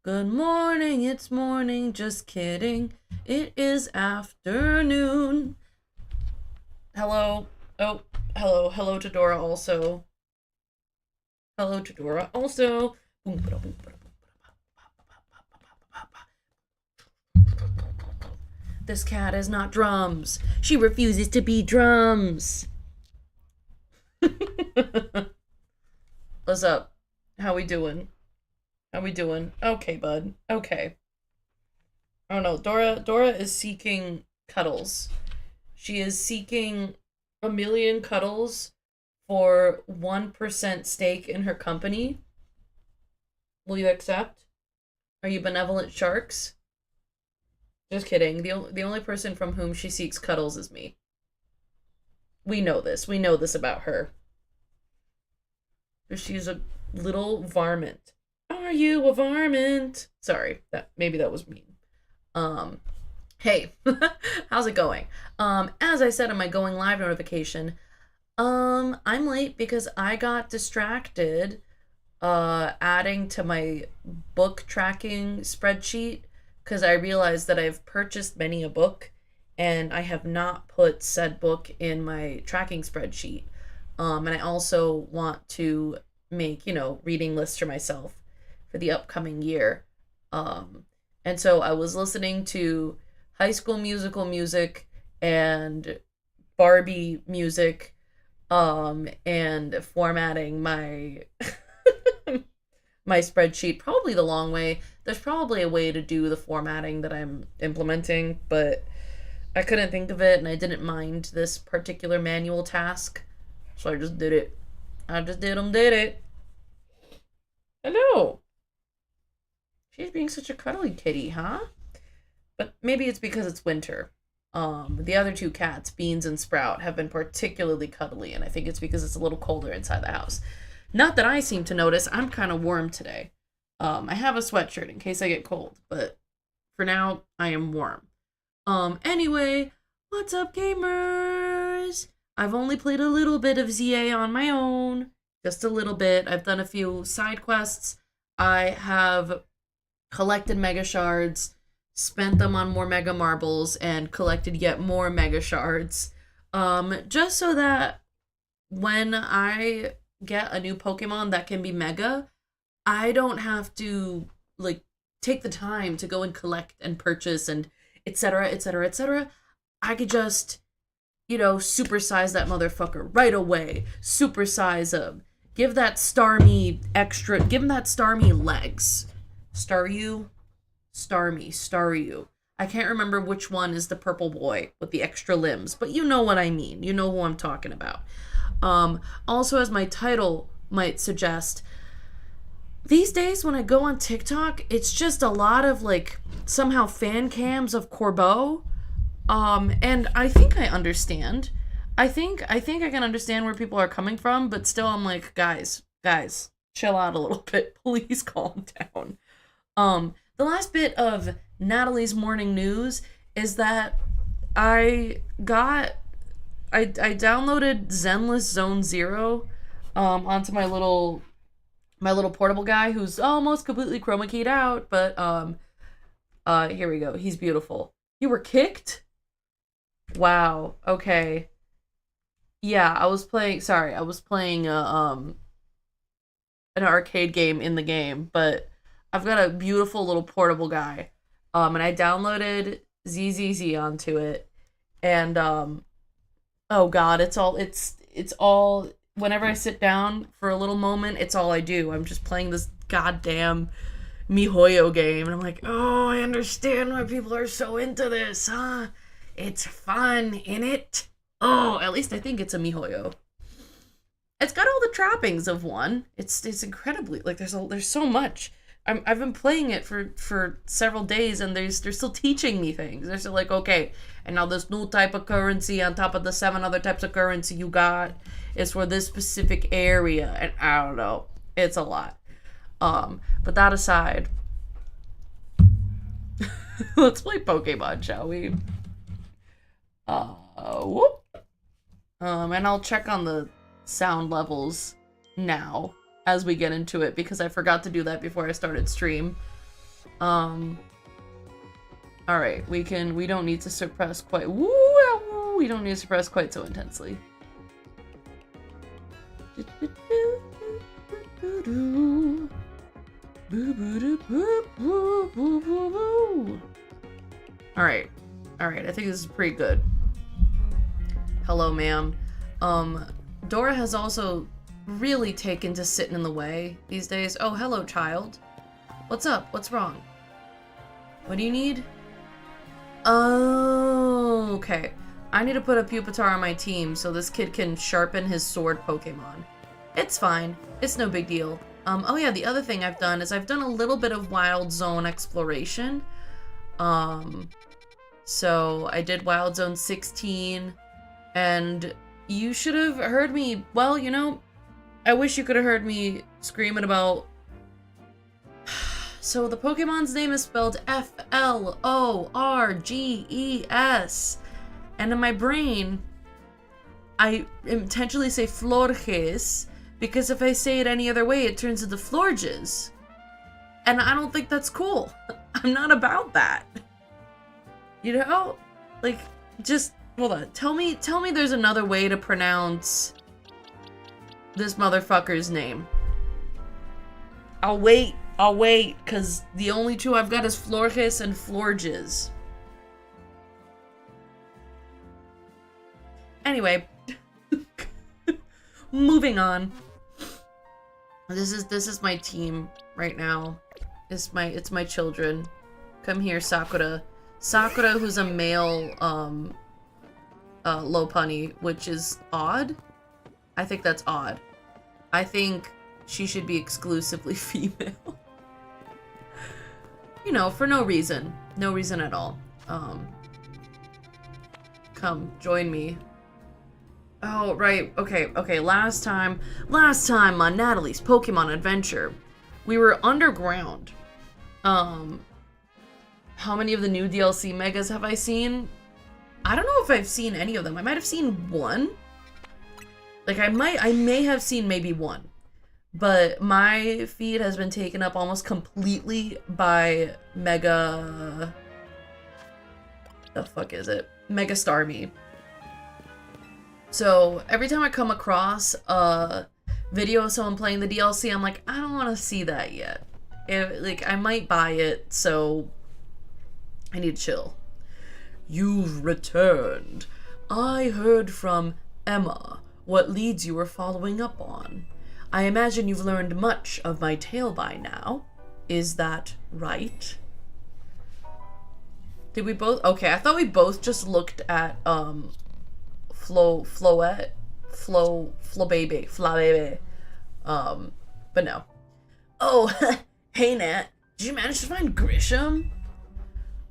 Good morning, it's morning, just kidding. It is afternoon. Hello. Oh, hello to Dora also. Hello to Dora also. This cat is not drums. She refuses to be drums. What's up? How we doing? How we doing? Okay, bud. Okay. I don't know. Dora is seeking cuddles. She is seeking a million cuddles for 1% stake in her company. Will you accept? Are you benevolent sharks? Just kidding. The only person from whom she seeks cuddles is me. We know this. We know this about her. She's a little varmint. Are you a varmint? Sorry, maybe that was mean. Um, hey, how's it going? As I said in my going live notification, I'm late because I got distracted adding to my book tracking spreadsheet because I realized that I've purchased many a book and I have not put said book in my tracking spreadsheet. And I also want to make, reading lists for myself for the upcoming year. And so I was listening to High School Musical music and Barbie music, and formatting my my spreadsheet probably the long way. There's probably a way to do the formatting that I'm implementing, but I couldn't think of it and I didn't mind this particular manual task. So I just did it. I just did it. Hello. She's being such a cuddly kitty, huh? But maybe it's because it's winter. The other two cats, Beans and Sprout, have been particularly cuddly, and I think it's because it's a little colder inside the house. Not that I seem to notice. I'm kind of warm today. I have a sweatshirt in case I get cold, but for now, I am warm. Anyway, what's up, gamers? I've only played a little bit of ZA on my own. Just a little bit. I've done a few side quests. I have collected mega shards, spent them on more mega marbles, and collected yet more mega shards. Just so that when I get a new Pokemon that can be mega, I don't have to take the time to go and collect and purchase and etc. etc. etc. I could just supersize that motherfucker right away. Supersize him. Give that Starmie extra. Give him that Starmie legs. Staryu? Staryu. I can't remember which one is the purple boy with the extra limbs, but you know what I mean. You know who I'm talking about. Also, as my title might suggest, these days when I go on TikTok, it's just a lot of somehow fan cams of Corbeau. And I think I understand. I think I can understand where people are coming from, but still I'm like, guys, chill out a little bit. Please calm down. The last bit of Natalie's morning news is that I downloaded Zenless Zone Zero onto my little portable guy who's almost completely chroma keyed out, but here we go. He's beautiful. You were kicked? Wow. Okay. Yeah, I was playing an arcade game in the game, but I've got a beautiful little portable guy. And I downloaded ZZZ onto it. And oh god, it's all whenever I sit down for a little moment, it's all I do. I'm just playing this goddamn MiHoYo game, and I'm like, oh, I understand why people are so into this, huh? It's fun, innit? Oh, at least I think it's a MiHoYo. It's got all the trappings of one. It's incredibly there's so much. I've been playing it for several days, and they're still teaching me things. They're still like, okay, and now this new type of currency on top of the 7 other types of currency you got is for this specific area, and I don't know. It's a lot. But that aside, let's play Pokemon, shall we? Whoop. And I'll check on the sound levels now as we get into it because I forgot to do that before I started stream. Um, Alright, we don't need to suppress quite, we don't need to suppress quite so intensely. Alright, I think this is pretty good. Hello, ma'am. Dora has also really taken to sitting in the way these days. Oh, hello, child. What's up? What's wrong? What do you need? Oh, okay. I need to put a Pupitar on my team so this kid can sharpen his sword Pokemon. It's fine. It's no big deal. Oh yeah, the other thing I've done is I've done a little bit of Wild Zone exploration. So I did Wild Zone 16, and you should have heard me, well, you know, I wish you could have heard me screaming about... So the Pokemon's name is spelled Florges, and in my brain, I intentionally say Florges, because if I say it any other way, it turns into Florges. And I don't think that's cool. I'm not about that. You know? Like, just, hold on. Tell me there's another way to pronounce this motherfucker's name. I'll wait, because the only two I've got is Florges and Florges. Anyway, moving on. This is my team right now. It's my children. Come here, Sakura. Sakura, who's a male Lopunny, which is odd. I think that's odd. I think she should be exclusively female. You know, for no reason. No reason at all. Come, join me. Oh, right. Okay. Last time on Natalie's Pokemon Adventure, we were underground. How many of the new DLC Megas have I seen? I don't know if I've seen any of them. I might have seen one. Like, I may have seen maybe one. But my feed has been taken up almost completely by Mega... The fuck is it? Mega Starmie. So, every time I come across a video of someone playing the DLC, I'm like, I don't want to see that yet. Like, I might buy it, so I need to chill. You've returned. I heard from Emma what leads you were following up on. I imagine you've learned much of my tale by now. Is that right? Did we both? Okay, I thought we both just looked at, Flabebe. But no. Oh, hey Nat, did you manage to find Grisham?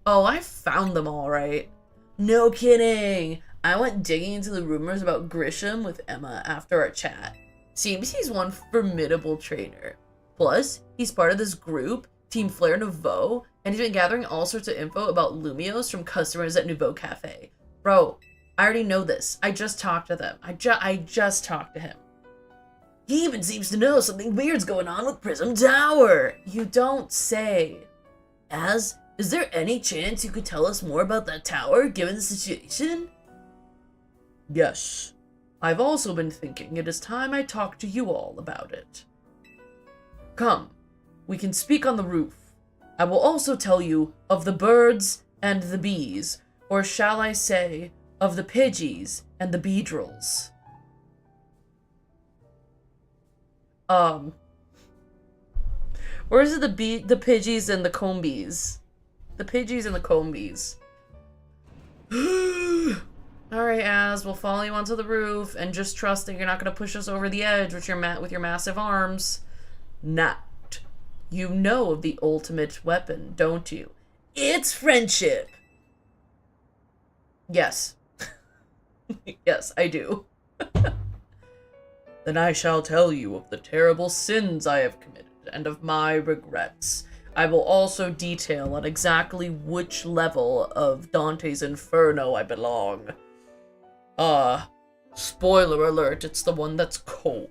Oh, I found them all right. No kidding. I went digging into the rumors about Grisham with Emma after our chat. Seems he's one formidable trainer. Plus, he's part of this group, Team Flare Nouveau, and he's been gathering all sorts of info about Lumios from customers at Nouveau Cafe. Bro, I already know this. I just talked to them. I just talked to him. He even seems to know something weird's going on with Prism Tower. You don't say. Is there any chance you could tell us more about that tower, given the situation? Yes. I've also been thinking it is time I talk to you all about it. Come, we can speak on the roof. I will also tell you of the birds and the bees, or shall I say, of the Pidgeys and the Beedrills. Or is it the Pidgeys and the Combies? The Pidgeys and the Combies. Alright, Az, we'll follow you onto the roof and just trust that you're not going to push us over the edge with your massive arms. Nat, you know of the ultimate weapon, don't you? It's friendship! Yes. Yes, I do. Then I shall tell you of the terrible sins I have committed and of my regrets. I will also detail on exactly which level of Dante's Inferno I belong. Spoiler alert, it's the one that's cold.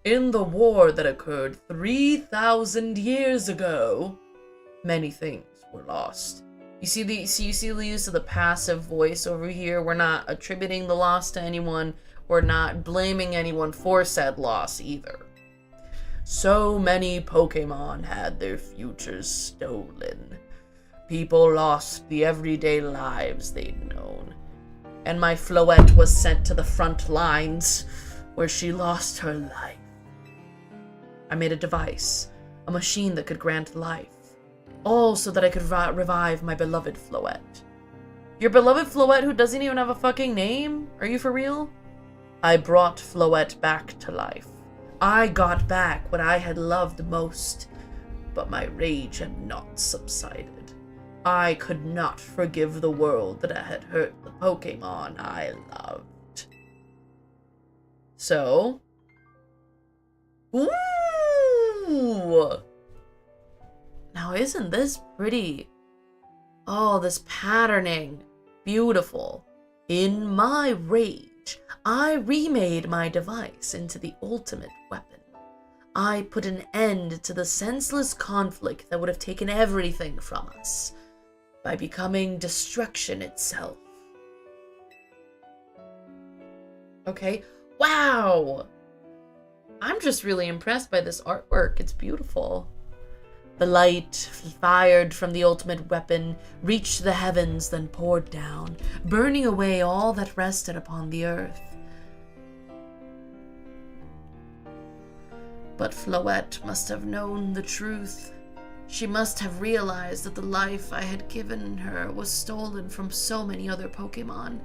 In the war that occurred 3,000 years ago, many things were lost. You see the use of the passive voice over here? We're not attributing the loss to anyone. We're not blaming anyone for said loss either. So many Pokemon had their futures stolen. People lost the everyday lives they'd known. And my Floette was sent to the front lines, where she lost her life. I made a device, a machine that could grant life, all so that I could revive my beloved Floette. Your beloved Floette who doesn't even have a fucking name? Are you for real? I brought Floette back to life. I got back what I had loved most, but my rage had not subsided. I could not forgive the world that I had hurt the Pokemon I loved. So... Ooh! Now isn't this pretty? Oh, this patterning. Beautiful. In my rage, I remade my device into the ultimate weapon. I put an end to the senseless conflict that would have taken everything from us by becoming destruction itself. Okay. Wow! I'm just really impressed by this artwork. It's beautiful. The light fired from the ultimate weapon reached the heavens, then poured down, burning away all that rested upon the earth. But Floette must have known the truth. She must have realized that the life I had given her was stolen from so many other Pokemon.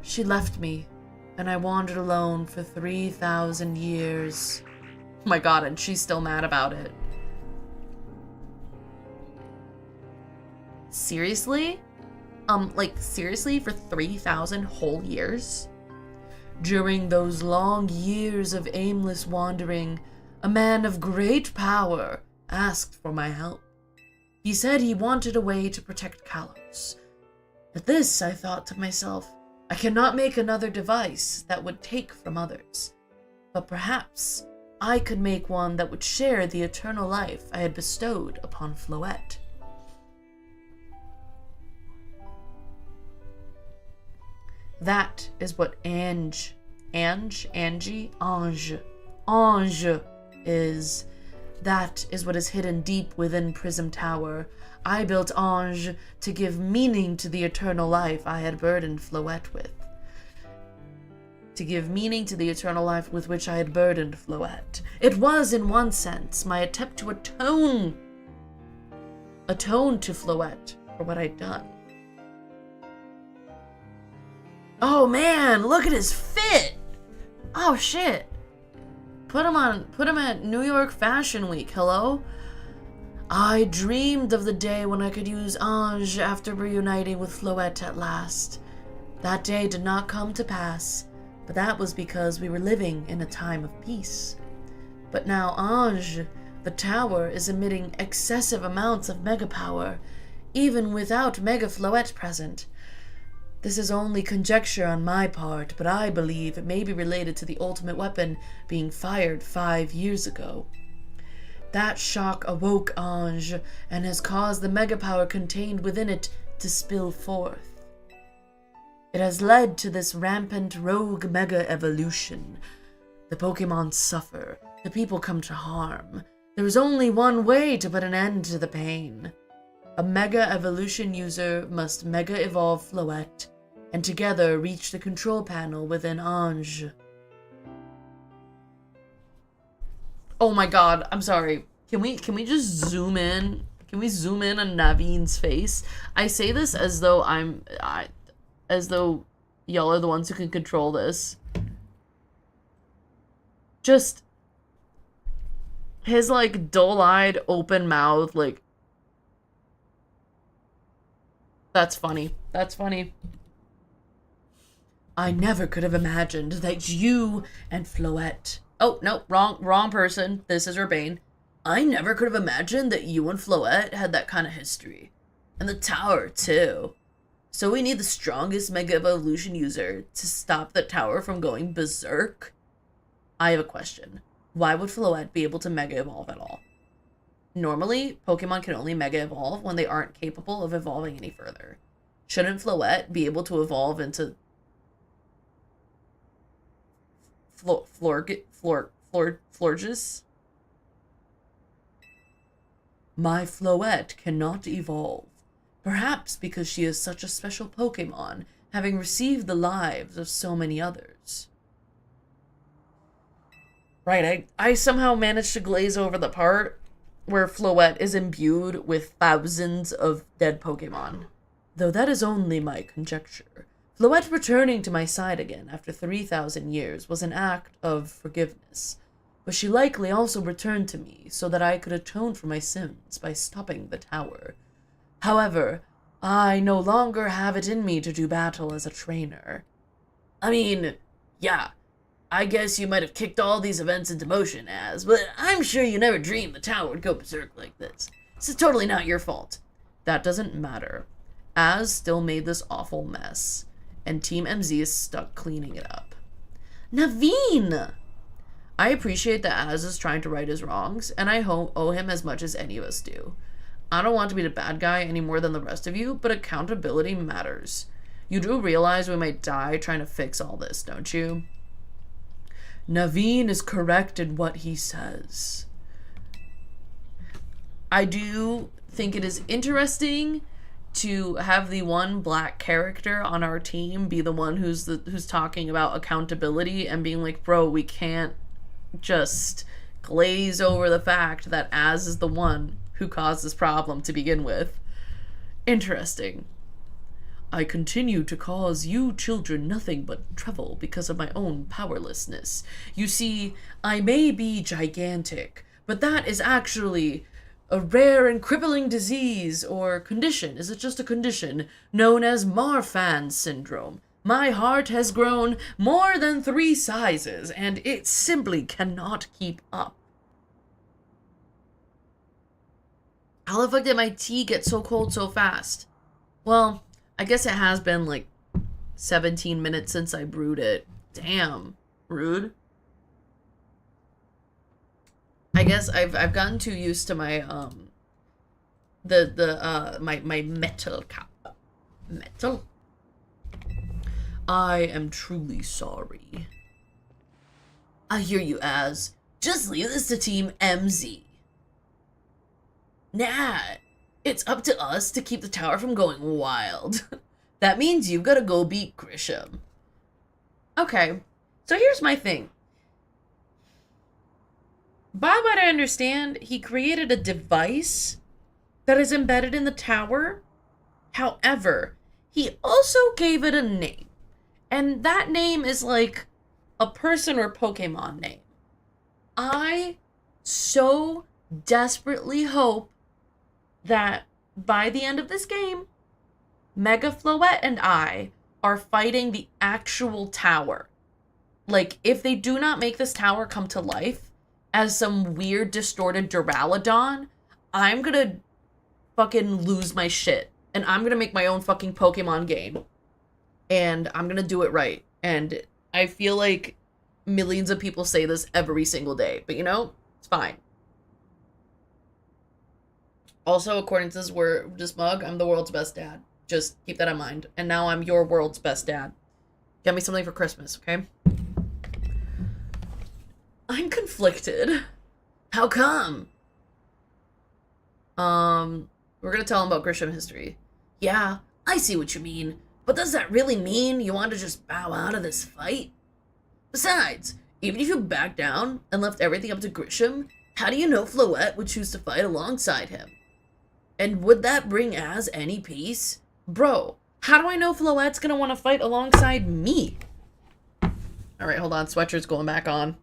She left me, and I wandered alone for 3,000 years. Oh my god, and she's still mad about it. Seriously? Seriously, for 3,000 whole years? During those long years of aimless wandering, a man of great power asked for my help. He said he wanted a way to protect Kalos. At this, I thought to myself, I cannot make another device that would take from others, but perhaps I could make one that would share the eternal life I had bestowed upon Floette. That is what Ange is. That is what is hidden deep within Prism Tower. I built Ange to give meaning to the eternal life I had burdened Floette with. To give meaning to the eternal life with which I had burdened Floette. It was, in one sense, my attempt to atone to Floette for what I'd done. Oh man, look at his fit! Oh shit. Put him at New York Fashion Week, hello? I dreamed of the day when I could use Ange after reuniting with Floette at last. That day did not come to pass, but that was because we were living in a time of peace. But now Ange, the tower, is emitting excessive amounts of mega power, even without Mega Floette present. This is only conjecture on my part, but I believe it may be related to the ultimate weapon being fired 5 years ago. That shock awoke Ange and has caused the mega power contained within it to spill forth. It has led to this rampant rogue mega evolution. The Pokemon suffer, the people come to harm. There is only one way to put an end to the pain. A mega evolution user must mega evolve Floette and together reach the control panel within Ange. Oh my god, I'm sorry. Can we just zoom in? Can we zoom in on Naveen's face? I say this as though as though y'all are the ones who can control this. Just his like dull-eyed, open mouth, like, that's funny. That's funny. I never could have imagined that you and Floette... Oh, no, wrong person. This is Urbane. I never could have imagined that you and Floette had that kind of history. And the tower, too. So we need the strongest Mega Evolution user to stop the tower from going berserk? I have a question. Why would Floette be able to Mega Evolve at all? Normally, Pokemon can only Mega Evolve when they aren't capable of evolving any further. Shouldn't Floette be able to evolve into Florges? My Floette cannot evolve. Perhaps because she is such a special Pokemon, having received the lives of so many others. Right, I somehow managed to glaze over the part where Floette is imbued with thousands of dead Pokemon. Though that is only my conjecture. Floette returning to my side again after 3,000 years was an act of forgiveness, but she likely also returned to me so that I could atone for my sins by stopping the tower. However, I no longer have it in me to do battle as a trainer. I mean, yeah, I guess you might have kicked all these events into motion, but I'm sure you never dreamed the tower would go berserk like this. This is totally not your fault. That doesn't matter. Az still made this awful mess, and Team MZ is stuck cleaning it up. Naveen! I appreciate that Az is trying to right his wrongs, and I owe him as much as any of us do. I don't want to be the bad guy any more than the rest of you, but accountability matters. You do realize we might die trying to fix all this, don't you? Naveen is correct in what he says. I do think it is interesting to have the one black character on our team be the one who's talking about accountability and being like, bro, we can't just glaze over the fact that Az is the one who caused this problem to begin with. Interesting. I continue to cause you children nothing but trouble because of my own powerlessness. You see, I may be gigantic, but that is actually a rare and crippling disease or condition. Is it just a condition known as Marfan syndrome? My heart has grown more than 3 sizes, and it simply cannot keep up. How the fuck did my tea get so cold so fast? Well, I guess it has been like 17 minutes since I brewed it. Damn, rude. I guess I've gotten too used to my my metal cup. Metal? I am truly sorry. I hear you, Az. Just leave this to Team MZ. Nah, it's up to us to keep the tower from going wild. That means you've got to go beat Grisham. Okay, so here's my thing. By what I understand, he created a device that is embedded in the tower. However, he also gave it a name. And that name is like a person or Pokemon name. I so desperately hope that by the end of this game, Mega Floette and I are fighting the actual tower. Like, if they do not make this tower come to life as some weird distorted Duraludon, I'm gonna fucking lose my shit. And I'm gonna make my own fucking Pokemon game. And I'm gonna do it right. And I feel like millions of people say this every single day. But you know, it's fine. Also, according to this mug, I'm the world's best dad. Just keep that in mind. And now I'm your world's best dad. Get me something for Christmas, okay? I'm conflicted. How come? We're gonna tell him about Grisham history. Yeah, I see what you mean. But does that really mean you want to just bow out of this fight? Besides, even if you backed down and left everything up to Grisham, how do you know Floette would choose to fight alongside him? And would that bring Az any peace? Bro, how do I know Floette's gonna want to fight alongside me? Alright, hold on, sweatshirt's going back on.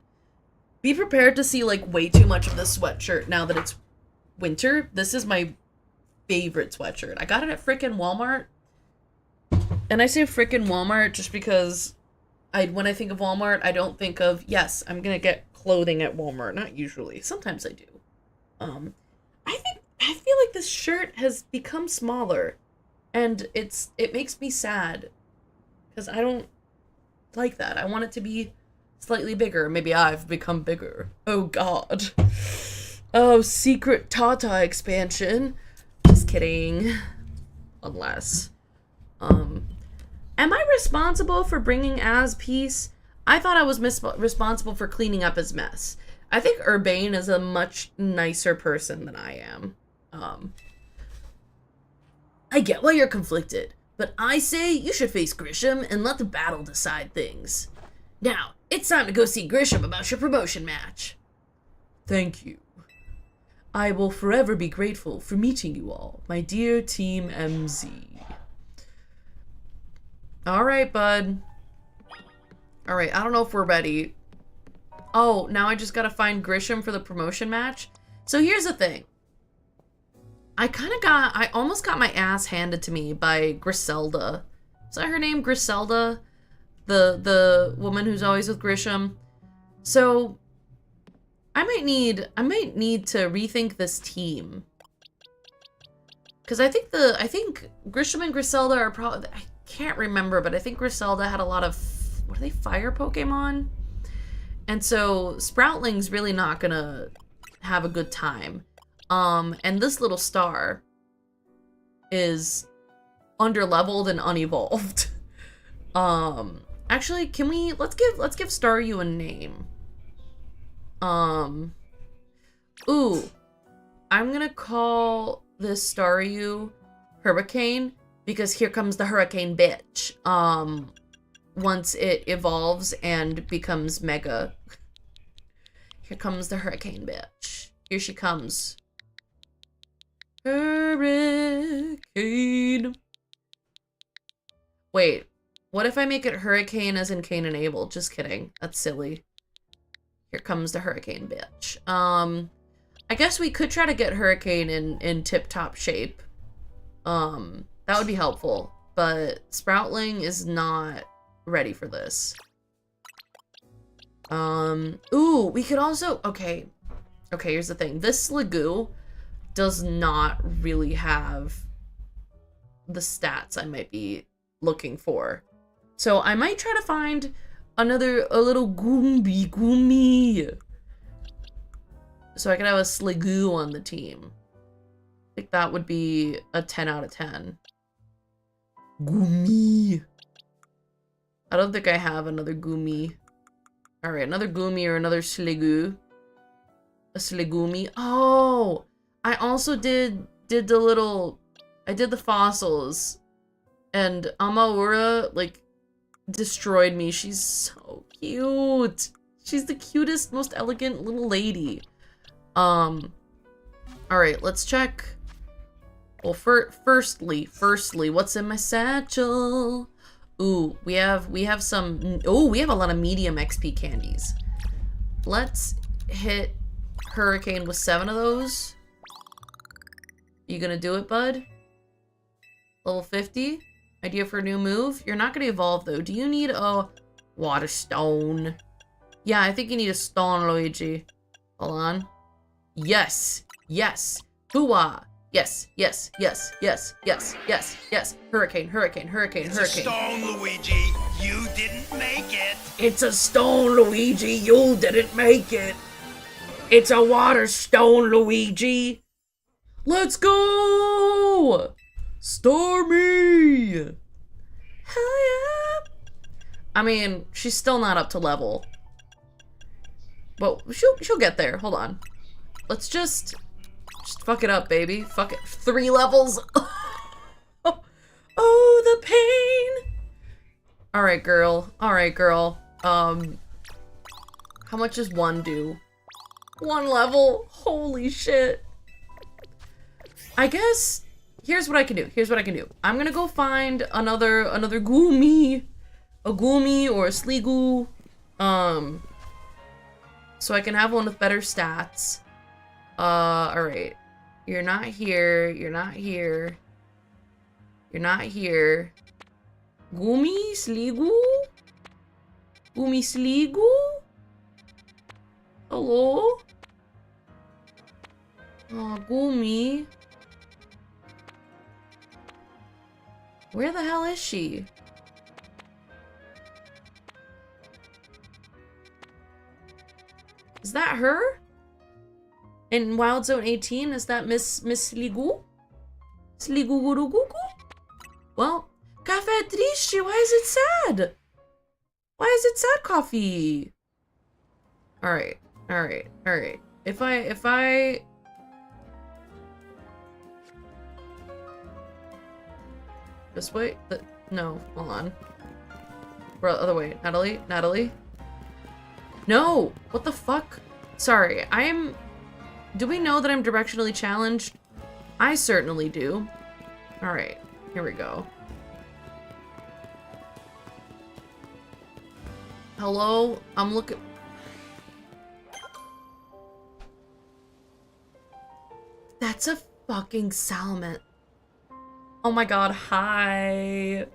Be prepared to see, like, way too much of this sweatshirt now that it's winter. This is my favorite sweatshirt. I got it at frickin' Walmart. And I say frickin' Walmart just because when I think of Walmart, I don't think of, yes, I'm gonna get clothing at Walmart. Not usually. Sometimes I do. I feel like this shirt has become smaller. And it makes me sad. Because I don't like that. I want it to be slightly bigger. Maybe I've become bigger. Oh god. Oh, secret Tata expansion. Just kidding. Unless. Am I responsible for bringing Az peace? I thought I was responsible for cleaning up his mess. I think Urbane is a much nicer person than I am. I get why you're conflicted, but I say you should face Grisham and let the battle decide things. Now, it's time to go see Grisham about your promotion match. Thank you. I will forever be grateful for meeting you all, my dear Team MZ. Alright, bud. Alright, I don't know if we're ready. Oh, now I just gotta find Grisham for the promotion match? So here's the thing. I almost got my ass handed to me by Griselda. Is that her name, Griselda? The woman who's always with Grisham. So, I might need to rethink this team. Because I think Grisham and Griselda are probably, I can't remember, but I think Griselda had a lot of, what are they, fire Pokemon? And so Sproutling's really not gonna have a good time. And this little star is underleveled and unevolved. Actually, let's give Staryu a name. Ooh, I'm gonna call this Staryu Hurricane, because here comes the hurricane bitch. Once it evolves and becomes mega. Here comes the hurricane bitch. Here she comes. Hurricane. Wait, what if I make it Hurricane as in Cain and Abel? Just kidding. That's silly. Here comes the hurricane bitch. I guess we could try to get Hurricane in tip-top shape. That would be helpful. But Sproutling is not ready for this. Ooh, we could also... Okay, here's the thing. This Sligoo does not really have the stats I might be looking for. So I might try to find a little Goomy. So I could have a Sligoo on the team. I think that would be a 10 out of 10. Goomy. I don't think I have another Goomy. Alright, another Goomy or another Sligoo. A Sligoomy. Oh! I also did the fossils. And Amaura, like, destroyed me. She's so cute. She's the cutest, most elegant little lady. Alright, let's check. Well, firstly, what's in my satchel? Ooh, we have some, oh, we have a lot of medium XP candies. Let's hit Hurricane with 7 of those. You gonna do it, bud? Level 50? Idea for a new move? You're not gonna evolve, though. Do you need a water stone? Yeah, I think you need a stone, Luigi. Hold on. Yes! Yes! Hooah! Yes, yes, yes, yes, yes, yes, yes. Hurricane, hurricane, hurricane, It's hurricane. a stone, Luigi. You didn't make it. It's a stone, Luigi. You didn't make it. It's a water stone, Luigi. Let's go! Stormy! Hell yeah! I mean, she's still not up to level. But she'll get there. Hold on. Let's just fuck it up, baby. Fuck it. 3 levels. Oh, the pain. Alright, girl. Alright, girl. How much does 1 do? 1 level? Holy shit. I guess, here's what I can do. I'm gonna go find another Goomy. A Goomy or a Sligoo. So I can have one with better stats. Alright. You're not here. You're not here. You're not here. Goomy? Sligoo? Goomy Sligoo? Hello? Oh, Goomy. Where the hell is she? Is that her? In Wild Zone 18, is that Miss Sligu? Sligugurugugu? Well, Cafe Triste, why is it sad? Why is it sad, coffee? Alright, alright, alright. If I... This way? No, hold on. Bro, other way. Natalie? Natalie? No! What the fuck? Sorry, do we know that I'm directionally challenged? I certainly do. Alright, here we go. Hello? I'm looking... That's a fucking salmon. Oh my god, hi.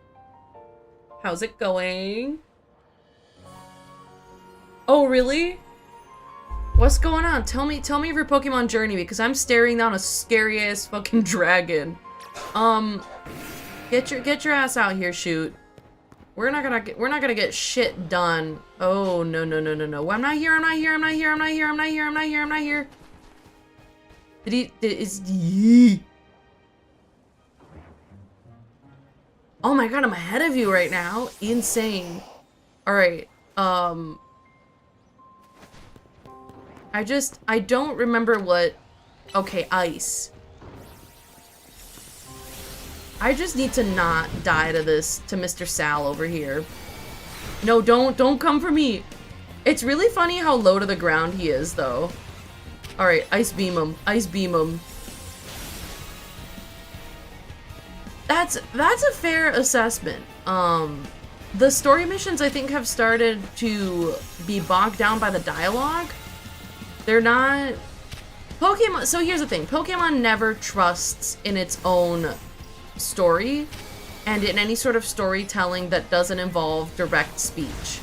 How's it going? Oh, really? What's going on? Tell me of your Pokemon journey, because I'm staring down a scary ass fucking dragon. Get your ass out here, shoot. We're not gonna get shit done. Oh no. I'm not here. Oh my god, I'm ahead of you right now. Insane. Alright, I don't remember what... Okay, ice. I just need to not die to Mr. Sal over here. No, don't come for me. It's really funny how low to the ground he is, though. Alright, ice beam him. Ice beam him. That's a fair assessment. The story missions, I think, have started to be bogged down by the dialogue. They're not... Pokemon... So here's the thing. Pokemon never trusts in its own story and in any sort of storytelling that doesn't involve direct speech.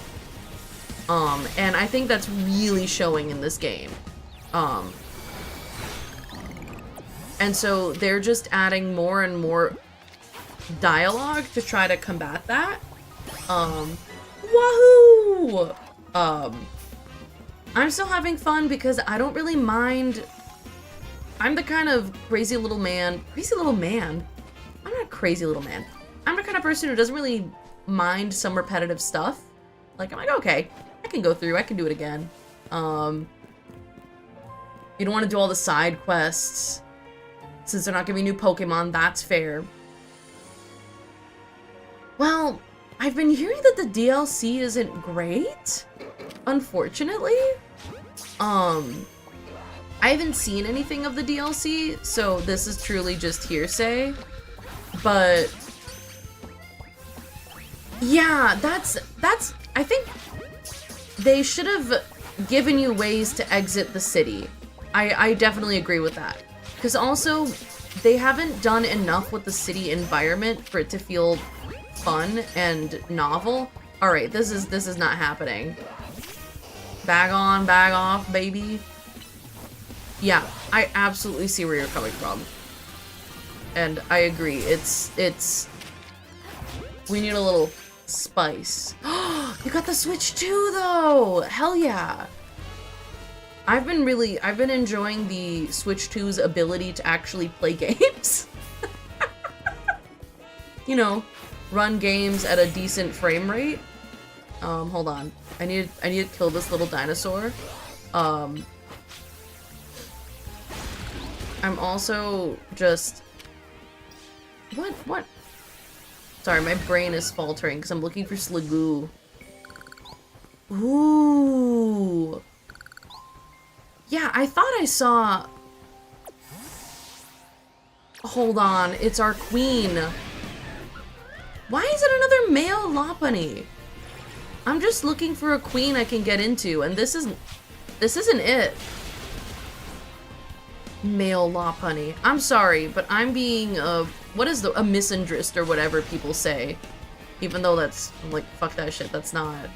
And I think that's really showing in this game. And so they're just adding more and more dialogue to try to combat that. Wahoo! I'm still having fun because I don't really mind. I'm the kind of crazy little man. I'm not a crazy little man. I'm the kind of person who doesn't really mind some repetitive stuff. Like, I'm like, okay, I can go through, I can do it again. You don't want to do all the side quests. Since they're not giving new Pokemon, that's fair. Well, I've been hearing that the DLC isn't great, unfortunately. I haven't seen anything of the DLC, so this is truly just hearsay. But yeah, that's I think they should have given you ways to exit the city. I definitely agree with that. Because also, they haven't done enough with the city environment for it to feel fun and novel. Alright, this is not happening. Bag on, bag off, baby. Yeah, I absolutely see where you're coming from. And I agree, it's... We need a little spice. You got the Switch too, though! Hell yeah! I've been enjoying the Switch 2's ability to actually play games. You know, run games at a decent frame rate. Hold on. I need to kill this little dinosaur. I'm also just... What? Sorry, my brain is faltering because I'm looking for Sliggoo. Ooh. Yeah, I thought I saw... Hold on, it's our queen. Why is it another male Lopunny? I'm just looking for a queen I can get into, and this isn't it. Male Lopunny. I'm sorry, but I'm being a misandrist or whatever people say. Even though that's, like, fuck that shit, that's not...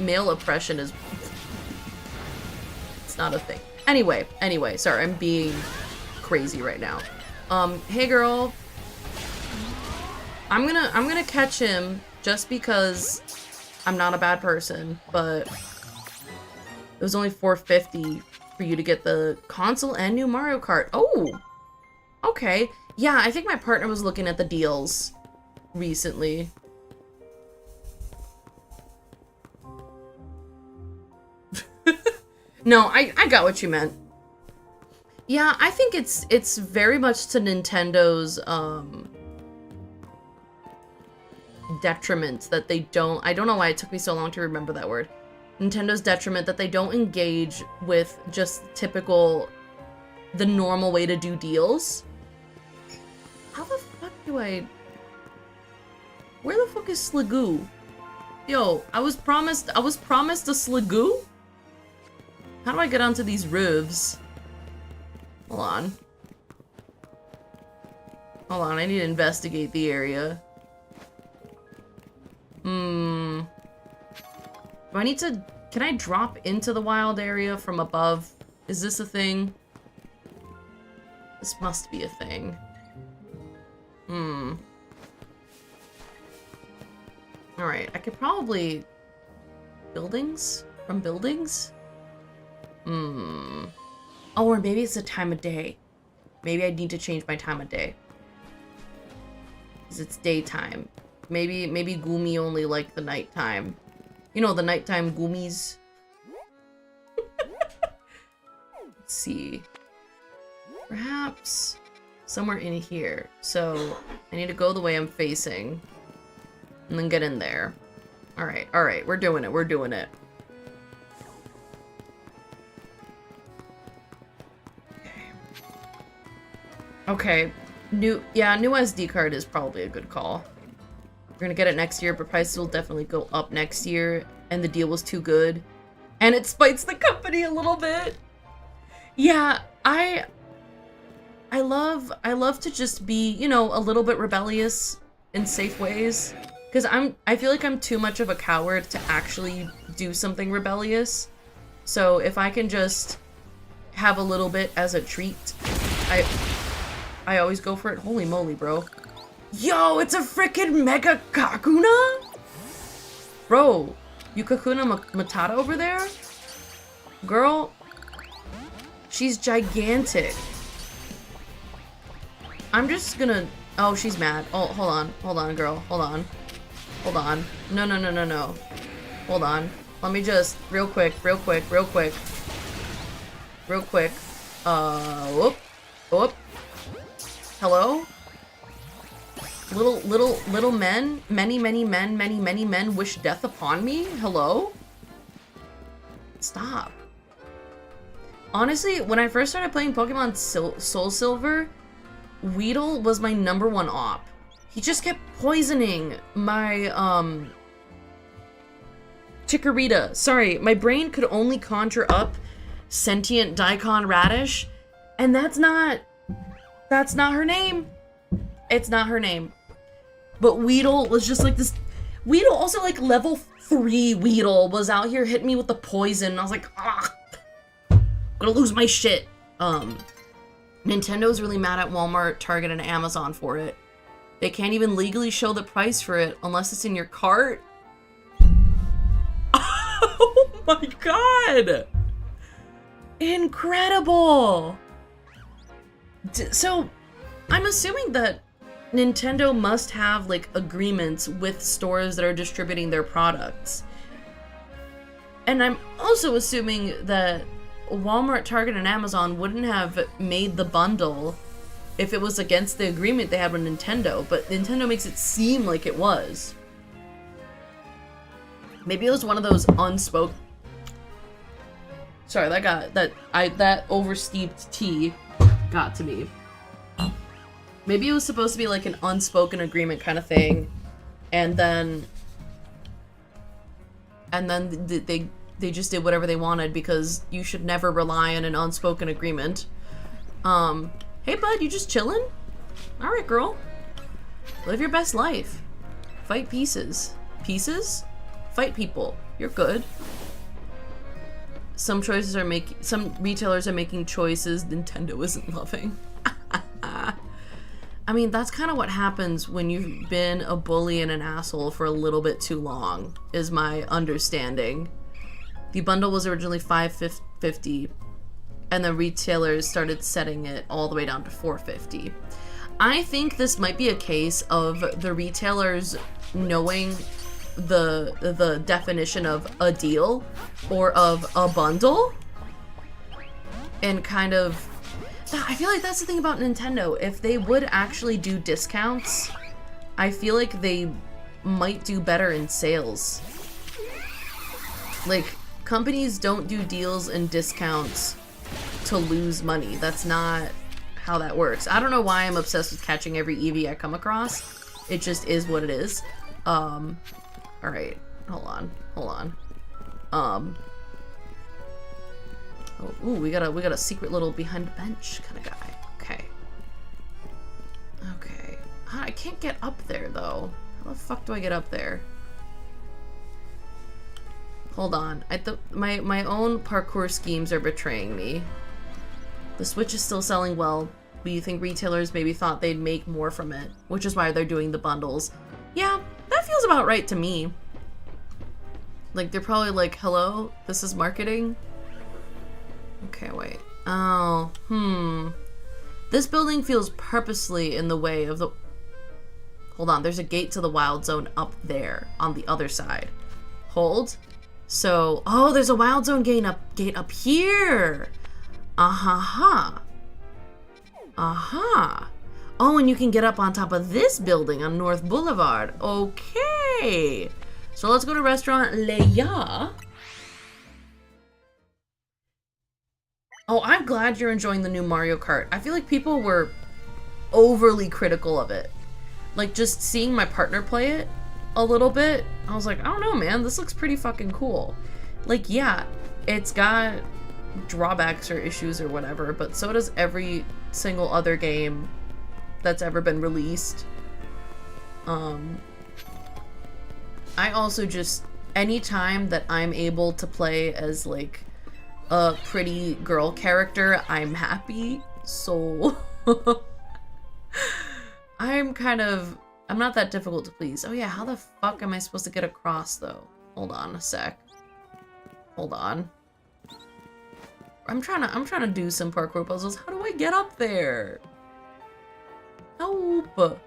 Male oppression is... It's not a thing. Anyway, sorry, I'm being crazy right now. Hey girl. I'm gonna catch him just because I'm not a bad person, but It was only $4.50 for you to get the console and new Mario Kart. Oh, okay. Yeah, I think my partner was looking at the deals recently. No, I got what you meant. Yeah, I think it's very much to Nintendo's detriment that they don't, I don't know why it took me so long to remember that word. Nintendo's detriment that they don't engage with just typical, the normal way to do deals. How the fuck do I... Where the fuck is Sligoo? Yo, I was promised a Sligoo? How do I get onto these roofs? Hold on. Hold on, I need to investigate the area. Do I need to... Can I drop into the wild area from above? Is this a thing? This must be a thing. Alright, I could probably... Buildings? From buildings? Oh, or maybe it's the time of day. Maybe I need to change my time of day. Because it's daytime. Maybe Gumi only like the nighttime. You know, the nighttime Gumis. Let's see. Perhaps somewhere in here. So I need to go the way I'm facing. And then get in there. Alright, we're doing it. Okay. New SD card is probably a good call. We're gonna get it next year, but prices will definitely go up next year. And the deal was too good. And it spites the company a little bit. Yeah, I love to just be, you know, a little bit rebellious in safe ways. Because I feel like I'm too much of a coward to actually do something rebellious. So if I can just have a little bit as a treat, I always go for it. Holy moly, bro. Yo, it's a freaking Mega Kakuna? Bro, you Kakuna Matata over there? Girl, she's gigantic. I'm just gonna... Oh, she's mad. Oh, hold on, girl. Hold on. No. Hold on. Let me just... Real quick. Whoop. Hello? Little men? Many men wish death upon me? Hello? Stop. Honestly, when I first started playing Pokemon Soul Silver, Weedle was my #1 op. He just kept poisoning my, Chikorita. Sorry, my brain could only conjure up sentient Daikon Radish, and that's not her name. It's not her name. But Weedle was just like this. Weedle, also like level 3 Weedle, was out here hitting me with the poison. And I was like, ah, I'm gonna lose my shit. Nintendo's really mad at Walmart, Target, and Amazon for it. They can't even legally show the price for it unless it's in your cart. Oh my god! Incredible! So, I'm assuming that Nintendo must have, like, agreements with stores that are distributing their products. And I'm also assuming that Walmart, Target, and Amazon wouldn't have made the bundle if it was against the agreement they had with Nintendo, but Nintendo makes it seem like it was. Maybe it was one of those unspoken... Sorry, that oversteeped tea got to me. Maybe it was supposed to be like an unspoken agreement kind of thing, and then they just did whatever they wanted because you should never rely on an unspoken agreement. Hey bud, you just chillin'? Alright girl. Live your best life. Fight pieces. Pieces? Fight people. You're good. Some retailers are making choices Nintendo isn't loving. I mean, that's kind of what happens when you've been a bully and an asshole for a little bit too long, is my understanding. The bundle was originally $5.50, and then retailers started setting it all the way down to $4.50. I think this might be a case of the retailers knowing the definition of a deal or of a bundle, and kind of, I feel like that's the thing about Nintendo. If they would actually do discounts, I feel like they might do better in sales. Like, companies don't do deals and discounts to lose money. That's not how that works. I don't know why I'm obsessed with catching every Eevee I come across. It just is what it is. Alright. Hold on. Oh, ooh, we got a secret little behind the bench kind of guy. Okay. I can't get up there, though. How the fuck do I get up there? Hold on. My own parkour schemes are betraying me. The Switch is still selling well, but you think retailers maybe thought they'd make more from it, which is why they're doing the bundles. Yeah, that feels about right to me. Like, they're probably like, hello, this is marketing? Okay, wait. Oh, This building feels purposely in the way of the... Hold on, there's a gate to the wild zone up there, on the other side. Hold. So, oh, there's a wild zone gate up here! Aha. Oh, and you can get up on top of this building on North Boulevard. Okay. So let's go to restaurant Leia. Oh, I'm glad you're enjoying the new Mario Kart. I feel like people were overly critical of it. Like, just seeing my partner play it a little bit, I was like, I don't know, man, this looks pretty fucking cool. Like, yeah, it's got drawbacks or issues or whatever, but so does every single other game that's ever been released. I also just, anytime that I'm able to play as, like, a pretty girl character, I'm happy. So I'm not that difficult to please. Oh yeah, how the fuck am I supposed to get across though? Hold on a sec. Hold on. I'm trying to do some parkour puzzles. How do I get up there? Help.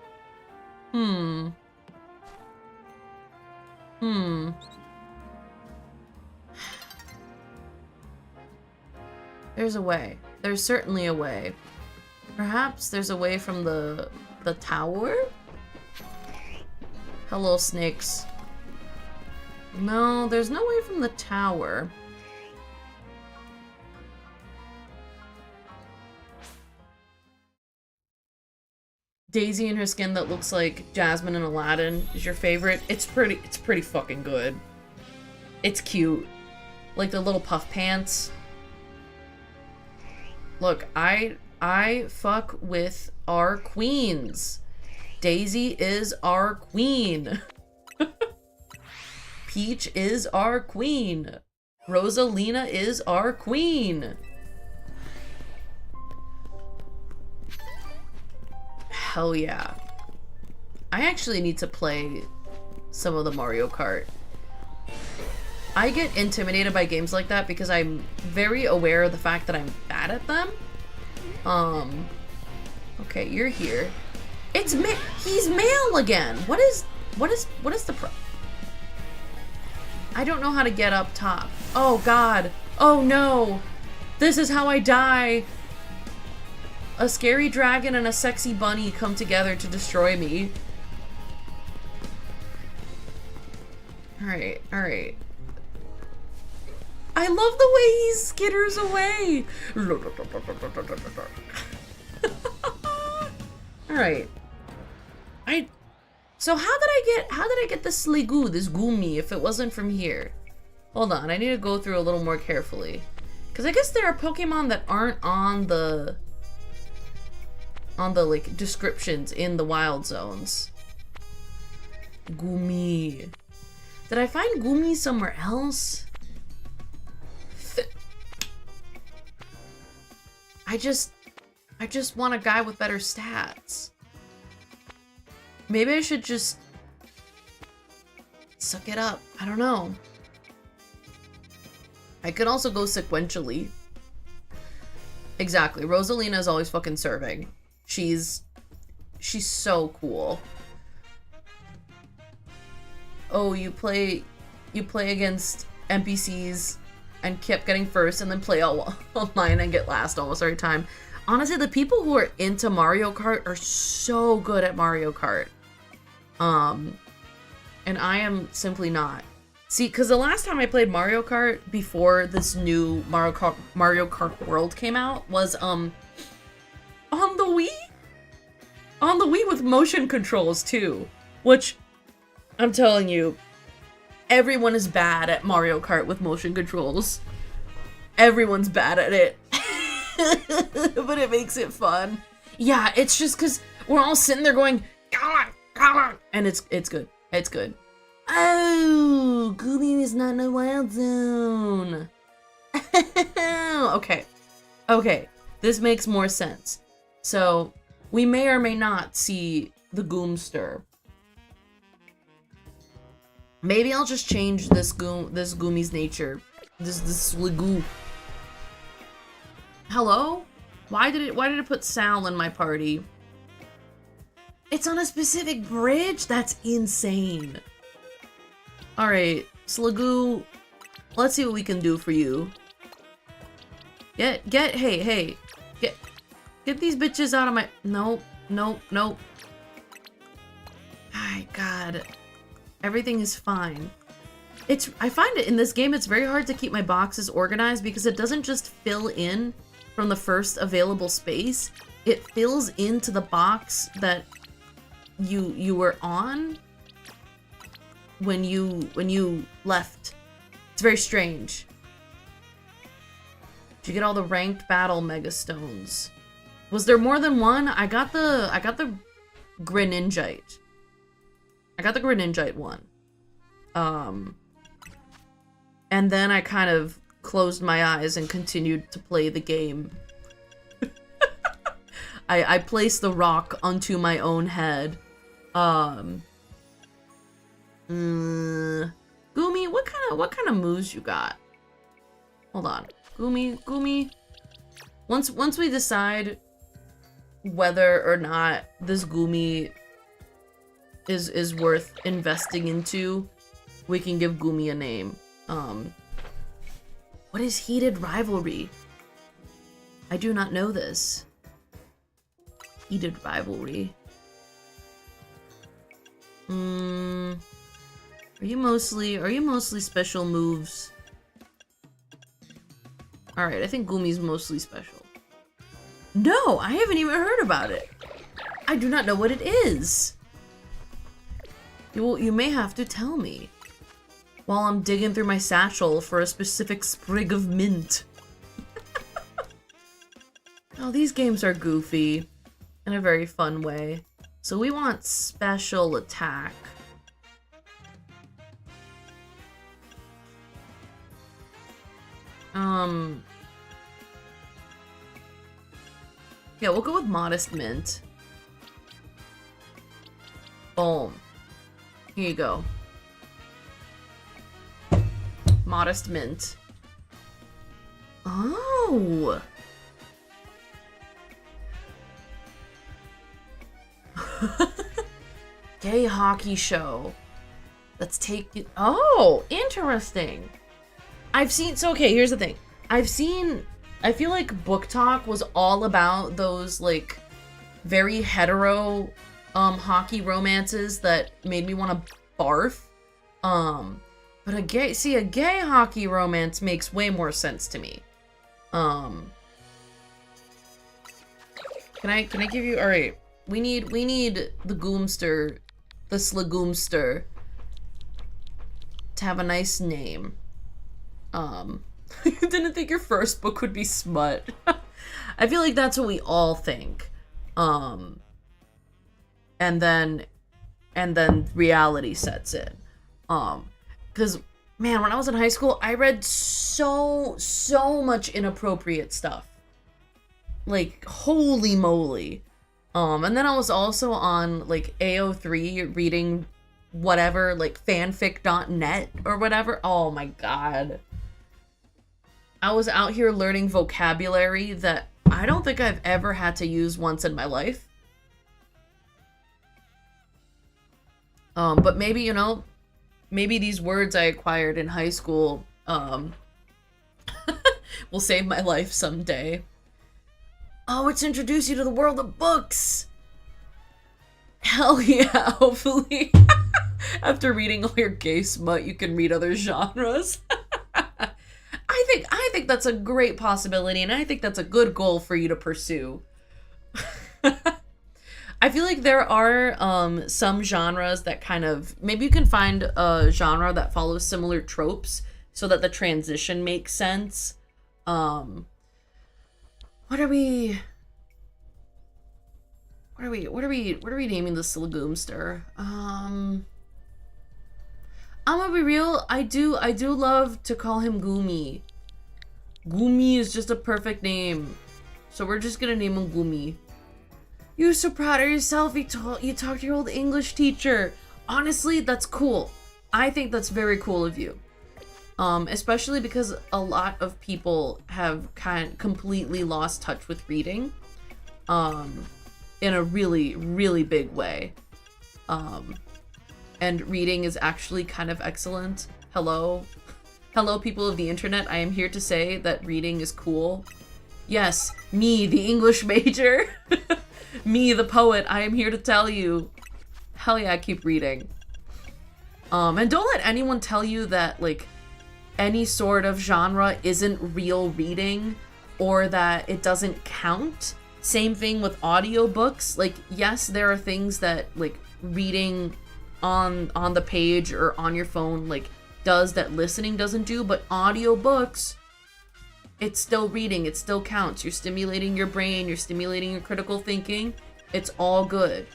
There's a way. There's certainly a way. Perhaps there's a way from the tower? Hello, snakes. No, there's no way from the tower. Daisy in her skin that looks like Jasmine in Aladdin is your favorite. It's pretty fucking good. It's cute. Like the little puff pants. Look, I fuck with our queens. Daisy is our queen. Peach is our queen. Rosalina is our queen. Hell yeah. I actually need to play some of the Mario Kart. I get intimidated by games like that because I'm very aware of the fact that I'm bad at them. Okay, you're here. He's male again. What is the I don't know how to get up top. Oh god. Oh no. This is how I die. A scary dragon and a sexy bunny come together to destroy me. Alright. I love the way he skitters away. Alright. So how did I get this Sliggoo, this Goomy, if it wasn't from here? Hold on, I need to go through a little more carefully. Because I guess there are Pokemon that aren't on the like descriptions in the wild zones. Goomy. Did I find Goomy somewhere else? I just want a guy with better stats. Maybe I should just suck it up. I don't know. I could also go sequentially. Exactly. Rosalina is always fucking serving. She's so cool. Oh, you play against NPCs and kept getting first and then play all online and get last almost every time. Honestly, the people who are into Mario Kart are so good at Mario Kart. And I am simply not. See, because the last time I played Mario Kart before this new Mario Kart World came out was on the Wii? On the Wii with motion controls too. Which, I'm telling you, everyone is bad at Mario Kart with motion controls. Everyone's bad at it. But it makes it fun. Yeah, it's just because we're all sitting there going, come on, and it's good. It's good. Oh, Goomy is not in a wild zone. Okay. This makes more sense. So, we may or may not see the Goomster. Maybe I'll just change this Goomy's nature. This Sligoo. Hello? Why did it put Sal in my party? It's on a specific bridge? That's insane. Alright, Sligoo, let's see what we can do for you. Hey, get these bitches out of my, nope. My God, everything is fine. I find it in this game, it's very hard to keep my boxes organized because it doesn't just fill in from the first available space. It fills into the box that you were on when you left. It's very strange. Did you get all the ranked battle megastones? Was there more than one? I got the Greninjite. I got the Greninjite one. And then I kind of closed my eyes and continued to play the game. I placed the rock onto my own head. Goomy, what kind of moves you got? Hold on. Goomy. Once we decide whether or not this Goomy is worth investing into, we can give Goomy a name. What is heated rivalry? I do not know this. Heated rivalry. Are you mostly special moves? Alright, I think Goomy's mostly special. No, I haven't even heard about it. I do not know what it is. You may have to tell me. While I'm digging through my satchel for a specific sprig of mint. Oh, these games are goofy. In a very fun way. So we want special attack. Yeah, we'll go with modest mint. Boom. Here you go. Modest mint. Oh! Gay hockey show. Let's take it. Oh, interesting. I've seen, so okay, here's the thing. I feel like Book Talk was all about those, like, very hetero, hockey romances that made me want to barf. But a gay hockey romance makes way more sense to me. Can I give you, alright. We need the Goomster, the Slagoomster, to have a nice name. You didn't think your first book would be smut. I feel like that's what we all think. And then reality sets in. Cause man, when I was in high school, I read so much inappropriate stuff. Like, holy moly. And then I was also on, like, AO3 reading whatever, like, fanfic.net or whatever. Oh my god. I was out here learning vocabulary that I don't think I've ever had to use once in my life. But maybe, maybe these words I acquired in high school, will save my life someday. Oh, it's introduced you to the world of books. Hell yeah, hopefully. After reading all your gay smut, you can read other genres. I think that's a great possibility, and I think that's a good goal for you to pursue. I feel like there are some genres that kind of, maybe you can find a genre that follows similar tropes so that the transition makes sense. What are we naming this legume-ster? I'm gonna be real, I do love to call him Gumi. Gumi is just a perfect name. So we're just gonna name him Gumi. You're so proud of yourself, you talked to your old English teacher. Honestly, that's cool. I think that's very cool of you. Especially because a lot of people have completely lost touch with reading. In a really, really big way. And reading is actually kind of excellent. Hello, people of the internet. I am here to say that reading is cool. Yes, me, the English major. Me, the poet. I am here to tell you. Hell yeah, keep reading. And don't let anyone tell you that, like, any sort of genre isn't real reading or that it doesn't count. Same thing with audiobooks. Like, yes, there are things that, like, reading on the page or on your phone, like, does that listening doesn't do, but audiobooks, it's still reading, it still counts. You're stimulating your brain, you're stimulating your critical thinking. It's all good.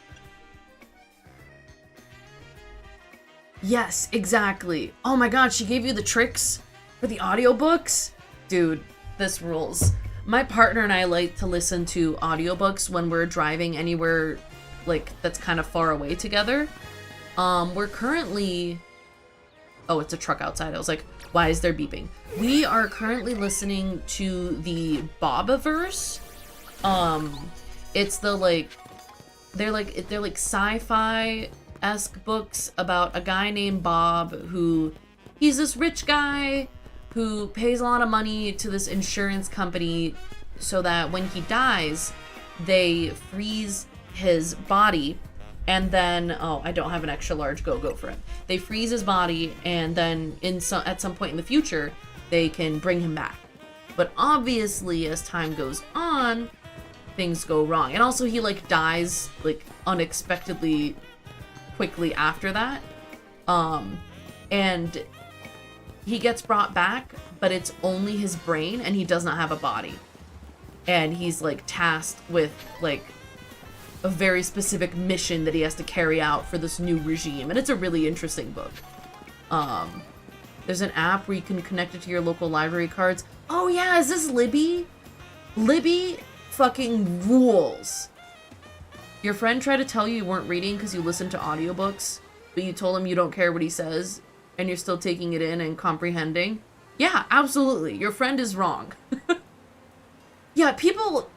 Yes, exactly. Oh my god, she gave you the tricks for the audiobooks? Dude, this rules. My partner and I like to listen to audiobooks when we're driving anywhere, like, that's kind of far away together. We're currently... Oh, it's a truck outside. I was like, why is there beeping? We are currently listening to the Bobiverse. It's the, like... They're like sci-fi-esque books about a guy named Bob who... He's this rich guy who pays a lot of money to this insurance company so that when he dies, they freeze his body and then, oh, I don't have an extra large go-go for him. They freeze his body and then at some point in the future, they can bring him back. But obviously, as time goes on, things go wrong. And also he, like, dies, like, unexpectedly quickly after that. And he gets brought back, but it's only his brain, and he does not have a body. And he's, like, tasked with, like, a very specific mission that he has to carry out for this new regime. And it's a really interesting book. There's an app where you can connect it to your local library cards. Oh yeah, is this Libby? Libby fucking rules. Your friend tried to tell you weren't reading because you listened to audiobooks, but you told him you don't care what he says, and you're still taking it in and comprehending. Yeah, absolutely. Your friend is wrong. Yeah, people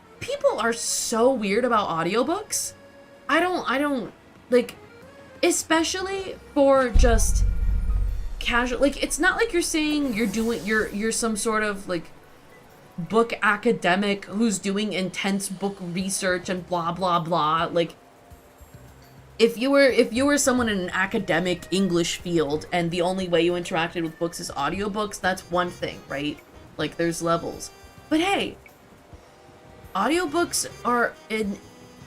are so weird about audiobooks. I don't like, especially for just casual, like, it's not like you're saying you're some sort of, like, book academic who's doing intense book research and blah blah blah. Like, if you were someone in an academic English field and the only way you interacted with books is audiobooks, that's one thing, right? Like, there's levels. But hey, audiobooks are an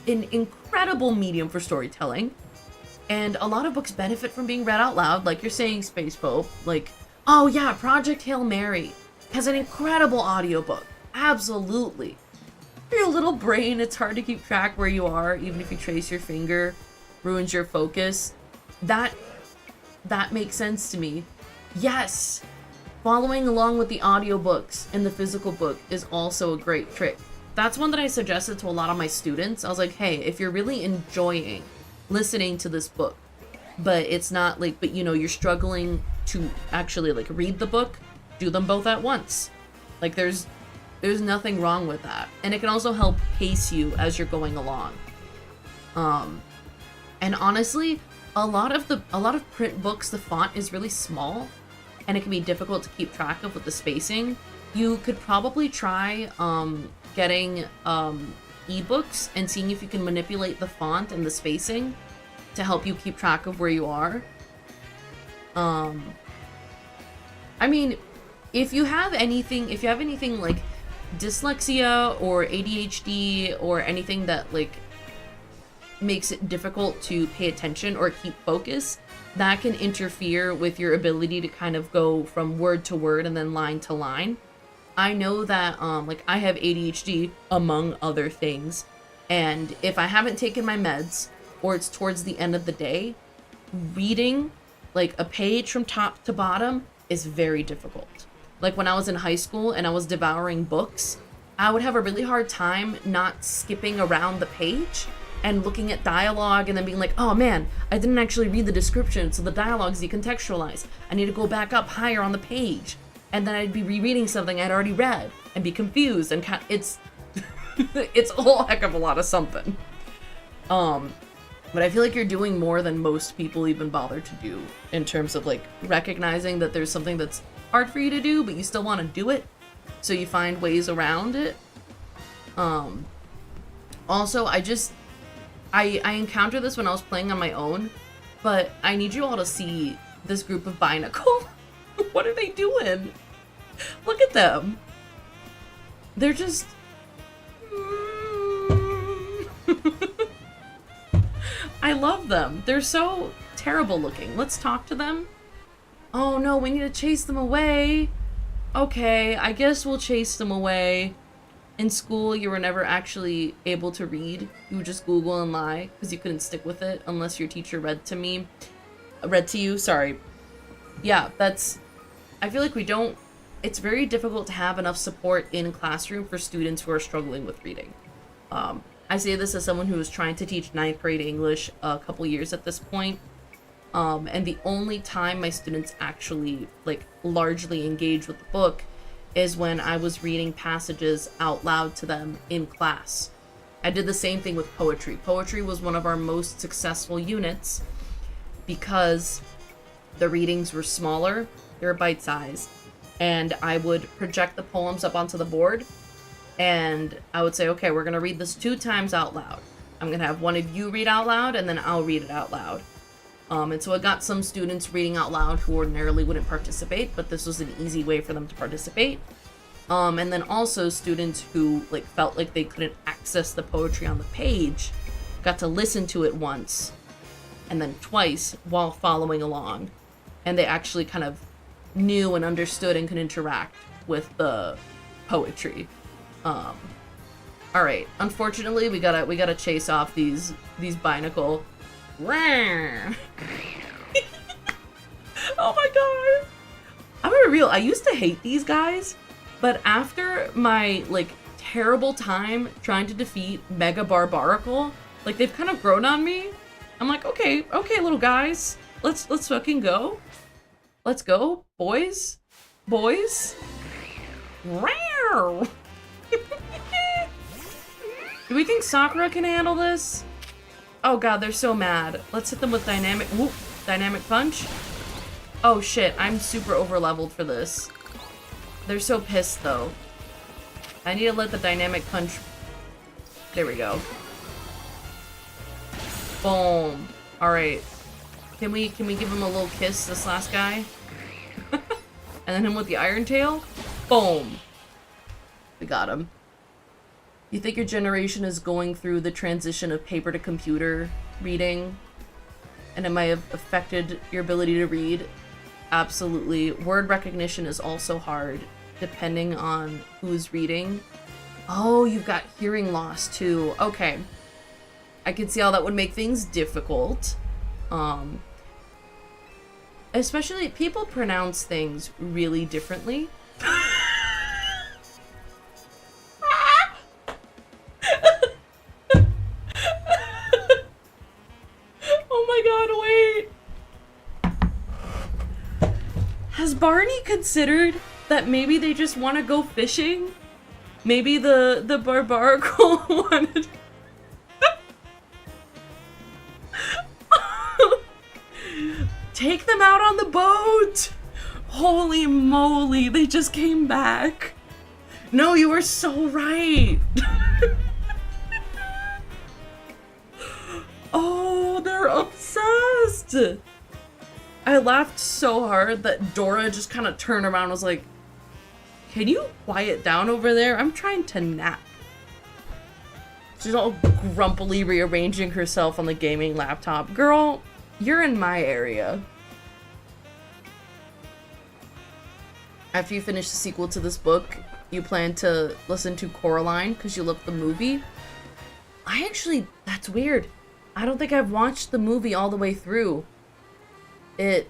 incredible medium for storytelling, and a lot of books benefit from being read out loud, like you're saying, Space Pope. Like, oh yeah, Project Hail Mary has an incredible audiobook. Absolutely. For your little brain, it's hard to keep track where you are, even if you trace your finger, ruins your focus. That makes sense to me. Yes, following along with the audiobooks and the physical book is also a great trick. That's one that I suggested to a lot of my students. I was like, hey, if you're really enjoying listening to this book, but it's not like, but you know, you're struggling to actually, like, read the book, do them both at once. Like there's nothing wrong with that. And it can also help pace you as you're going along. And honestly, a lot of print books, the font is really small and it can be difficult to keep track of with the spacing. You could probably try getting ebooks and seeing if you can manipulate the font and the spacing to help you keep track of where you are. I mean, if you have anything like dyslexia or ADHD or anything that like makes it difficult to pay attention or keep focus, that can interfere with your ability to kind of go from word to word and then line to line. I know that like I have ADHD among other things, and if I haven't taken my meds or it's towards the end of the day, reading like a page from top to bottom is very difficult. Like when I was in high school and I was devouring books, I would have a really hard time not skipping around the page and looking at dialogue and then being like, oh man, I didn't actually read the description, so the dialogue's decontextualized. I need to go back up higher on the page. And then I'd be rereading something I'd already read and be confused, and it's it's a whole heck of a lot of something. But I feel like you're doing more than most people even bother to do in terms of like recognizing that there's something that's hard for you to do, but you still want to do it, so you find ways around it. Also, I encountered this when I was playing on my own, but I need you all to see this group of Binacle. What are they doing? Look at them. They're just... I love them. They're so terrible looking. Let's talk to them. Oh no, we need to chase them away. Okay, I guess we'll chase them away. In school, you were never actually able to read. You would just Google and lie because you couldn't stick with it unless your teacher read to you. Sorry. Yeah, I feel like it's very difficult to have enough support in classroom for students who are struggling with reading. I say this as someone who was trying to teach 9th grade English a couple years at this point. And the only time my students actually like largely engage with the book is when I was reading passages out loud to them in class. I did the same thing with poetry. Poetry was one of our most successful units because the readings were smaller, they were bite-sized, and I would project the poems up onto the board, and I would say, okay, we're gonna read this 2 times out loud. I'm gonna have one of you read out loud, and then I'll read it out loud. And so I got some students reading out loud who ordinarily wouldn't participate, but this was an easy way for them to participate. And then also students who like felt like they couldn't access the poetry on the page got to listen to it once and then twice while following along. And they actually kind of knew and understood and could interact with the poetry. All right. Unfortunately, we gotta chase off these Binacle. Oh my god! I'm gonna be real. I used to hate these guys, but after my like terrible time trying to defeat Mega Barbaracle, like they've kind of grown on me. I'm like, okay, little guys, let's fucking go. Let's go, boys. Do we think Sakura can handle this? Oh god, they're so mad. Let's hit them with dynamic punch. Oh shit, I'm super over leveled for this. They're so pissed though. I need to let the dynamic punch. There we go. Boom. Alright. Can we give him a little kiss, this last guy? And then him with the Iron Tail? Boom. We got him. You think your generation is going through the transition of paper to computer reading? And it might have affected your ability to read? Absolutely. Word recognition is also hard, depending on who's reading. Oh, you've got hearing loss too. Okay. I can see how that would make things difficult. Especially, people pronounce things really differently. Oh my god, wait. Has Barney considered that maybe they just want to go fishing. Maybe the barbarical wanted. Take them out on the boat! Holy moly, they just came back. No, you were so right. Oh, they're obsessed. I laughed so hard that Dora just kind of turned around and was like, can you quiet down over there? I'm trying to nap. She's all grumpily rearranging herself on the gaming laptop. Girl, you're in my area. After you finish the sequel to this book, you plan to listen to Coraline because you love the movie. That's weird. I don't think I've watched the movie all the way through. I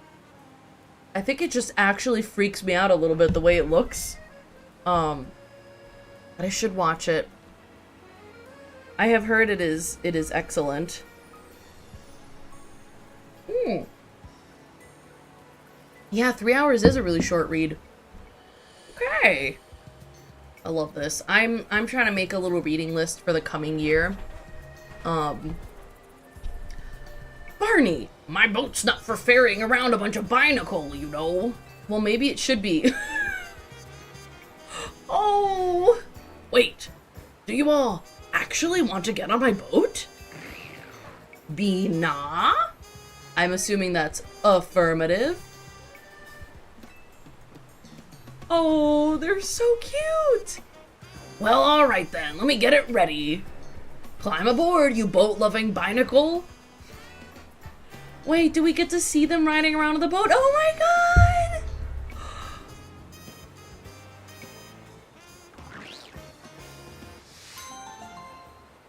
think it just actually freaks me out a little bit the way it looks. But I should watch it. I have heard it is excellent. Yeah, 3 hours is a really short read. Okay. I love this. I'm trying to make a little reading list for the coming year. Barney, my boat's not for ferrying around a bunch of binacle, you know. Well, maybe it should be. Oh, wait. Do you all actually want to get on my boat? Bina? I'm assuming that's affirmative. Oh, they're so cute. Well, all right then. Let me get it ready. Climb aboard, you boat-loving binacle. Wait, do we get to see them riding around on the boat? Oh my god!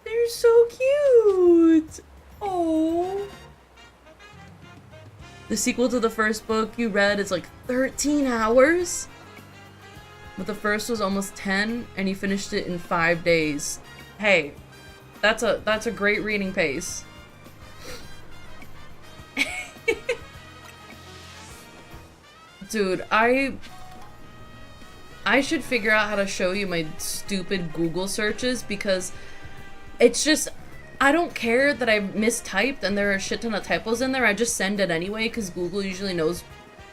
They're so cute! Oh. The sequel to the first book you read is like 13 hours? But the first was almost 10, and you finished it in 5 days. Hey, that's a great reading pace. Dude, I should figure out how to show you my stupid Google searches because it's just, I don't care that I mistyped and there are a shit ton of typos in there. I just send it anyway because Google usually knows,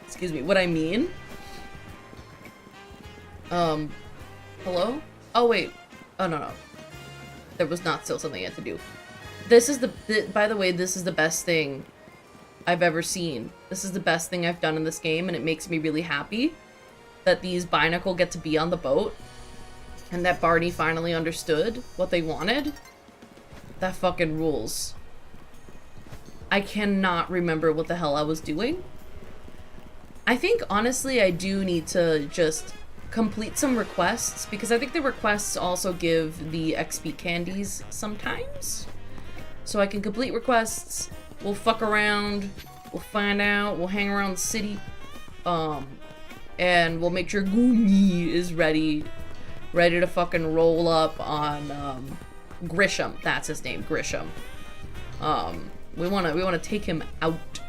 excuse me, what I mean. Hello? Oh, wait. Oh, no. There was not still something I had to do. This is by the way, this is the best thing I've ever seen. This is the best thing I've done in this game, and it makes me really happy that these binacle get to be on the boat and that Barney finally understood what they wanted. That fucking rules. I cannot remember what the hell I was doing. I think, honestly, I do need to just complete some requests, because I think the requests also give the XP candies sometimes. So I can complete requests, we'll fuck around, we'll find out, we'll hang around the city, and we'll make sure Goomy is ready to fucking roll up on, Grisham. That's his name, Grisham. We wanna take him out.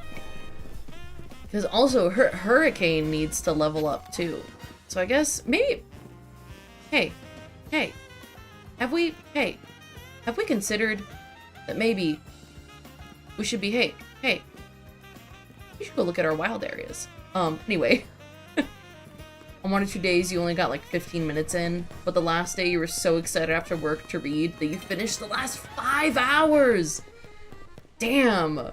Because also, Hurricane needs to level up too. So I guess, maybe... Hey. Have we considered that maybe we should be, hey. We should go look at our wild areas. Anyway. On 1 or 2 days, you only got like 15 minutes in, but the last day you were so excited after work to read that you finished the last 5 hours! Damn!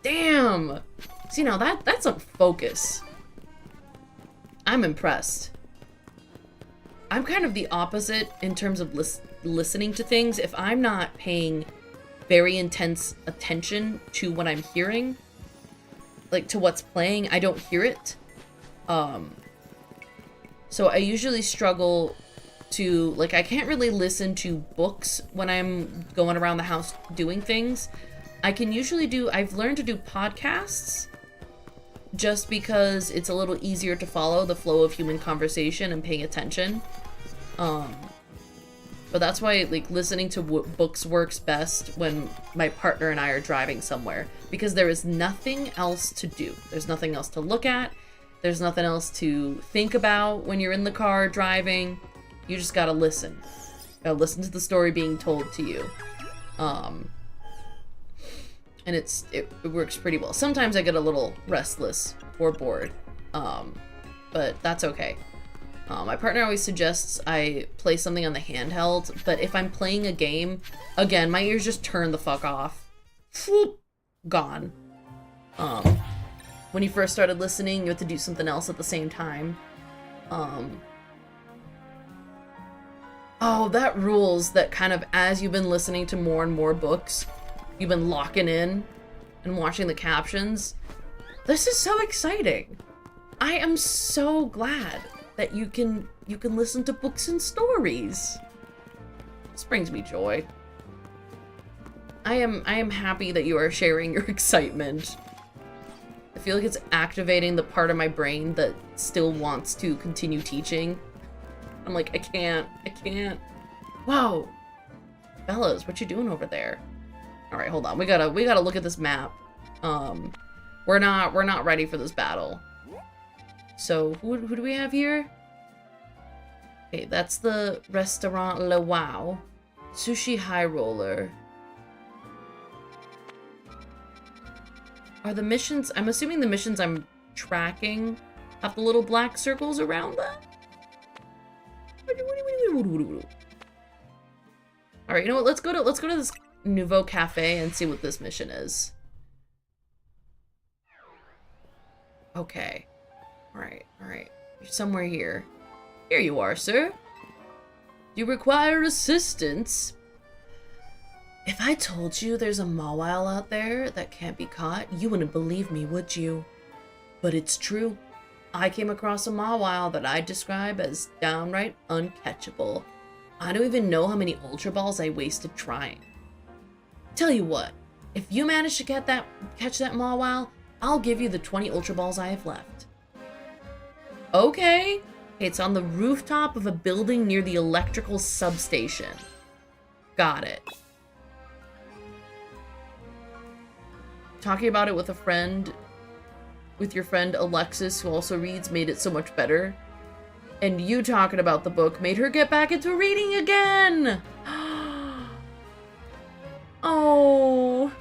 See, now that's some focus. I'm impressed. I'm kind of the opposite in terms of listening to things. If I'm not paying very intense attention to what I'm hearing, like to what's playing, I don't hear it. So I usually struggle to, like, I can't really listen to books when I'm going around the house doing things. I can usually I've learned to do podcasts just because it's a little easier to follow the flow of human conversation and paying attention. But that's why, like, listening to books works best when my partner and I are driving somewhere, because there is nothing else to do. There's nothing else to look at. There's nothing else to think about when you're in the car driving. You just gotta listen. Gotta listen to the story being told to you. And it works pretty well. Sometimes I get a little restless or bored, but that's okay. My partner always suggests I play something on the handheld, but if I'm playing a game, again, my ears just turn the fuck off. Whoop, gone. When you first started listening, you have to do something else at the same time. Oh, that rules, that kind of as you've been listening to more and more books, you've been locking in and watching the captions. This is so exciting. I am so glad that you can listen to books and stories. This brings me joy. I am happy that you are sharing your excitement. I feel like it's activating the part of my brain that still wants to continue teaching. I'm like, I can't. Whoa. Fellas, what you doing over there? Alright, hold on. We gotta look at this map. We're not ready for this battle. So, who do we have here? Okay, that's the Restaurant Le Wow. Sushi High Roller. Are the missions... I'm assuming the missions I'm tracking have the little black circles around them? Alright, you know what? Let's go to this Nouveau Cafe and see what this mission is. Okay. Alright. You're somewhere here. Here you are, sir. Do you require assistance? If I told you there's a mawile out there that can't be caught, you wouldn't believe me, would you? But it's true. I came across a mawile that I describe as downright uncatchable. I don't even know how many Ultra Balls I wasted trying. Tell you what, if you manage to catch that mawile, I'll give you the 20 Ultra Balls I have left. Okay. It's on the rooftop of a building near the electrical substation. Got it. Talking about it with a friend, with your friend Alexis, who also reads, made it so much better. And you talking about the book made her get back into reading again! Oh.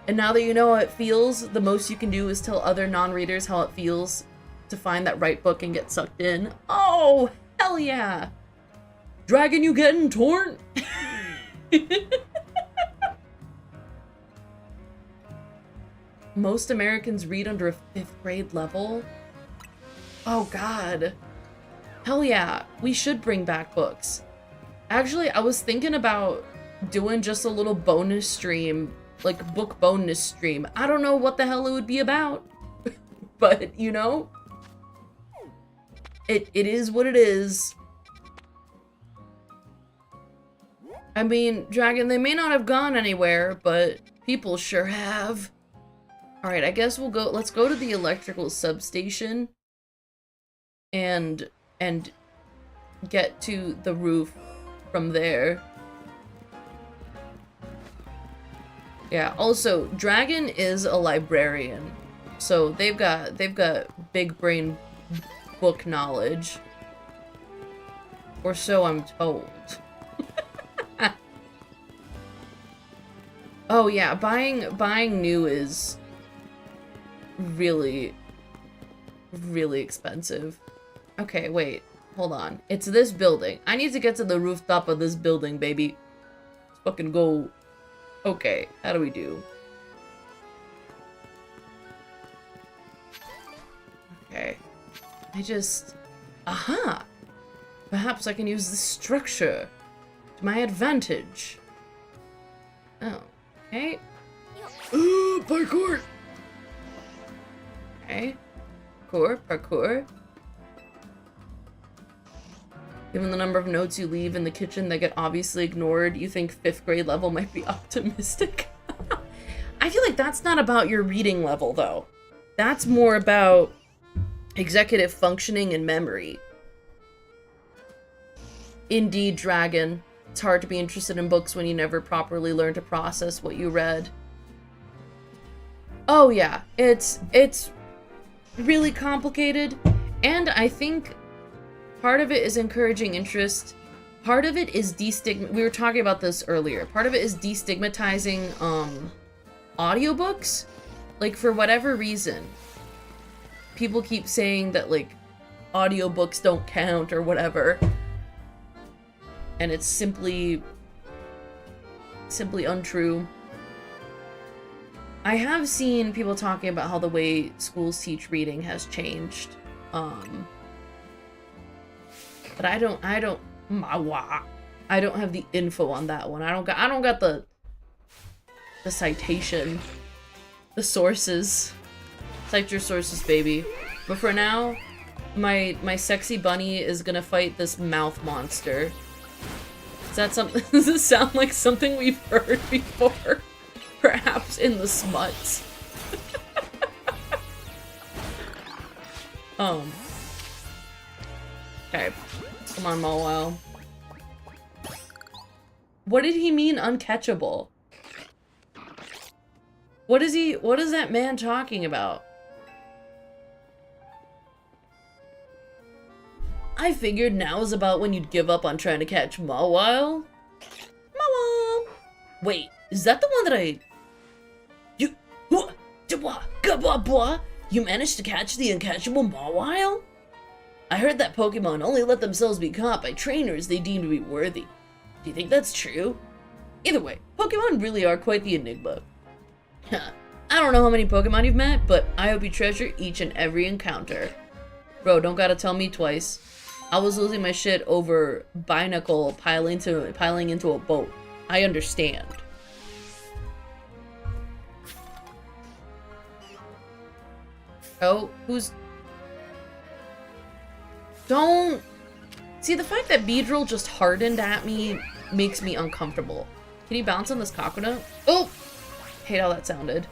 And now that you know how it feels, the most you can do is tell other non-readers how it feels to find that right book and get sucked in. Oh, hell yeah! Dragon, you getting torn? Most Americans read under a 5th grade level? Oh god. Hell yeah, we should bring back books. Actually, I was thinking about doing just a little bonus stream, like a book bonus stream. I don't know what the hell it would be about, but you know, it is what it is. I mean, Dragon, they may not have gone anywhere, but people sure have. Alright, I guess let's go to the electrical substation and get to the roof from there. Yeah, also, Dragon is a librarian, so they've got big brain book knowledge. Or so I'm told. Oh yeah, buying new is really, really expensive. Okay, wait, hold on. It's this building. I need to get to the rooftop of this building, baby. Let's fucking go. Okay, how do we do? Okay. Aha! Perhaps I can use this structure to my advantage. Oh, okay. Parkour! Okay. Parkour. Given the number of notes you leave in the kitchen that get obviously ignored, you think 5th grade level might be optimistic? I feel like that's not about your reading level, though. That's more about executive functioning and memory. Indeed, Dragon. It's hard to be interested in books when you never properly learn to process what you read. Oh yeah, it's really complicated, and I think part of it is encouraging interest. Part of it is we were talking about this earlier. Part of it is destigmatizing audiobooks. Like, for whatever reason, people keep saying that, like, audiobooks don't count or whatever. And it's simply untrue. I have seen people talking about how the way schools teach reading has changed. But I don't have the info on that one. I don't got the citation, the sources. Cite your sources, baby. But for now, my sexy bunny is gonna fight this mouth monster. Is that something? Does this sound like something we've heard before? Perhaps in the smuts. Okay. Come on, Mawile. What did he mean uncatchable? What is that man talking about? I figured now is about when you'd give up on trying to catch Mawile. Mawile! Wait, is that the one that You managed to catch the uncatchable Mawile? I heard that Pokemon only let themselves be caught by trainers they deem to be worthy. Do you think that's true? Either way, Pokemon really are quite the enigma. I don't know how many Pokemon you've met, but I hope you treasure each and every encounter. Bro, don't gotta tell me twice. I was losing my shit over Binacle piling into a boat. I understand. Oh, who's... Don't... See, the fact that Beedrill just hardened at me makes me uncomfortable. Can you bounce on this coconut? Oh! Hate how that sounded.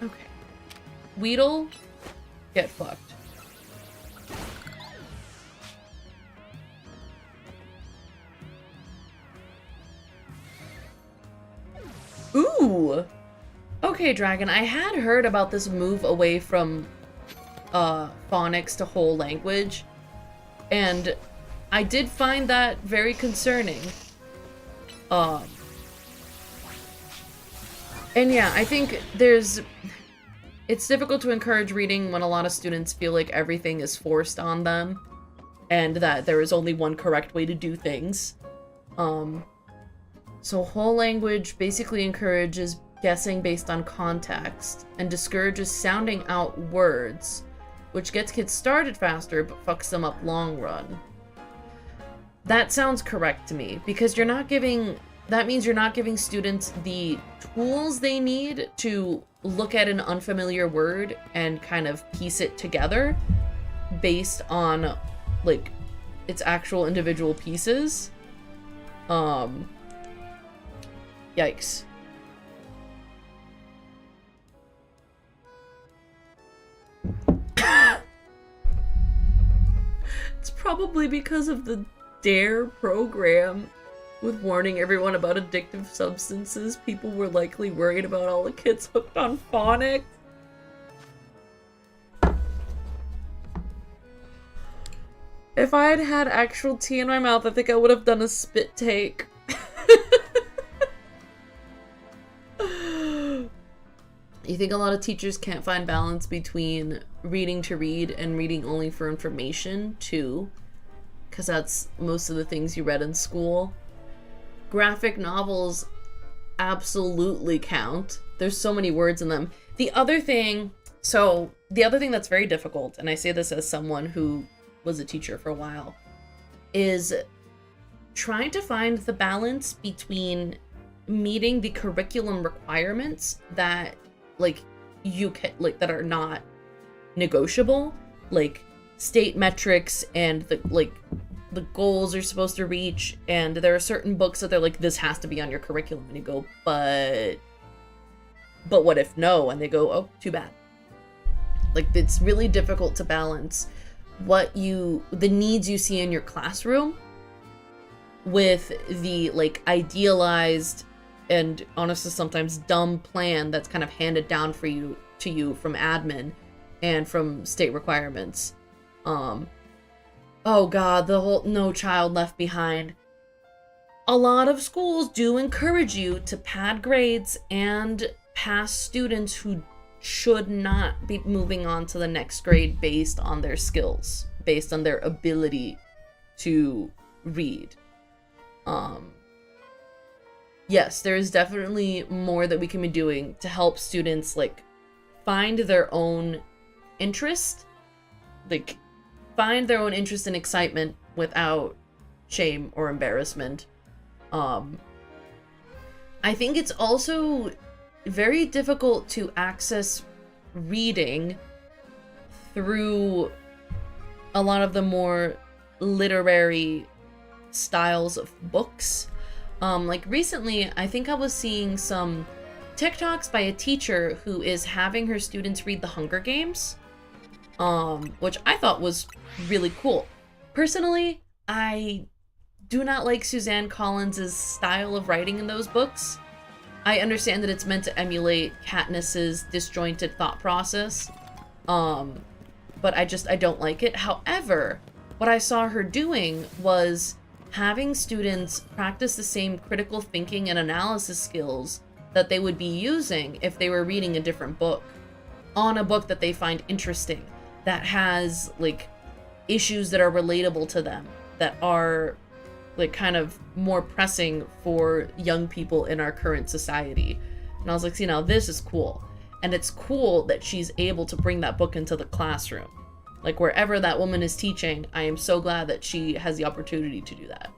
Okay. Weedle, get fucked. Ooh! Okay, Dragon, I had heard about this move away from phonics to whole language, and I did find that very concerning. And yeah, I think it's difficult to encourage reading when a lot of students feel like everything is forced on them, and that there is only one correct way to do things. So whole language basically encourages guessing based on context, and discourages sounding out words, which gets kids started faster but fucks them up long run. That sounds correct to me, because that means you're not giving students the tools they need to look at an unfamiliar word and kind of piece it together based on, like, its actual individual pieces. Yikes. It's probably because of the DARE program with warning everyone about addictive substances. People were likely worried about all the kids hooked on phonics. If I had had actual tea in my mouth, I think I would have done a spit take. You think a lot of teachers can't find balance between reading to read and reading only for information, too? Because that's most of the things you read in school. Graphic novels absolutely count. There's so many words in them. The other thing that's very difficult, and I say this as someone who was a teacher for a while, is trying to find the balance between meeting the curriculum requirements that that are not negotiable, like state metrics and the goals you're supposed to reach, and there are certain books that they're like, this has to be on your curriculum, and you go, but what if no? And they go, oh, too bad. Like, it's really difficult to balance the needs you see in your classroom with the, like, idealized and honestly sometimes dumb plan that's kind of handed down for you to you from admin and from state requirements. Oh god, the whole No Child Left Behind. A lot of schools do encourage you to pad grades and pass students who should not be moving on to the next grade based on their skills, based on their ability to read. Yes, there is definitely more that we can be doing to help students, like, find their own interest, like, find their own interest and excitement without shame or embarrassment. I think it's also very difficult to access reading through a lot of the more literary styles of books. Like recently, I think I was seeing some TikToks by a teacher who is having her students read The Hunger Games, which I thought was really cool. Personally, I do not like Suzanne Collins' style of writing in those books. I understand that it's meant to emulate Katniss's disjointed thought process, but I don't like it. However, what I saw her doing was having students practice the same critical thinking and analysis skills that they would be using if they were reading a different book, on a book that they find interesting, that has, like, issues that are relatable to them, that are, like, kind of more pressing for young people in our current society. And I was like, see, now this is cool. And it's cool that she's able to bring that book into the classroom. Like, wherever that woman is teaching, I am so glad that she has the opportunity to do that.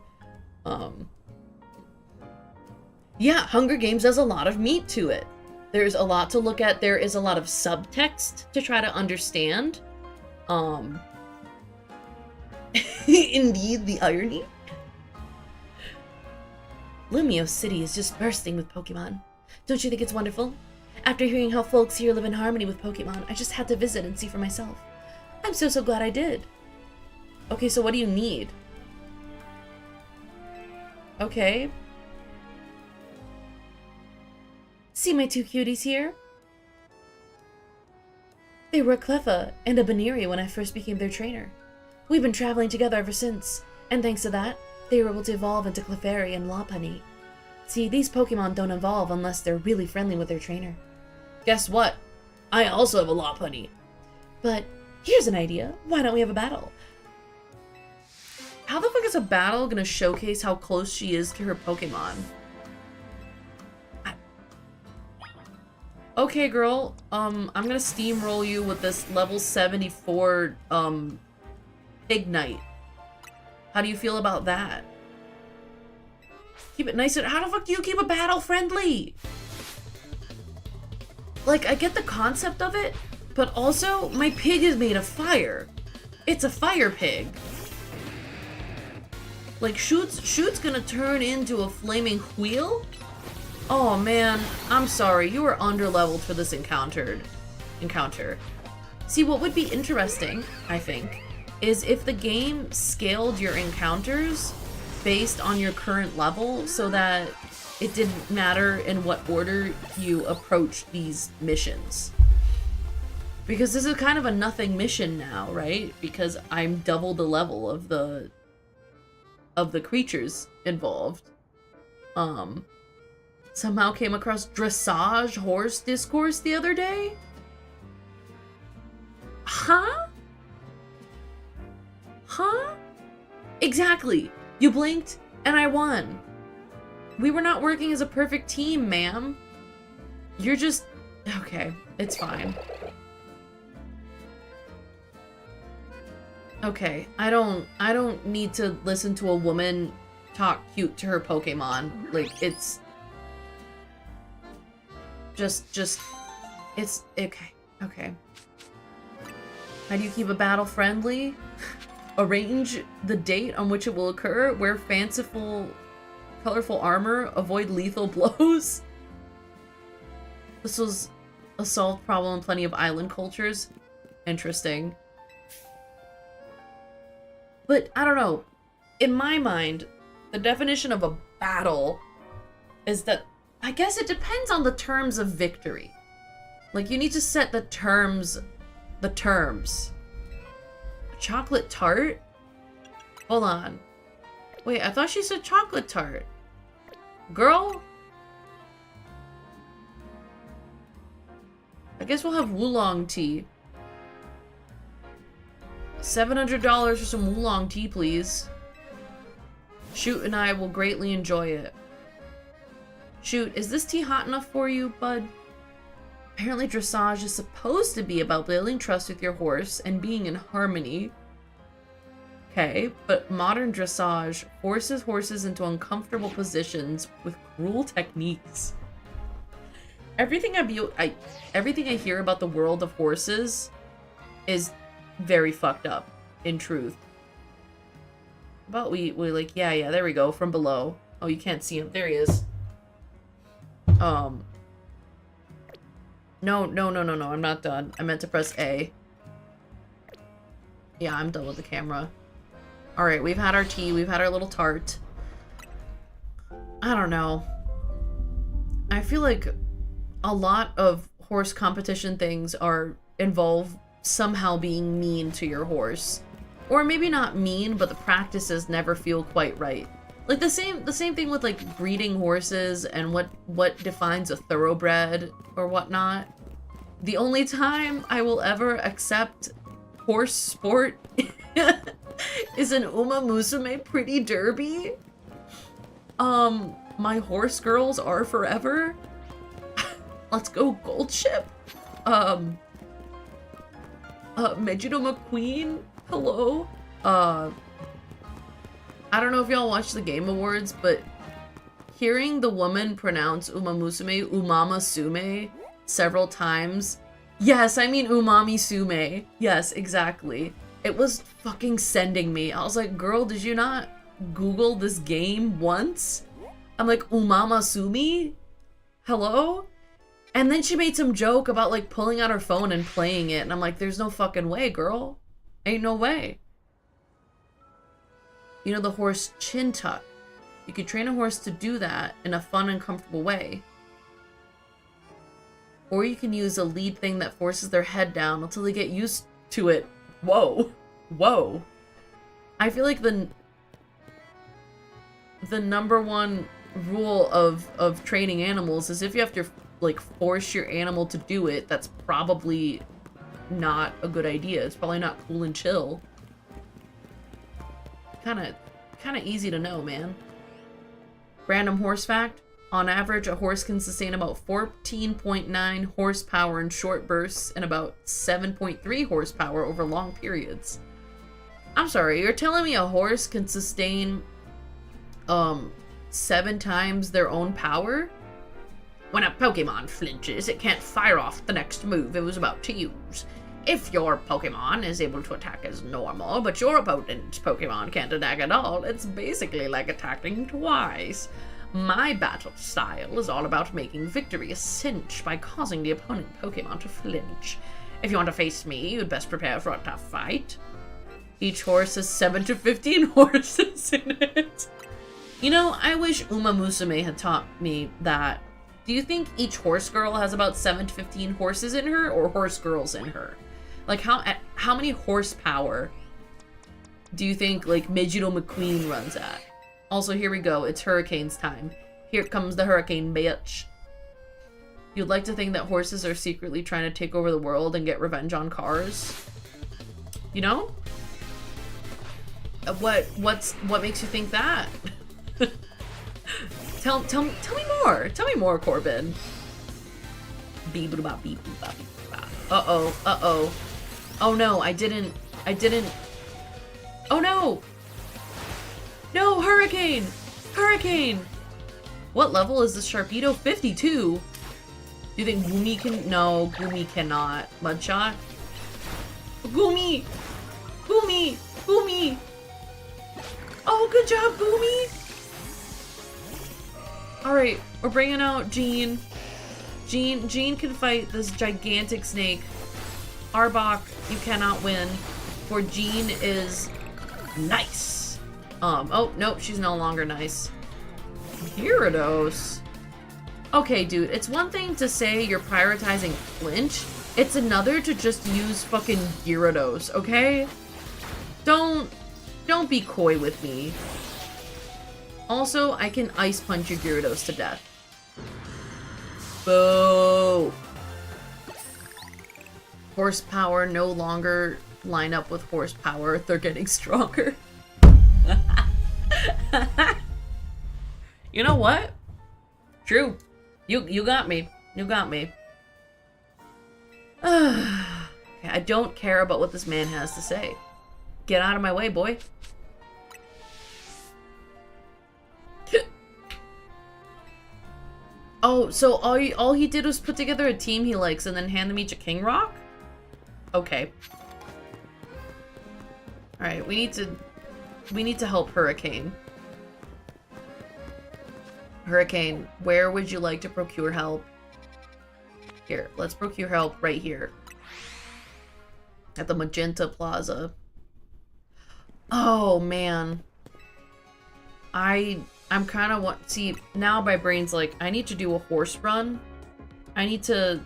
Yeah, Hunger Games has a lot of meat to it. There's a lot to look at. There is a lot of subtext to try to understand. Indeed, the irony. Lumio City is just bursting with Pokemon. Don't you think it's wonderful? After hearing how folks here live in harmony with Pokemon, I just had to visit and see for myself. I'm so glad I did. Okay, so what do you need? Okay. See my two cuties here? They were a Cleffa and a Baneri when I first became their trainer. We've been traveling together ever since, and thanks to that, they were able to evolve into Clefairy and Lopunny. See, these Pokemon don't evolve unless they're really friendly with their trainer. Guess what? I also have a Lopunny. But here's an idea. Why don't we have a battle? How the fuck is a battle gonna showcase how close she is to her Pokemon? Okay, girl. I'm gonna steamroll you with this level 74, Ignite. How do you feel about that? Keep it nice and— how the fuck do you keep a battle friendly? Like, I get the concept of it, but also, my pig is made of fire. It's a fire pig. Like, Shoot's gonna turn into a flaming wheel? Oh man, I'm sorry, you were underleveled for this encounter. See, what would be interesting, I think, is if the game scaled your encounters based on your current level so that it didn't matter in what order you approach these missions. Because this is kind of a nothing mission now, right? Because I'm double the level of the creatures involved. Somehow came across dressage horse discourse the other day? Huh? Huh? Exactly. You blinked and I won. We were not working as a perfect team, ma'am. You're just— okay, it's fine. Okay, I don't need to listen to a woman talk cute to her Pokemon. Like, it's just it's okay. How do you keep a battle friendly? Arrange the date on which it will occur. Wear fanciful, colorful armor. Avoid lethal blows. This was a solved problem in plenty of island cultures. Interesting. But, I don't know. In my mind, the definition of a battle is that— I guess it depends on the terms of victory. Like, you need to set the terms. The terms. Chocolate tart? Hold on. Wait, I thought she said chocolate tart. Girl? I guess we'll have oolong tea. $700 for some oolong tea, please. Shoot and I will greatly enjoy it. Shoot, is this tea hot enough for you, bud? Apparently dressage is supposed to be about building trust with your horse and being in harmony. Okay, but modern dressage forces horses into uncomfortable positions with cruel techniques. Everything I hear about the world of horses is very fucked up, in truth. But we like, yeah, there we go, from below. Oh, you can't see him. There he is. No, I'm not done. I meant to press A. Yeah, I'm done with the camera. Alright, we've had our tea, we've had our little tart. I don't know. I feel like a lot of horse competition things involve somehow being mean to your horse. Or maybe not mean, but the practices never feel quite right. Like the same thing with like breeding horses and what defines a thoroughbred or whatnot. The only time I will ever accept horse sport is an Uma Musume Pretty Derby. My horse girls are forever. Let's go Gold Ship. Megiddo McQueen, hello. I don't know if y'all watch the Game Awards, but hearing the woman pronounce Uma Musume, Umama Sume, several times. Yes, I mean Umami Sume. Yes, exactly. It was fucking sending me. I was like, girl, did you not Google this game once? I'm like, Umama Sumi? Hello? And then she made some joke about like pulling out her phone and playing it. And I'm like, there's no fucking way, girl. Ain't no way. You know the horse chin tuck. You could train a horse to do that in a fun and comfortable way. Or you can use a lead thing that forces their head down until they get used to it. Whoa. Whoa. I feel like the number one rule of training animals is if you have to like force your animal to do it, that's probably not a good idea. It's probably not cool and chill. Kind of easy to know, man. Random horse fact. On average, a horse can sustain about 14.9 horsepower in short bursts and about 7.3 horsepower over long periods. I'm sorry, you're telling me a horse can sustain 7 times their own power? When a Pokemon flinches, it can't fire off the next move it was about to use. If your Pokemon is able to attack as normal, but your opponent's Pokemon can't attack at all, it's basically like attacking twice. My battle style is all about making victory a cinch by causing the opponent Pokemon to flinch. If you want to face me, you'd best prepare for a tough fight. Each horse has 7 to 15 horses in it. You know, I wish Uma Musume had taught me that. Do you think each horse girl has about 7 to 15 horses in her, or horse girls in her? Like, how many horsepower do you think, like, Megiddo McQueen runs at? Also, here we go. It's Hurricane's time. Here comes the hurricane, bitch. You'd like to think that horses are secretly trying to take over the world and get revenge on cars? You know? What makes you think that? Tell me more. Tell me more, Corbin. Uh-oh. Oh no, I didn't. Oh no! No, Hurricane! Hurricane! What level is this Sharpedo? 52? Do you think Gumi can? No, Gumi cannot. Mudshot? Gumi! Gumi! Gumi! Oh, good job, Gumi! Alright, we're bringing out Jean. Jean can fight this gigantic snake. Arbok, you cannot win. For Jean is nice. Oh, nope, she's no longer nice. Gyarados. Okay, dude, it's one thing to say you're prioritizing flinch. It's another to just use fucking Gyarados, okay? Don't be coy with me. Also, I can ice punch your Gyarados to death. Boo! Horsepower no longer line up with horsepower. They're getting stronger. You know what? True. You got me. You got me. Okay, I don't care about what this man has to say. Get out of my way, boy. Oh, so all he did was put together a team he likes and then hand them each a King Rock? Okay. Alright, we need to help Hurricane. Hurricane, where would you like to procure help? Here, let's procure help right here. At the Magenta Plaza. Oh, man. I'm kind of see, now my brain's like, I need to do a horse run. I need to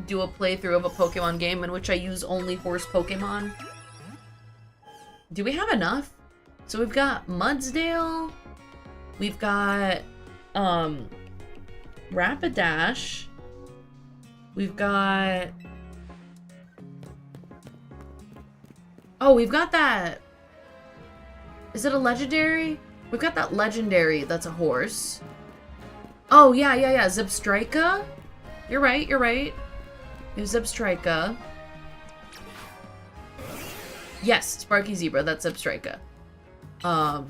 do a playthrough of a Pokemon game in which I use only horse Pokemon. Do we have enough? So we've got Mudsdale. We've got, Rapidash. We've got... Oh, we've got that... Is it a legendary? We've got that legendary that's a horse. Oh, yeah. Zebstrika? You're right. It's Zebstrika. Yes, Sparky Zebra, that's Zebstrika. Who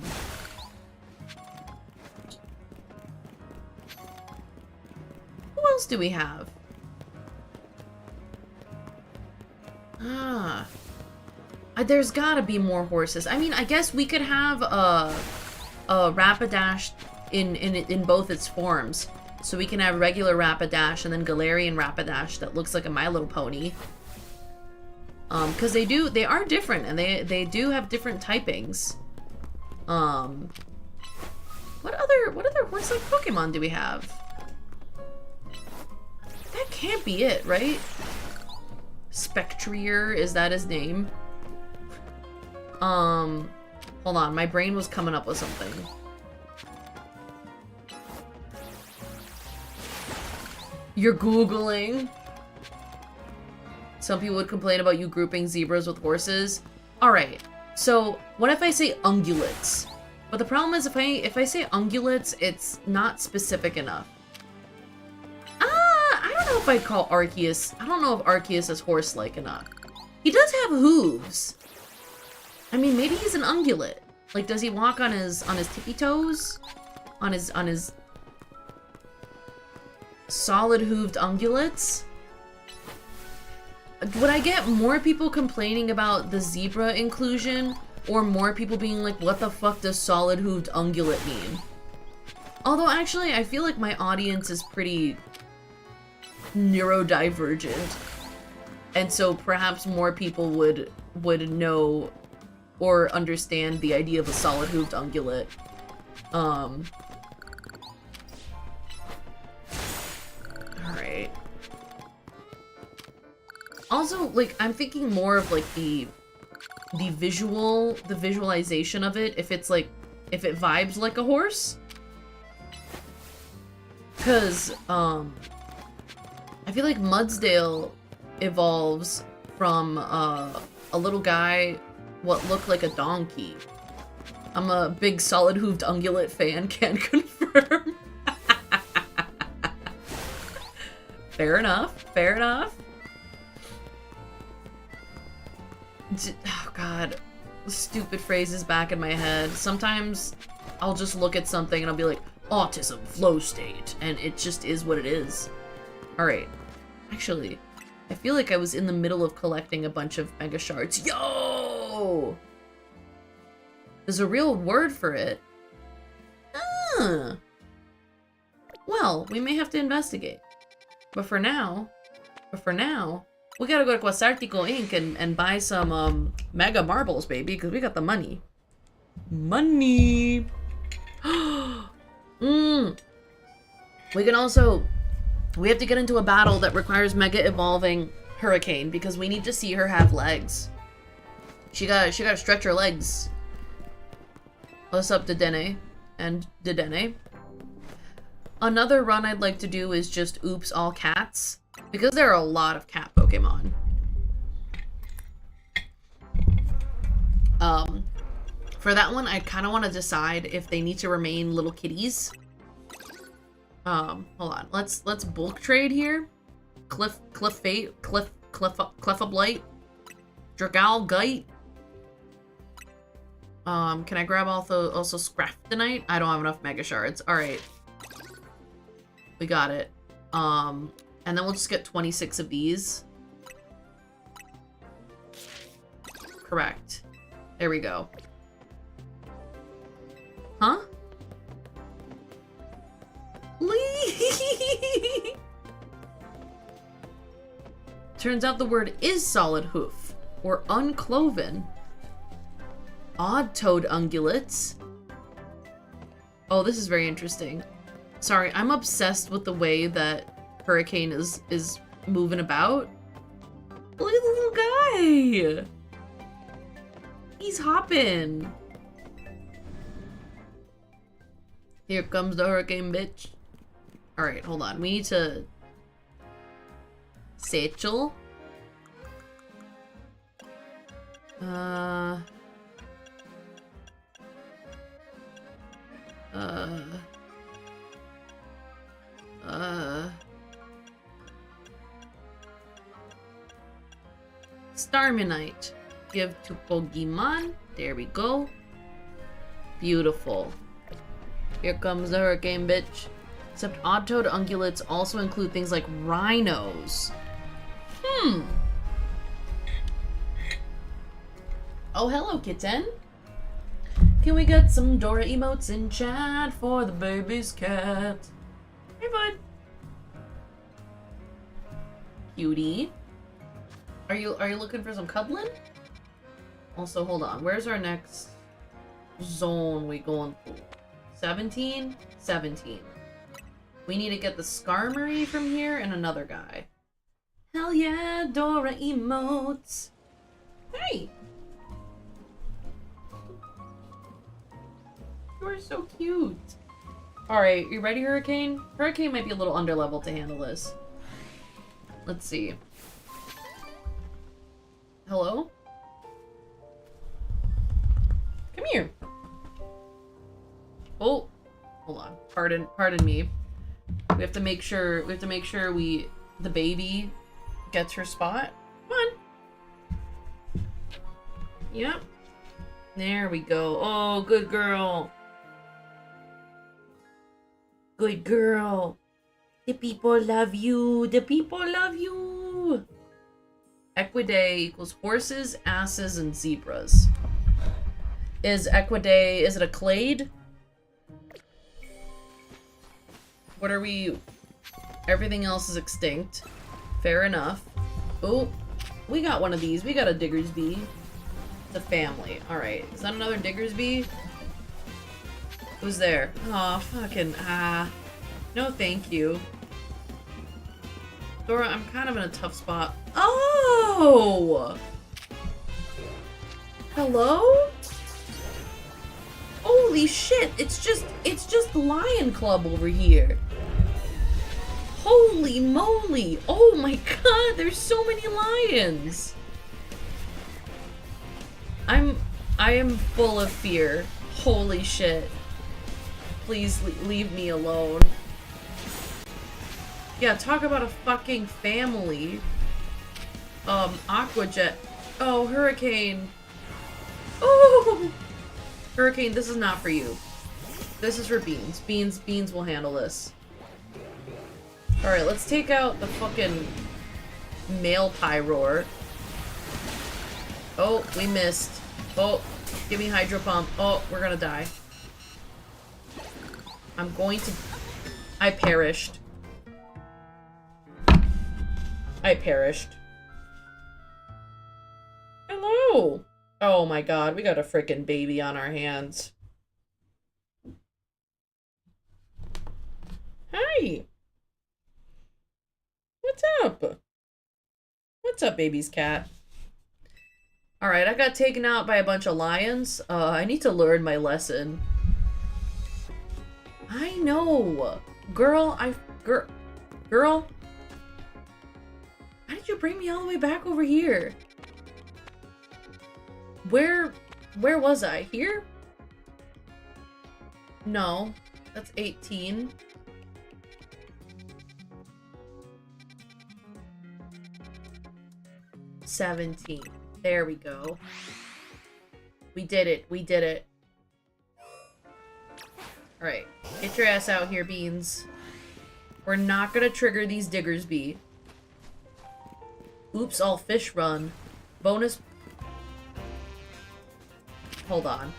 else do we have? There's gotta be more horses. I mean, I guess we could have a Rapidash in both its forms. So we can have regular Rapidash and then Galarian Rapidash that looks like a My Little Pony. Because they are different and they do have different typings. What other horse-like Pokemon do we have? That can't be it, right? Spectrier, is that his name? Hold on, my brain was coming up with something. You're Googling? Some people would complain about you grouping zebras with horses. Alright, so what if I say ungulates? But the problem is if I say ungulates, it's not specific enough. I don't know if I'd call Arceus, I don't know if Arceus is horse-like enough. He does have hooves. I mean, maybe he's an ungulate. Like, does he walk on his tippy toes? On his solid hooved ungulates? Would I get more people complaining about the zebra inclusion, or more people being like, what the fuck does solid hooved ungulate mean? Although, actually, I feel like my audience is pretty neurodivergent, and so perhaps more people would know or understand the idea of a solid hooved ungulate. Alright. Also, like, I'm thinking more of, like, the visualization of it, if it vibes like a horse. Because, I feel like Mudsdale evolves from, a little guy what looked like a donkey. I'm a big solid hooved ungulate fan, can confirm. Fair enough. Oh god, stupid phrases back in my head. Sometimes I'll just look at something and I'll be like, autism flow state, and it just is what it is. Alright, actually, I feel like I was in the middle of collecting a bunch of Mega Shards. Yo! There's a real word for it. Well, we may have to investigate. But for now, we gotta go to Quasartico Inc. and buy some Mega Marbles, baby, because we got the money. Money! We can also... We have to get into a battle that requires Mega evolving Hurricane because we need to see her have legs. She gotta stretch her legs. What's up, Dedenne and Dedenne? Another run I'd like to do is just oops all cats because there are a lot of cat Pokemon. For that one, I kind of want to decide if they need to remain little kitties. Hold on. Let's bulk trade here. Cleffablight, Dragal Gite. Can I grab also Scraftonite? I don't have enough Mega Shards. Alright. We got it. And then we'll just get 26 of these. Correct. There we go. Huh? Turns out the word is solid hoof, or uncloven. Odd-toed ungulates. Oh, this is very interesting. Sorry, I'm obsessed with the way that Hurricane is moving about. Look at the little guy! He's hopping. Here comes the Hurricane, bitch. Alright, hold on. We need to... Satchel. Starminite. Give to Pokemon. There we go. Beautiful. Here comes the Hurricane, bitch. Except odd-toed ungulates also include things like rhinos. Oh, hello, kitten. Can we get some Dora emotes in chat for the baby's cat? Hey, bud. Cutie. Are you looking for some cuddling? Also, hold on. Where's our next zone we going for? 17? 17. We need to get the Skarmory from here and another guy. Hell yeah, Dora emotes. Hey! You're so cute. Alright, you ready, Hurricane? Hurricane might be a little underleveled to handle this. Let's see. Hello? Come here. Oh, hold on. Pardon me. We have to make sure the baby gets her spot. Come on. Yep. There we go. Oh, good girl. Good girl. The people love you. The people love you. Equidae equals horses, asses, and zebras. Is Equidae, is it a clade? What are we... Everything else is extinct. Fair enough. Oh, we got one of these. We got a Diggersby. It's a family. Alright. Is that another Diggersby? Who's there? Aw, fucking... No, thank you. Dora, I'm kind of in a tough spot. Oh! Hello? Holy shit, it's just Lion Club over here. Holy moly. Oh my god, there's so many lions. I am full of fear. Holy shit. Please leave me alone. Yeah, talk about a fucking family. Aquajet. Oh, Hurricane. Oh! Hurricane, this is not for you. This is for Beans. Beans will handle this. Alright, let's take out the fucking male Pyroar. Oh, we missed. Oh, give me Hydro Pump. Oh, we're gonna die. I'm going to... I perished. I perished. Hello! Oh my god, we got a freaking baby on our hands. Hi! Hi. What's up? What's up, baby's cat? Alright, I got taken out by a bunch of lions. I need to learn my lesson. I know. Girl, Girl? Why did you bring me all the way back over here? Where was I? Here? No. That's 18. $17. There we go. We did it. We did it. Alright. Get your ass out here, Beans. We're not gonna trigger these Diggersby. Oops, all fish run. Bonus... Hold on.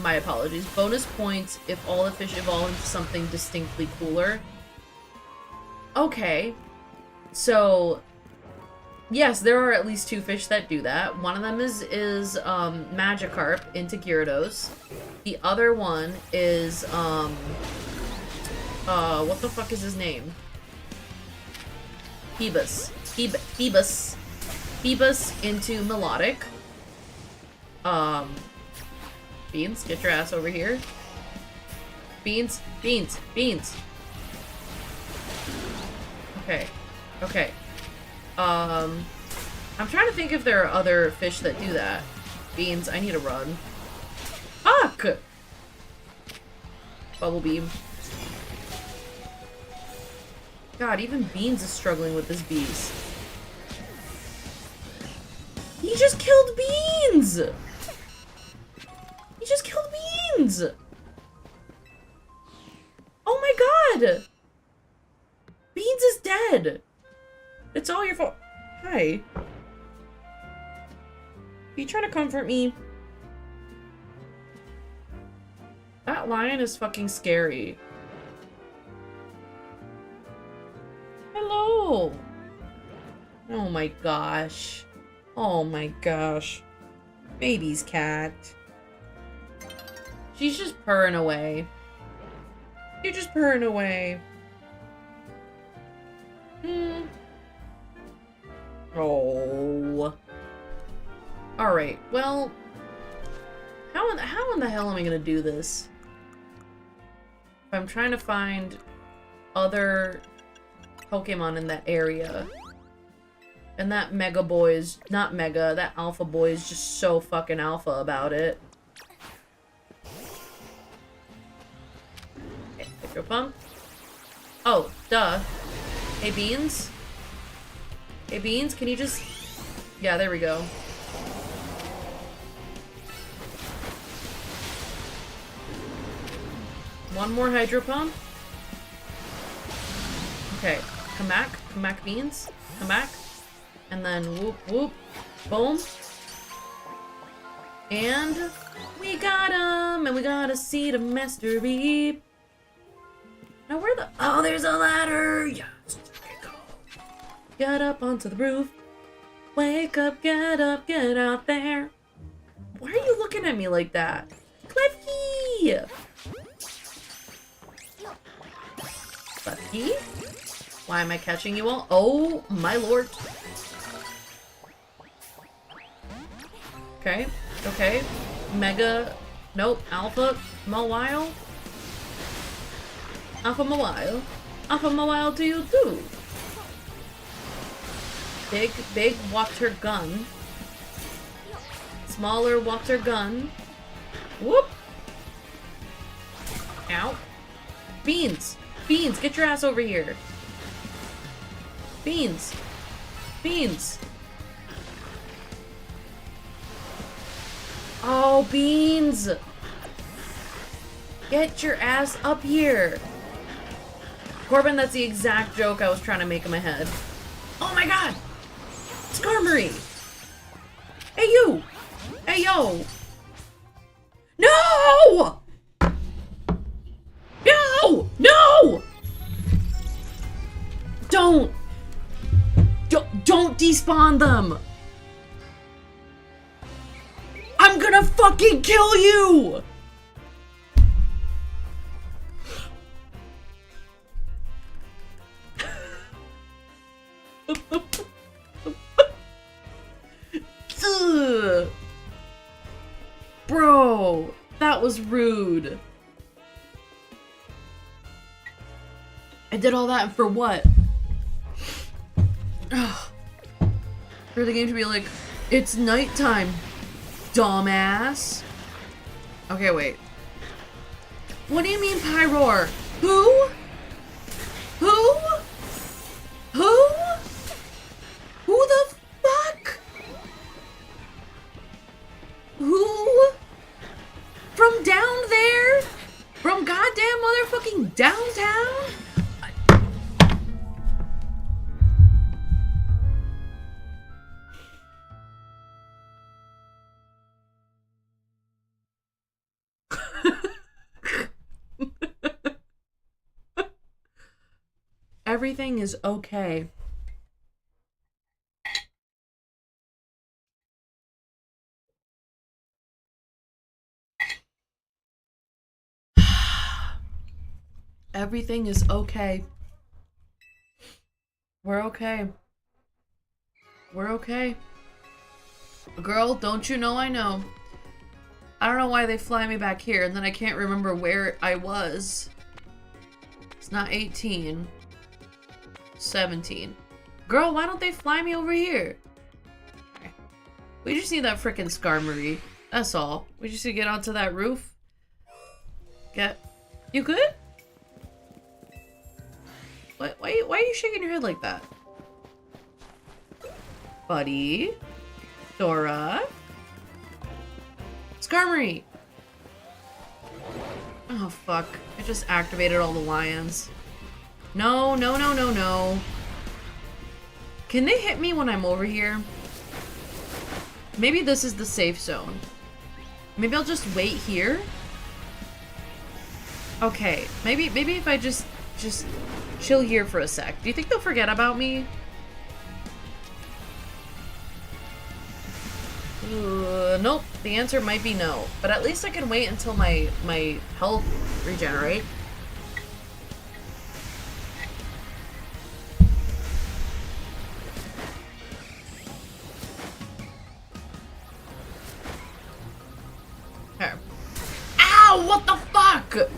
My apologies. Bonus points if all the fish evolve into something distinctly cooler. Okay. So... Yes, there are at least 2 fish that do that. One of them is Magikarp into Gyarados. The other one is, what the fuck is his name? Phoebus. Phoebus into Melodic. Beans, get your ass over here. Beans. Okay. Okay. I'm trying to think if there are other fish that do that. Beans, I need to run. Fuck! Bubble Beam. God, even Beans is struggling with this beast. He just killed Beans! He just killed Beans! Oh my god! Beans is dead! It's all your fault. Hi. Are you trying to comfort me? That lion is fucking scary. Hello. Oh my gosh. Oh my gosh. Baby's cat. She's just purring away. You're just purring away. Oh. Alright, well... How in the hell am I gonna do this? I'm trying to find other Pokemon in that area. And that Mega Boy is... Not Mega, that Alpha Boy is just so fucking alpha about it. Okay, Hydro Pump. Oh, duh. Hey, Beans? Hey, Beans, can you just... Yeah, there we go. One more Hydro Pump. Okay, come back, Beans. Come back. And then whoop, whoop, boom. And we got him! And we got a seed of Master Bee. Now where the... Oh, there's a ladder! Yes! Get up onto the roof. Wake up, get out there. Why are you looking at me like that? Cliffy! Cliffy? Why am I catching you all? Oh, my lord. Okay, okay. Mega... Nope, Alpha Mawile? Alpha Mawile? Alpha Mawile to you too. Big water gun. Smaller water gun. Whoop! Ow. Beans! Beans, get your ass over here. Beans! Beans! Oh, Beans! Get your ass up here! Corbin, that's the exact joke I was trying to make in my head. Oh my god! Skarmory! Hey, you! Hey, yo! No! No! No! Don't despawn them! I'm gonna fucking kill you! was rude. I did all that for what? Ugh. For the game to be like, it's nighttime, dumbass. Okay, wait. What do you mean, Pyroar? Who? Who? Who? Who the fuck? Who? From down there? From goddamn motherfucking downtown? Everything is okay. Everything is okay. We're okay. We're okay. Girl, don't you know I know? I don't know why they fly me back here and then I can't remember where I was. It's not 18. 17. Girl, why don't they fly me over here? Okay. We just need that frickin' Skarmory. That's all. We just need to get onto that roof. You good? Why are you shaking your head like that? Buddy. Dora. Skarmory! Oh, fuck. I just activated all the lions. No, no, no, no, no. Can they hit me when I'm over here? Maybe this is the safe zone. Maybe I'll just wait here? Okay, maybe if I just chill here for a sec. Do you think they'll forget about me? Nope. The answer might be no. But at least I can wait until my health regenerate. Okay. Ow! What the fuck?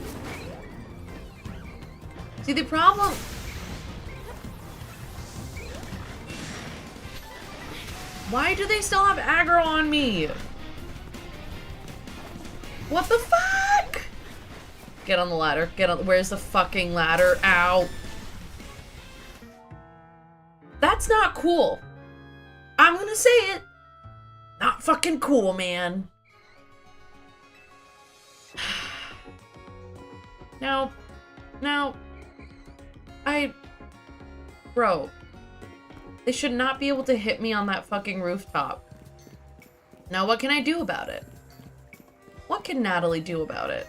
See, the problem... Why do they still have aggro on me? What the fuck? Get on the ladder. Get on. Where's the fucking ladder? Ow. That's not cool. I'm gonna say it. Not fucking cool, man. Now, bro, they should not be able to hit me on that fucking rooftop. Now, what can I do about it? What can Natalie do about it?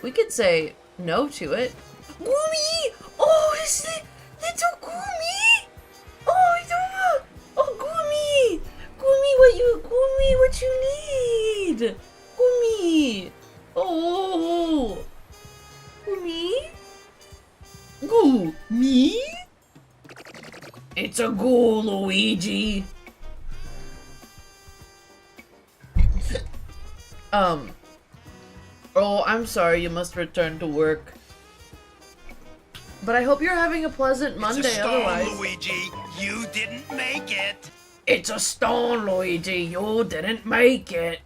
We could say no to it. Gumi! Oh, is it little Gumi? Oh, Gumi! Gumi, what you need? Gumi! Oh! Gumi? Gumi? It's a ghoul, Luigi. Oh, I'm sorry, you must return to work. But I hope you're having a pleasant Monday It's a stone, otherwise. Luigi. You didn't make it. It's a stone, Luigi. You didn't make it.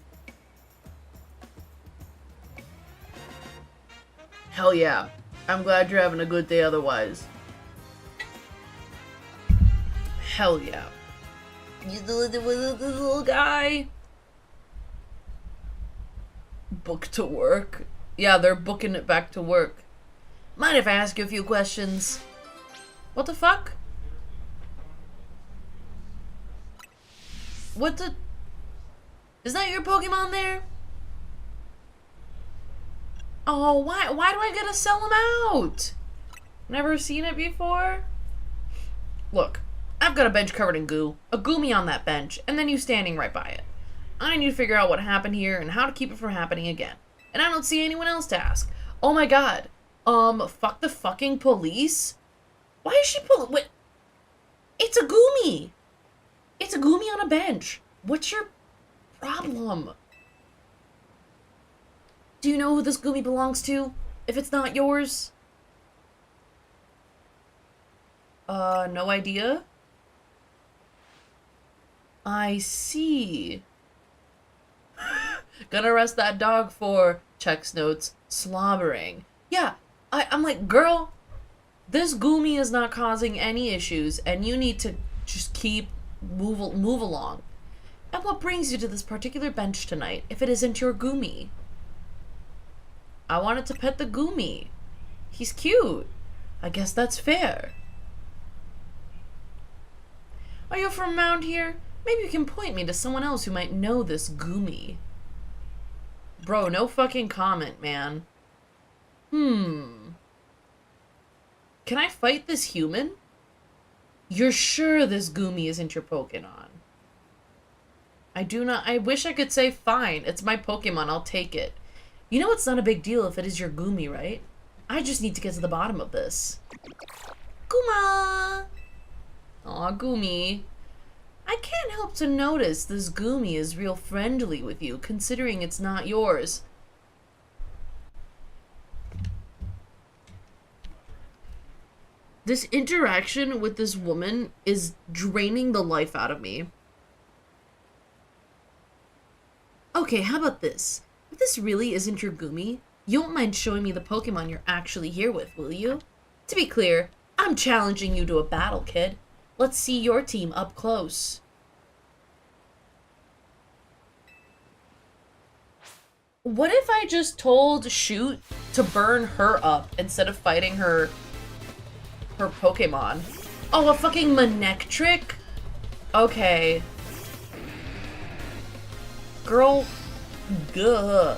Hell yeah. I'm glad you're having a good day otherwise. Hell yeah. You little guy. Book to work. Yeah, they're booking it back to work. Mind if I ask you a few questions? What the fuck? What the... Is that your Pokemon there? Oh, why do I gotta sell them out? Never seen it before? Look, I've got a bench covered in goo. A Goomy on that bench, and then you standing right by it. I need to figure out what happened here and how to keep it from happening again. And I don't see anyone else to ask. Oh my god. Fuck the fucking police? Why is she pulling... What? It's a Goomy! It's a Goomy on a bench. What's your problem? Do you know who this Goomy belongs to? If it's not yours? No idea? I see. Gonna arrest that dog for, checks notes, slobbering. Yeah, I'm like, girl, this Goomy is not causing any issues, and you need to just move along. And what brings you to this particular bench tonight, if it isn't your Goomy? I wanted to pet the Goomy. He's cute. I guess that's fair. Are you from around here? Maybe you can point me to someone else who might know this Goomy. Bro, no fucking comment, man. Can I fight this human? You're sure this Goomy isn't your Pokemon? I wish I could say, fine, it's my Pokemon, I'll take it. You know it's not a big deal if it is your Goomy, right? I just need to get to the bottom of this. Gooma! Aw, Goomy. I can't help to notice this Goomy is real friendly with you, considering it's not yours. This interaction with this woman is draining the life out of me. Okay, how about this? If this really isn't your Goomy, you won't mind showing me the Pokemon you're actually here with, will you? To be clear, I'm challenging you to a battle, kid. Let's see your team up close. What if I just told Shoot to burn her up instead of fighting her Pokemon? Oh, a fucking Manectric? Okay. Girl, Gah.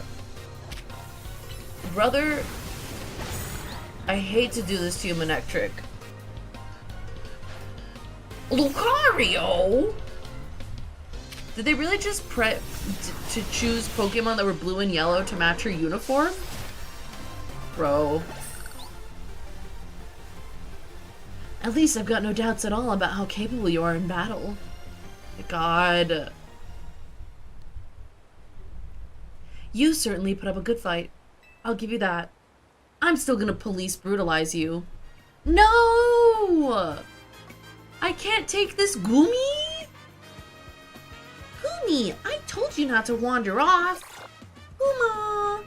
Brother, I hate to do this to you, Manectric. Lucario? Did they really just to choose Pokemon that were blue and yellow to match her uniform? Bro. At least I've got no doubts at all about how capable you are in battle. God. You certainly put up a good fight. I'll give you that. I'm still gonna police brutalize you. No! I can't take this Goomy? Goomy, I told you not to wander off. Gooma!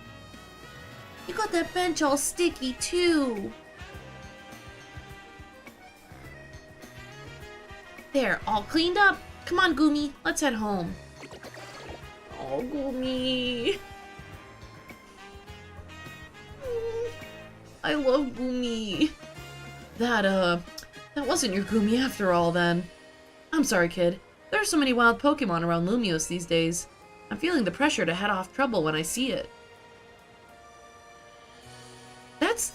You got that bench all sticky too. There, all cleaned up. Come on, Goomy, let's head home. Oh, Goomy. I love Goomy. That wasn't your Goomy after all, then. I'm sorry, kid. There are so many wild Pokemon around Lumios these days. I'm feeling the pressure to head off trouble when I see it. That's...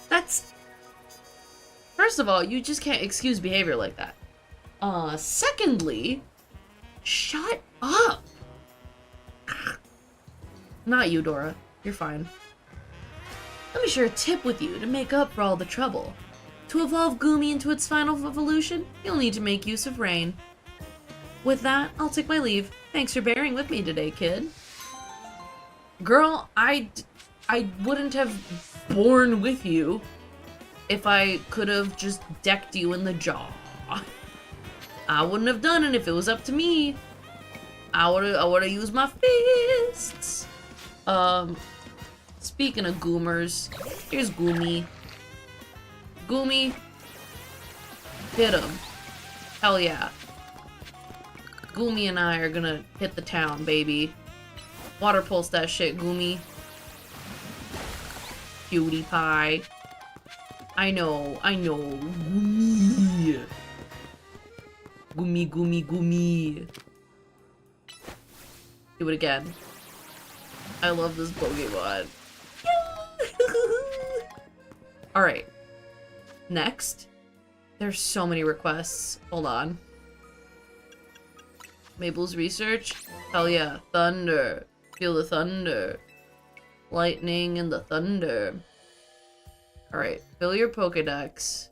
First of all, you just can't excuse behavior like that. Secondly, shut up! Not you, Dora. You're fine. Let me share a tip with you to make up for all the trouble. To evolve Goomy into its final evolution, you'll need to make use of rain. With that, I'll take my leave. Thanks for bearing with me today, kid. Girl, I wouldn't have borne with you if I could have just decked you in the jaw. I wouldn't have done it if it was up to me. I would have used my fists. Speaking of Goomers, here's Goomy. Goomy, hit him. Hell yeah. Goomy and I are gonna hit the town, baby. Water pulse that shit, Goomy. Cutie pie. I know. Goomy. Goomy. Do it again. I love this Pokemon. Alright. Next. There's so many requests. Hold on. Mabel's research? Hell yeah. Thunder. Feel the thunder. Lightning and the thunder. Alright. Fill your Pokedex.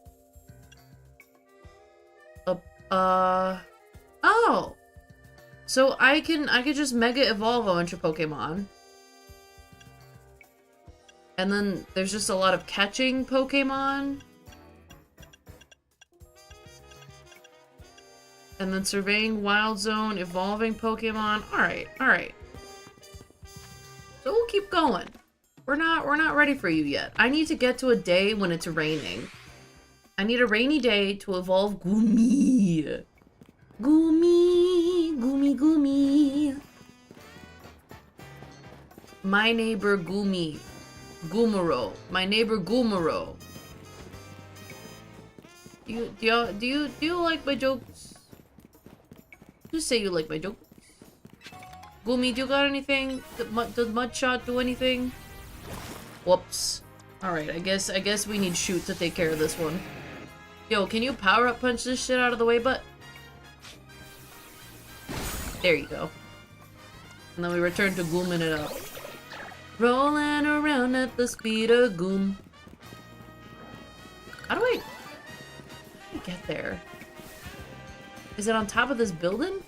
Oh! So I could just Mega Evolve a bunch of Pokemon. And then there's just a lot of catching Pokemon. And then surveying Wild Zone, evolving Pokemon. Alright, alright. So we'll keep going. We're not ready for you yet. I need to get to a day when it's raining. I need a rainy day to evolve Goomy. Goomy, Goomy, Goomy. My neighbor Goomy. Goomero. My neighbor Goomero. Do you like my jokes? Just say you like my jokes. Goomy, do you got anything? Does Mudshot do anything? Whoops. Alright, I guess we need Shoot to take care of this one. Yo, can you power up punch this shit out of the way, butt? There you go. And then we return to gooming it up. Rolling around at the speed of goom. How do I get there? Is it on top of this building?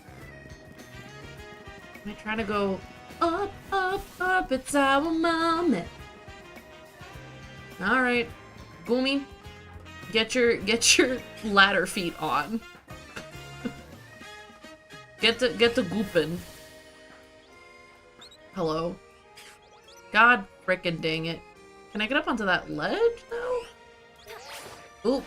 Am I trying to go up, up, up? It's our moment. All right, Goomy, get your ladder feet on. get to goopin'. Hello. God frickin' dang it. Can I get up onto that ledge though? Oop.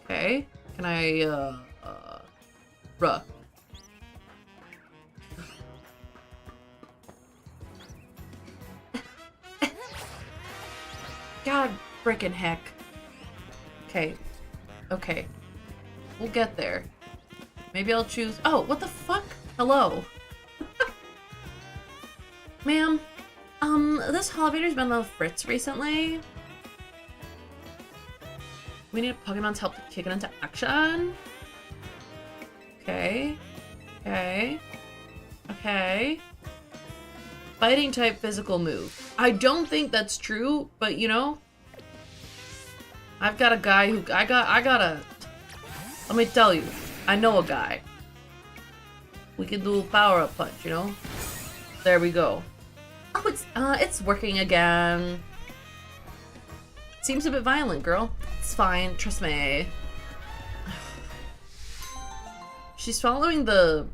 Okay. Can I bruh. God frickin' heck. Okay. Okay. We'll get there. Maybe I'll choose. Oh, what the fuck? Hello. Ma'am, this elevator's been on the fritz recently. We need Pokemon's help to kick it into action. Okay. Okay. Okay. Fighting type physical move. I don't think that's true, but you know, I've got a guy who I got a. Let me tell you, I know a guy. We can do a power up punch, you know. There we go. Oh, it's working again. Seems a bit violent, girl. It's fine, trust me. She's following the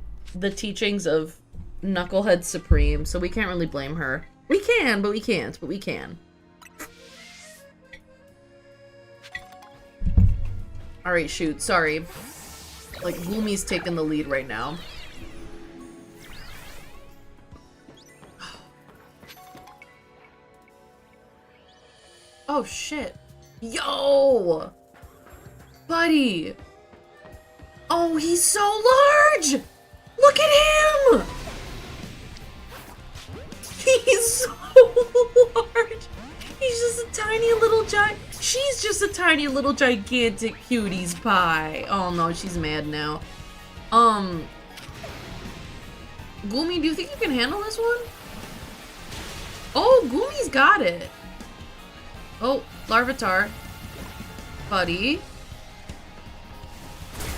teachings of Knucklehead Supreme, so we can't really blame her. We can, but we can't, but we can. Alright, Shoot, sorry. Like, Gloomy's taking the lead right now. Oh, shit. Yo! Buddy! Oh, he's so large! Look at him! He's so large! He's just a tiny little she's just a tiny little gigantic cutie's pie. Oh no, she's mad now. Goomy, do you think you can handle this one? Oh, Goomy's got it. Oh, Larvitar. Buddy.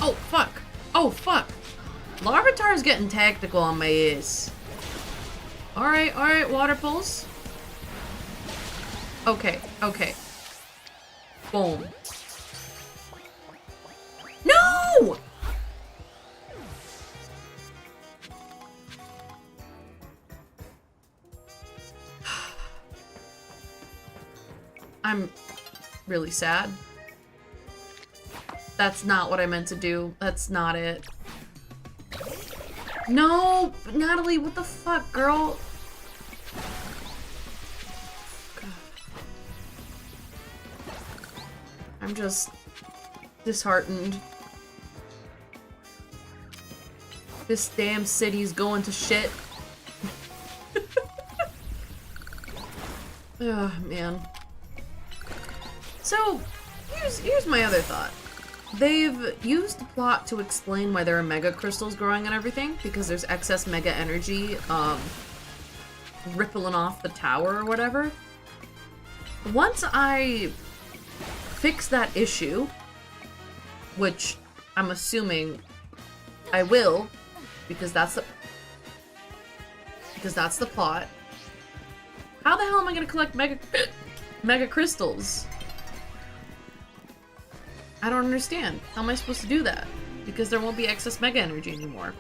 Oh, fuck. Oh, fuck. Larvitar's getting tactical on my ass. Alright, water pulse. Okay, okay. Boom. No! I'm really sad. That's not what I meant to do. That's not it. No! Natalie, what the fuck, girl? God. I'm just disheartened. This damn city's going to shit. Oh, man. So, here's my other thought. They've used the plot to explain why there are mega crystals growing and everything, because there's excess mega energy, rippling off the tower or whatever. Once I fix that issue, which I'm assuming I will, because that's the... because that's the plot. How the hell am I gonna collect mega crystals? I don't understand. How am I supposed to do that? Because there won't be excess mega energy anymore.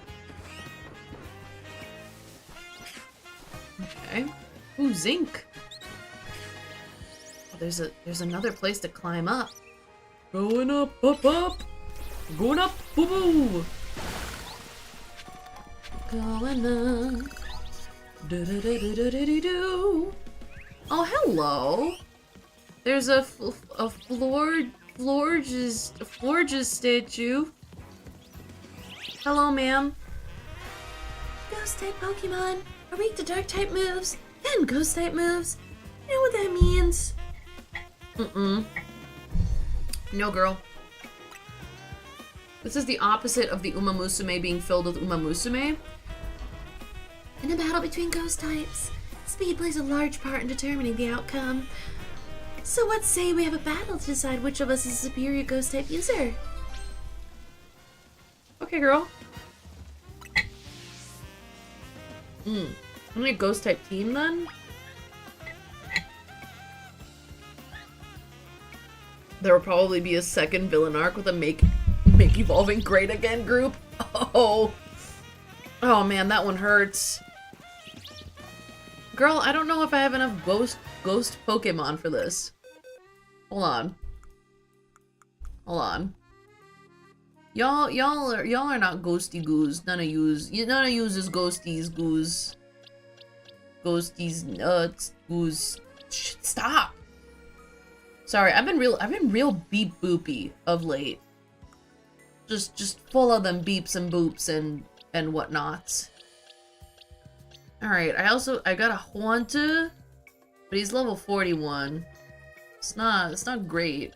Okay. Ooh, zinc. Oh, there's another place to climb up. Going up, up, up. Going up, boo boo. Going up. Do do do do do do do. Oh, hello. There's a Florges statue. Hello, ma'am. Ghost type Pokemon are weak to dark type moves and ghost type moves. You know what that means? No, girl. This is the opposite of the Uma Musume being filled with Uma Musume. In a battle between ghost types, speed plays a large part in determining the outcome. So let's say we have a battle to decide which of us is a superior ghost type user. Okay, girl. I'm gonna ghost type team then. There will probably be a second villain arc with a make evolving great again group. Oh man, that one hurts. Girl, I don't know if I have enough ghost Pokemon for this. Hold on. Y'all are not ghosty goos. None of yous is ghosties goos. Ghosties nuts goos. Stop. Sorry, I've been real beep boopy of late. Just full of them beeps and boops and whatnots. Alright, I got a Haunter, but he's level 41. It's not great.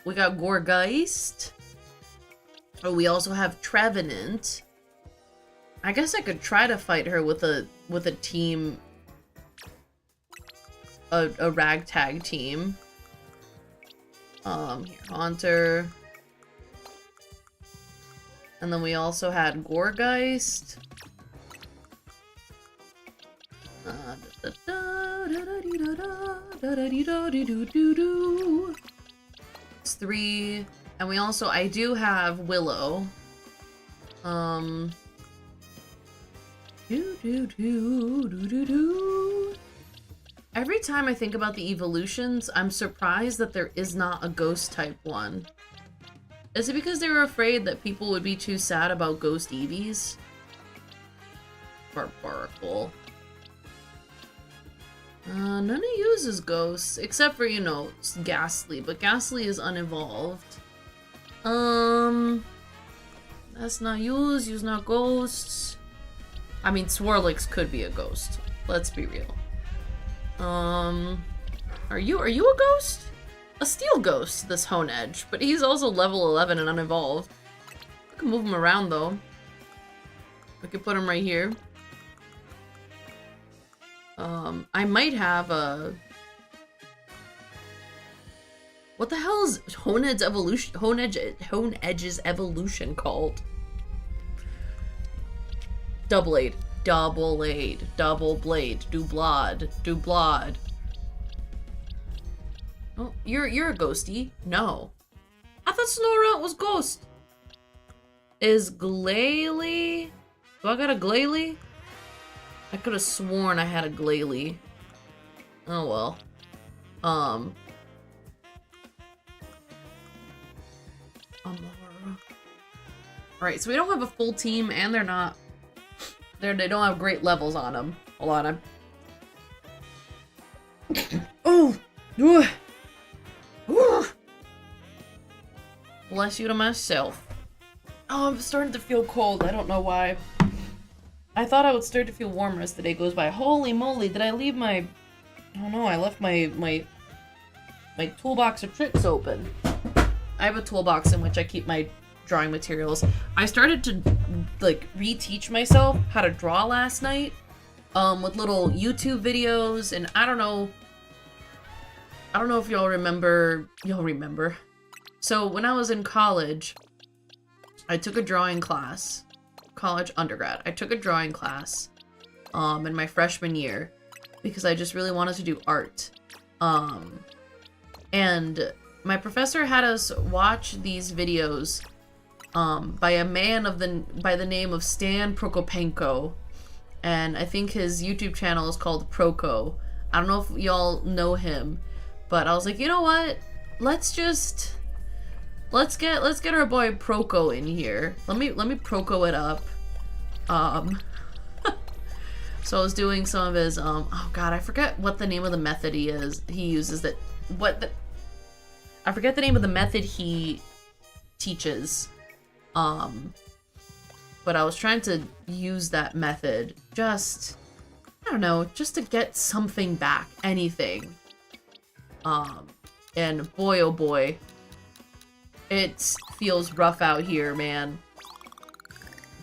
We got Gorgeist. Oh, we also have Trevenant. I guess I could try to fight her with a team, a ragtag team. Here, Haunter. And then we also had Gorgeist. It's 3. And we also, I do have Willow. Every time I think about the evolutions, I'm surprised that there is not a ghost type one. Is it because they were afraid that people would be too sad about ghost Eevees? Barbaracle. None of uses ghosts, except for, you know, Ghastly, but Ghastly is unevolved. That's not use not ghosts. I mean, Swirlix could be a ghost. Let's be real. Are you a ghost? A steel ghost, this Honedge, but he's also level 11 and unevolved. I can move him around though. I could put him right here. I might have a... What the hell is Honedge's evolution called? Double blade, double blade, Dublad. Oh, you're a ghosty. No. I thought Snorunt was ghost. Is Glalie? Do I got a Glalie? I could have sworn I had a Glalie. Oh well. Alright, so we don't have a full team, and they don't have great levels on them. Hold on, Oh! Bless you to myself. Oh, I'm starting to feel cold. I don't know why. I thought I would start to feel warmer as the day goes by. Holy moly, did I leave my... Oh no, I left my toolbox of tricks open. I have a toolbox in which I keep my drawing materials. I started to, like, reteach myself how to draw last night, with little YouTube videos, and I don't know if y'all remember. So when I was in college, I took a drawing class. Undergrad. I took a drawing class, in my freshman year because I just really wanted to do art. And my professor had us watch these videos by a man by the name of Stan Prokopenko, and I think his YouTube channel is called Proko. I don't know if y'all know him, but I was like, you know what? Let's get our boy Proko in here. Let me Proko it up. So I was doing some of his oh god, I forget what the name of the method he uses I forget the name of the method he teaches. But I was trying to use that method just, I don't know, just to get something back, anything. And boy oh boy, it feels rough out here, man.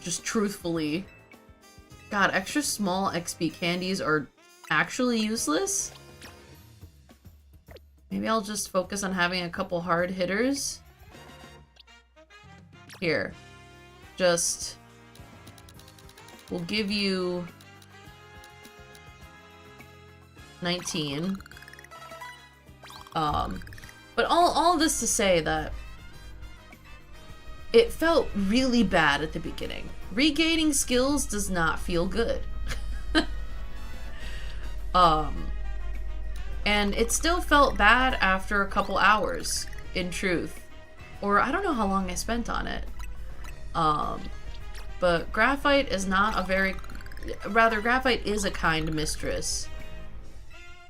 Just truthfully. God, extra small XP candies are actually useless? Maybe I'll just focus on having a couple hard hitters. Here. Just... we'll give you... 19. But all this to say that it felt really bad at the beginning. Regaining skills does not feel good. And it still felt bad after a couple hours, in truth. Or I don't know how long I spent on it. But graphite is not a very... rather, graphite is a kind mistress.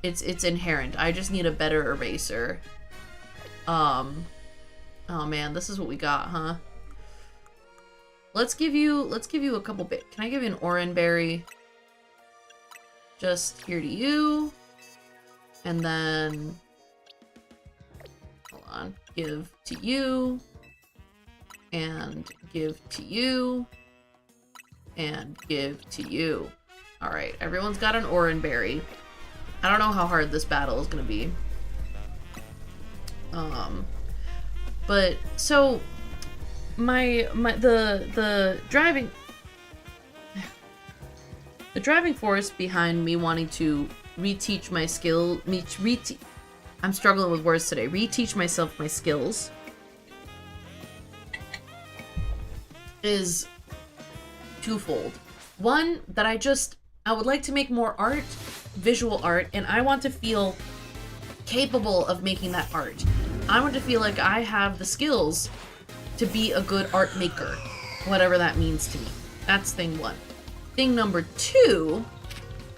It's inherent. I just need a better eraser. Oh man, this is what we got, huh? Let's give you a couple bit. Can I give you an oranberry? Just here to you. And then hold on. Give to you. And give to you. And give to you. Alright, everyone's got an oranberry. I don't know how hard this battle is gonna be. But so the driving force behind me wanting to reteach my skill, I'm struggling with words today. Reteach myself my skills is twofold. One, that I would like to make more art, visual art, and I want to feel capable of making that art. I want to feel like I have the skills to be a good art maker, whatever that means to me. That's thing one. Thing number two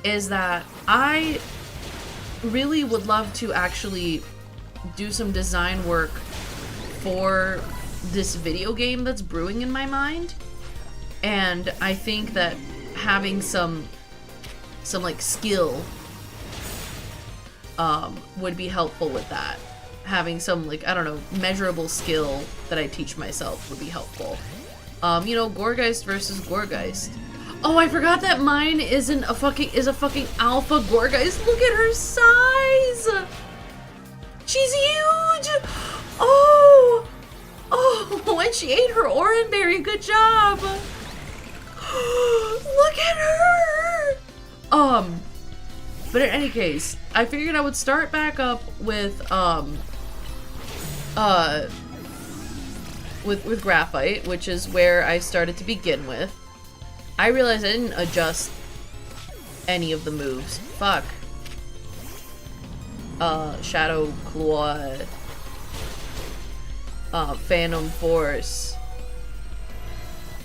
is that I really would love to actually do some design work for this video game that's brewing in my mind. And I think that having some like skill would be helpful with that. Having some, like, I don't know, measurable skill that I teach myself would be helpful. You know, Gorgeist versus Gorgeist. Oh, I forgot that mine is a fucking alpha Gorgeist. Look at her size! She's huge! Oh! Oh, and she ate her oranberry. Good job! Look at her! But in any case, I figured I would start back up with graphite, which is where I started to begin with. I realized I didn't adjust any of the moves. Fuck. Shadow Claw. Phantom Force.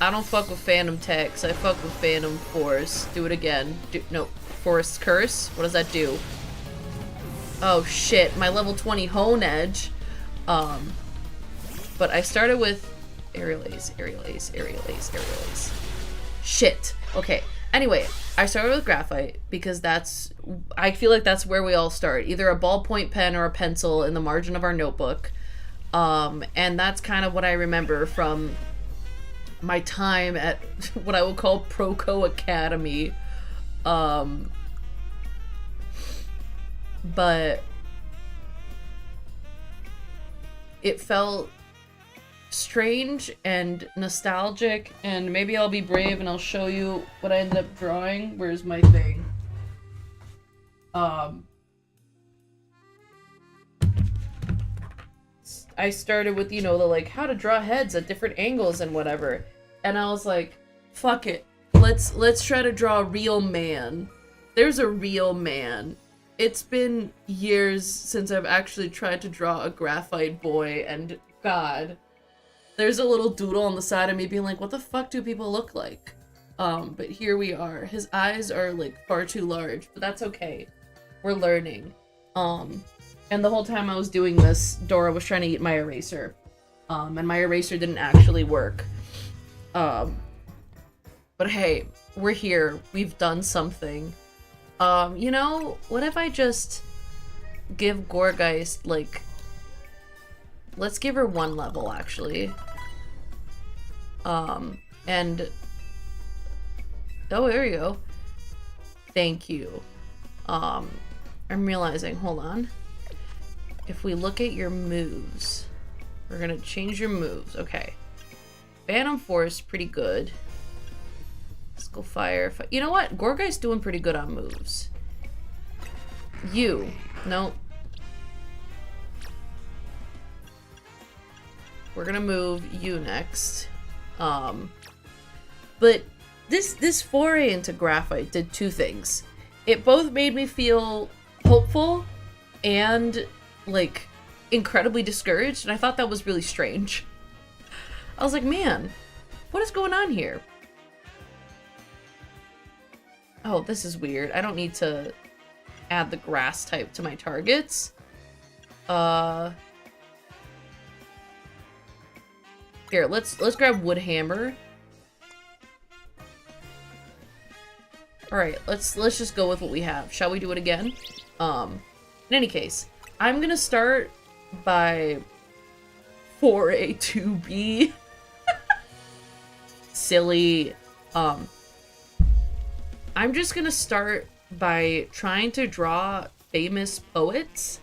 I don't fuck with Phantom Tex, I fuck with Phantom Force. Do it again. No. Forest Curse? What does that do? Oh shit, my level 20 Hone Edge. But I started with Aerial Ace. Shit. Okay. Anyway, I started with graphite because I feel like that's where we all start. Either a ballpoint pen or a pencil in the margin of our notebook. And that's kind of what I remember from my time at what I will call Proco Academy. But it felt strange and nostalgic, and maybe I'll be brave and I'll show you what I ended up drawing. Where's my thing? I started with, you know, the like how to draw heads at different angles and whatever. And I was like, fuck it. Let's try to draw a real man. There's a real man. It's been years since I've actually tried to draw a graphite boy, and God, there's a little doodle on the side of me being like, what the fuck do people look like? But here we are. His eyes are like far too large, but that's okay. We're learning. And the whole time I was doing this, Dora was trying to eat my eraser. And my eraser didn't actually work. But hey, we're here. We've done something. You know, what if I just give Gorgeist, like, let's give her 1 level, actually. And, oh, there you go. Thank you. I'm realizing, hold on. If we look at your moves, we're gonna change your moves. Okay. Phantom Force, pretty good. Let's go fire. You know what? Gorgeist's doing pretty good on moves. You. No. We're gonna move you next. But this foray into graphite did 2 things. It both made me feel hopeful and, like, incredibly discouraged, and I thought that was really strange. I was like, man, what is going on here? Oh, this is weird. I don't need to add the grass type to my targets. Here, let's grab wood hammer. Alright, let's just go with what we have. Shall we do it again? In any case, I'm gonna start by 4A2B. Silly. I'm just gonna start by trying to draw famous poets.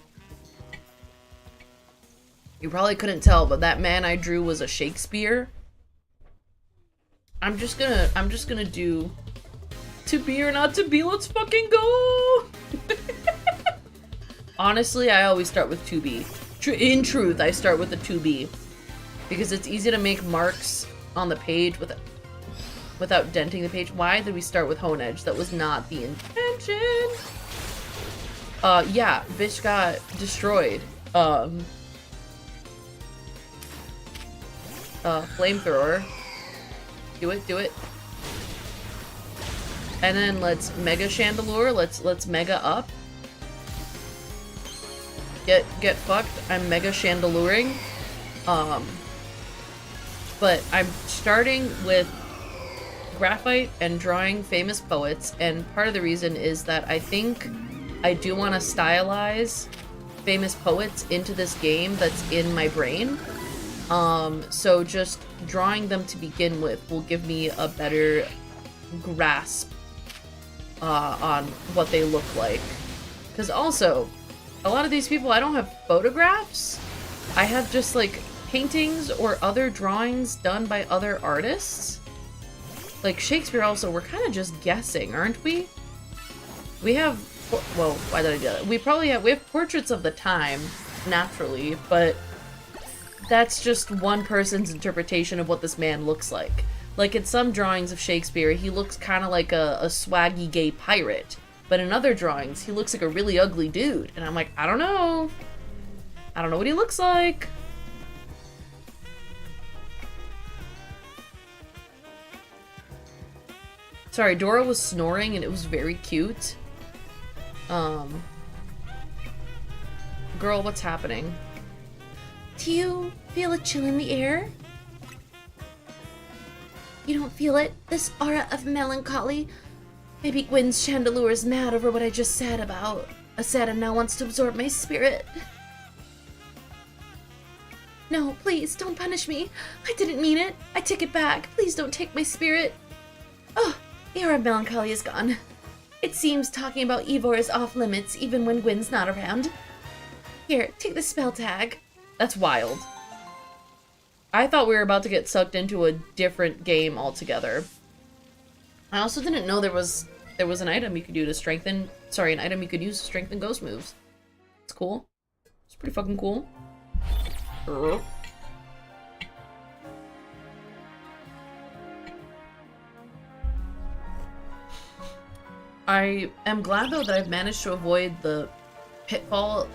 You probably couldn't tell, but that man I drew was a Shakespeare. I'm just gonna do to be or not to be, let's fucking go! Honestly, I always start with 2B. In truth, I start with the 2B. Because it's easy to make marks on the page without denting the page. Why did we start with Hone Edge? That was not the intention. Yeah, bitch got destroyed. Flamethrower. Do it. And then let's Mega Chandelure. Let's Mega up. Get fucked. I'm Mega Chandeluring. But I'm starting with graphite and drawing famous poets, and part of the reason is that I think I do want to stylize famous poets into this game that's in my brain. So just drawing them to begin with will give me a better grasp on what they look like. Because also, a lot of these people, I don't have photographs. I have just like paintings or other drawings done by other artists. Like Shakespeare also, we're kind of just guessing, aren't we? We have, well, why did I do that? We have portraits of the time, naturally, but that's just one person's interpretation of what this man looks like. Like in some drawings of Shakespeare, he looks kind of like a swaggy gay pirate. But in other drawings, he looks like a really ugly dude. And I'm like, I don't know. I don't know what he looks like. Sorry, Dora was snoring and it was very cute. Girl, what's happening? Do you feel a chill in the air? You don't feel it? This aura of melancholy? Maybe Gwyn's Chandelure is mad over what I just said about and now wants to absorb my spirit. No, please, don't punish me. I didn't mean it. I take it back. Please don't take my spirit. Oh, the aura of melancholy is gone. It seems talking about Ivor is off limits even when Gwyn's not around. Here, take the spell tag. That's wild. I thought we were about to get sucked into a different game altogether. I also didn't know there was an item you could do to strengthen, sorry, an item you could use to strengthen ghost moves. It's cool. It's pretty fucking cool. I am glad though that I've managed to avoid the pitfall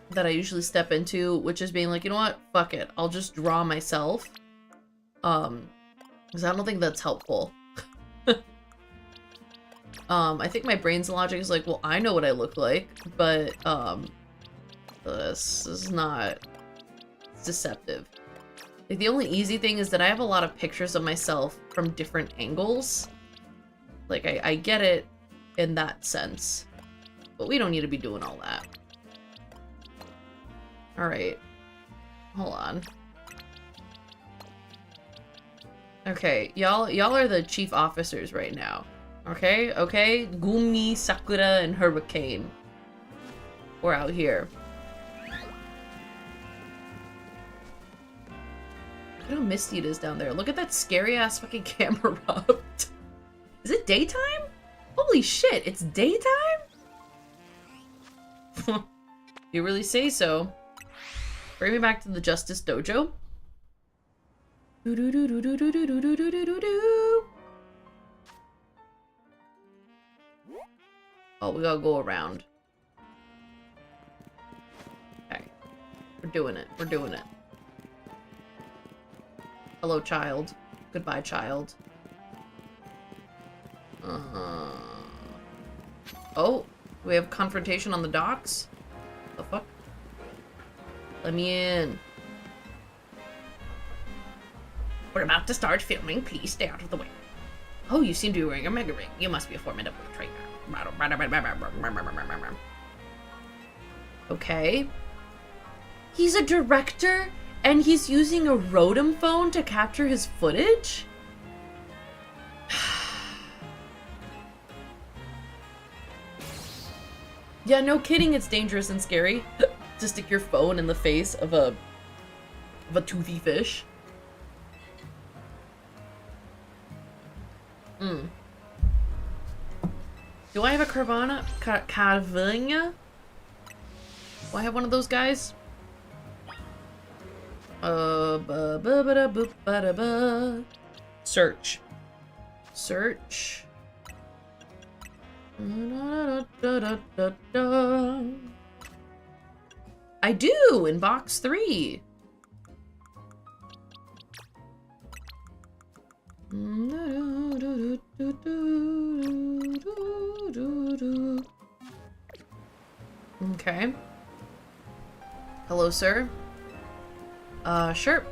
that I usually step into, which is being like, you know what, fuck it, I'll just draw myself. Because I don't think that's helpful. I think my brain's logic is like, well, I know what I look like, but, this is not, it's deceptive. Like, the only easy thing is that I have a lot of pictures of myself from different angles. Like, I get it in that sense, but we don't need to be doing all that. Alright. Hold on. Okay, y'all are the chief officers right now. Okay? Okay? Gumi, Sakura, and Hurricane. We're out here. Look at how misty it is down there. Look at that scary-ass fucking camera rub. Is it daytime? Holy shit, it's daytime? You really say so. Bring me back to the Justice Dojo. Oh, we gotta go around. Okay. We're doing it. We're doing it. Hello, child. Goodbye, child. Oh, we have confrontation on the docks? The fuck? Let me in. We're about to start filming. Please stay out of the way. Oh, you seem to be wearing a mega ring. You must be a formidable trainer. Okay. He's a director, and he's using a Rotom phone to capture his footage? Yeah, no kidding, it's dangerous and scary to stick your phone in the face of a toothy fish. Do I have a Carvana? Carvana? Do I have one of those guys? Search. Search. I do, in box 3. Okay. Hello, sir. Sure.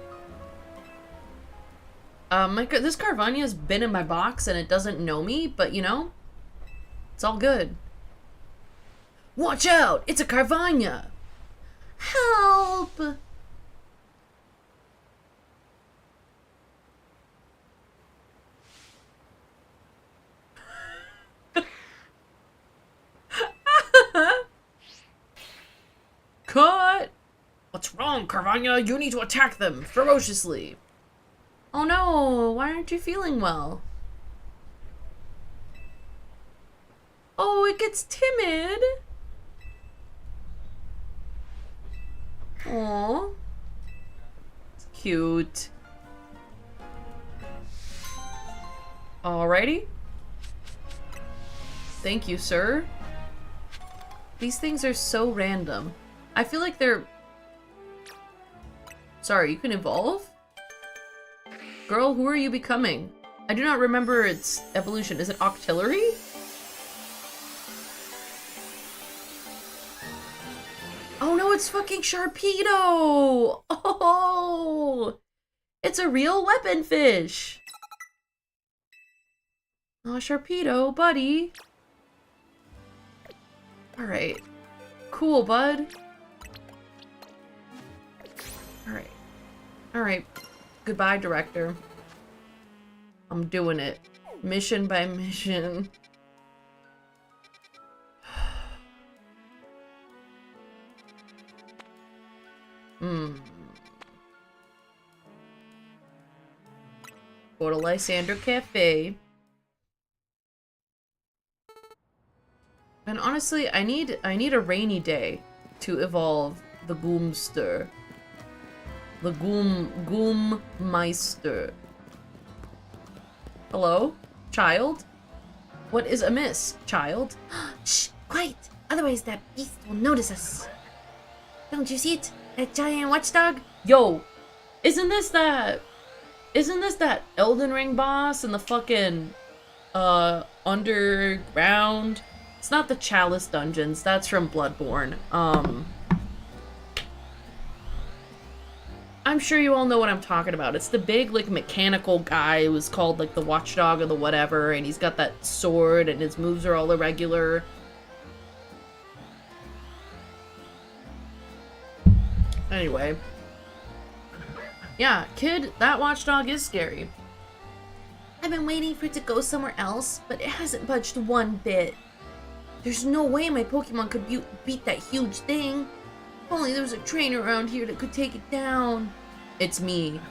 This Carvania's been in my box and it doesn't know me, but you know, it's all good. Watch out! It's a Carvania! Help! Cut! What's wrong, Carvania? You need to attack them ferociously. Oh no, why aren't you feeling well? Oh, it gets timid. Aww. It's cute. Alrighty. Thank you, sir. These things are so random. I feel like they're... Sorry, you can evolve? Girl, who are you becoming? I do not remember its evolution. Is it Octillery? Oh no, it's fucking Sharpedo! Oh! It's a real weapon fish! Oh, Sharpedo, buddy. Alright. Cool, bud. Alright. Alright. Goodbye, director. I'm doing it. Mission by mission. Go to Lysander Cafe. And honestly, I need a rainy day to evolve the Goomster. The Goommeister. Hello? Child? What is amiss, child? Shh! Quiet! Otherwise that beast will notice us. Don't you see it? That giant watchdog? Yo! Isn't this that Elden Ring boss in the fucking, underground? It's not the Chalice Dungeons, that's from Bloodborne. I'm sure you all know what I'm talking about. It's the big, like, mechanical guy who's called, like, the Watchdog or the whatever, and he's got that sword, and his moves are all irregular. Anyway. Yeah, kid, that Watchdog is scary. I've been waiting for it to go somewhere else, but it hasn't budged one bit. There's no way my Pokemon could beat that huge thing. If only there was a trainer around here that could take it down. It's me.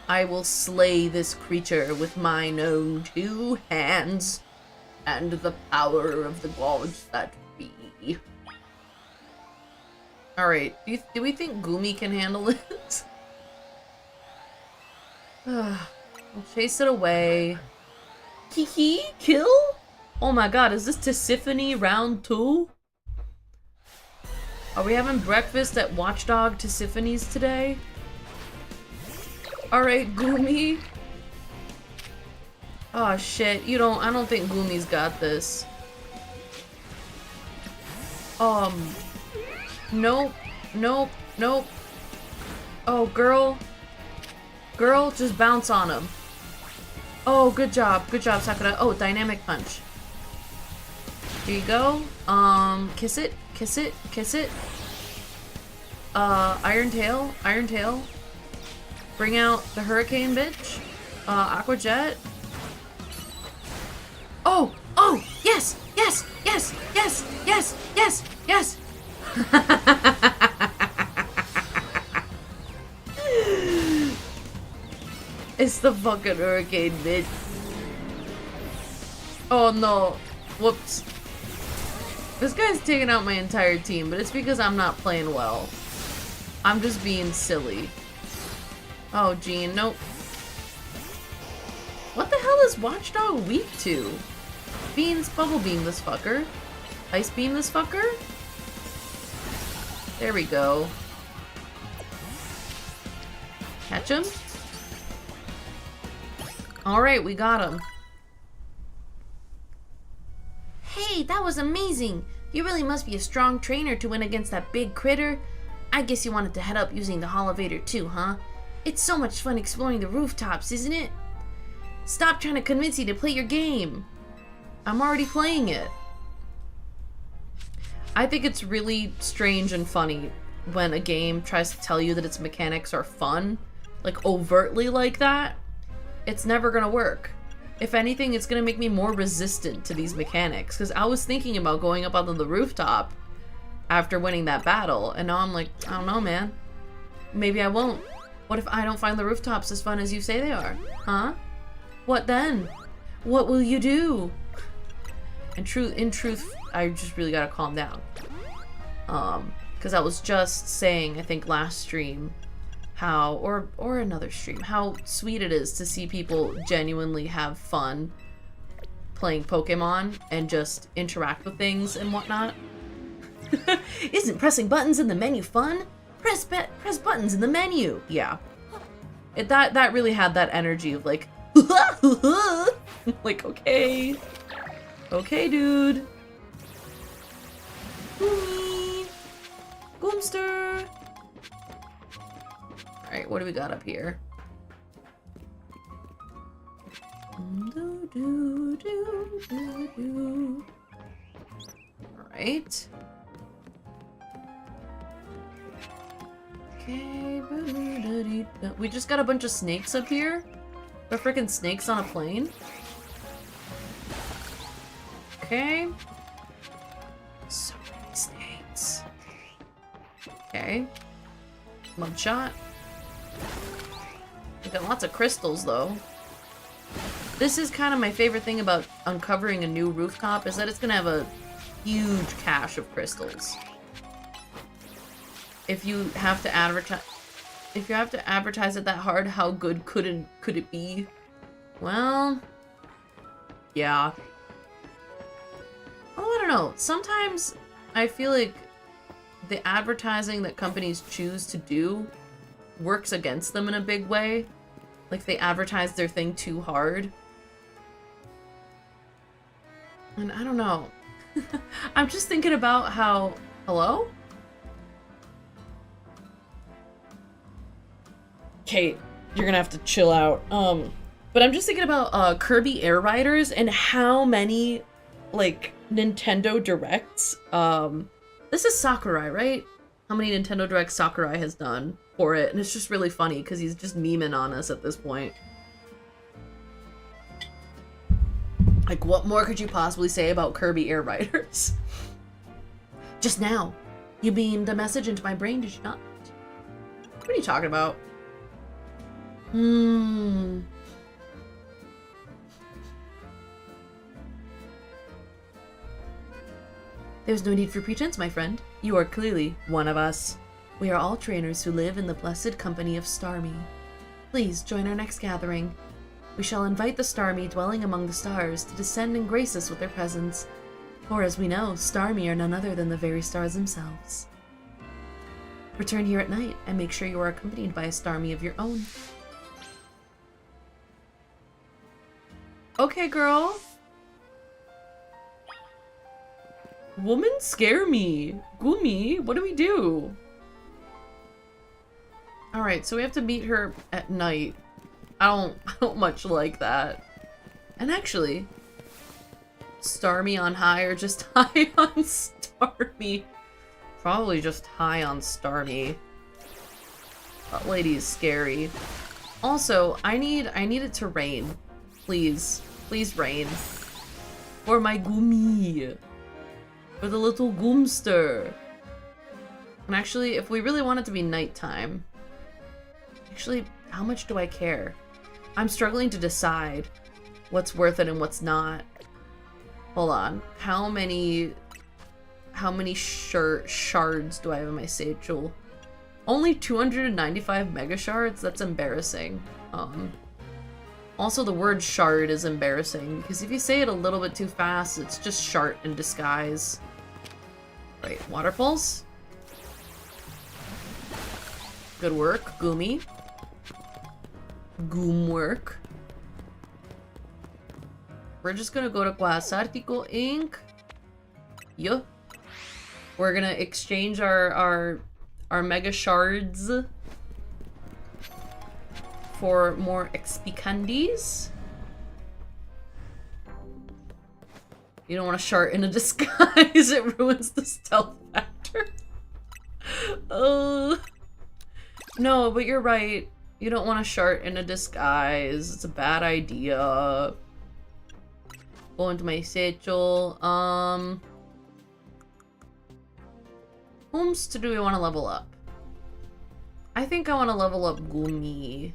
I will slay this creature with mine own 2 hands and the power of the gods that be. Alright, do we think Goomy can handle it? We'll chase it away. Kiki, kill? Oh my god, is this Tisiphone round 2? Are we having breakfast at Watchdog Tisiphone's today? Alright, Goomy. Oh shit, I don't think Goomy's got this. Nope, nope, nope. Oh, girl. Girl, just bounce on him. Oh, good job, Sakura. Oh, dynamic punch. Here you go. Kiss it, kiss it, kiss it. Iron Tail, Iron Tail. Bring out the Hurricane, bitch. Aqua Jet. Oh, oh, yes, yes, yes, yes, yes, yes, yes. It's the fucking Hurricane, bitch. Oh no. Whoops. This guy's taking out my entire team, but it's because I'm not playing well. I'm just being silly. Oh, Gene, nope. What the hell is Watchdog weak to? Beans, Bubble Beam this fucker. Ice Beam this fucker? There we go. Catch him? Alright, we got him. Hey, that was amazing! You really must be a strong trainer to win against that big critter. I guess you wanted to head up using the Holovator too, huh? It's so much fun exploring the rooftops, isn't it? Stop trying to convince you to play your game. I'm already playing it. I think it's really strange and funny when a game tries to tell you that its mechanics are fun, like overtly like that. It's never gonna work. If anything, it's gonna make me more resistant to these mechanics, because I was thinking about going up onto the rooftop after winning that battle, and now I'm like, I don't know, man. Maybe I won't. What if I don't find the rooftops as fun as you say they are? Huh? What then? What will you do? In truth, I just really gotta calm down. Because I was just saying, I think last stream, how, or another stream, how sweet it is to see people genuinely have fun playing Pokemon and just interact with things and whatnot. Isn't pressing buttons in the menu fun? Press buttons in the menu. Yeah. That really had that energy of like, like, okay. Okay, dude. Goomy. Goomster. Alright, what do we got up here? Alright. Okay. We just got a bunch of snakes up here? They're freaking snakes on a plane? Okay. So many snakes. Okay. Mud shot. We got lots of crystals though. This is kind of my favorite thing about uncovering a new rooftop, is that it's gonna have a huge cache of crystals. If you have to advertise it that hard, how good could it be? Well, yeah. Oh, I don't know. Sometimes I feel like the advertising that companies choose to do works against them in a big way. Like they advertise their thing too hard. And I don't know. I'm just thinking about how... Hello? Kate, you're gonna have to chill out. But I'm just thinking about Kirby Air Riders and how many, like, Nintendo Directs. This is Sakurai, right? How many Nintendo Directs Sakurai has done for it. And it's just really funny because he's just memeing on us at this point. Like, what more could you possibly say about Kirby Air Riders? Just now, you beamed a message into my brain, did you not? What are you talking about? There's no need for pretense, my friend. You are clearly one of us. We are all trainers who live in the blessed company of Starmie. Please join our next gathering. We shall invite the Starmie dwelling among the stars to descend and grace us with their presence. For as we know, Starmie are none other than the very stars themselves. Return here at night and make sure you are accompanied by a Starmie of your own. Okay, girl. Woman scare me. Gumi, what do we do? Alright, so we have to meet her at night. I don't much like that. And actually, Starmie on high or just high on Starmie? Probably just high on Starmie. That lady is scary. Also, I need it to rain. Please. Please rain. For my Gumi. For the little Goomster. And actually, if we really want it to be nighttime... Actually, how much do I care? I'm struggling to decide what's worth it and what's not. Hold on. How many shards do I have in my satchel? Only 295 mega shards? That's embarrassing. Also, the word shard is embarrassing, because if you say it a little bit too fast, it's just shart in disguise. Right, waterfalls. Good work, Gumi. Goom work. We're just gonna go to Quasartico Inc. Yup. We're gonna exchange our mega shards for more XP candies. You don't want to shart in a disguise, it ruins the stealth factor. No, but you're right. You don't want to shart in a disguise. It's a bad idea. Go into my satchel. Whomst do we want to level up? I think I want to level up Gumi.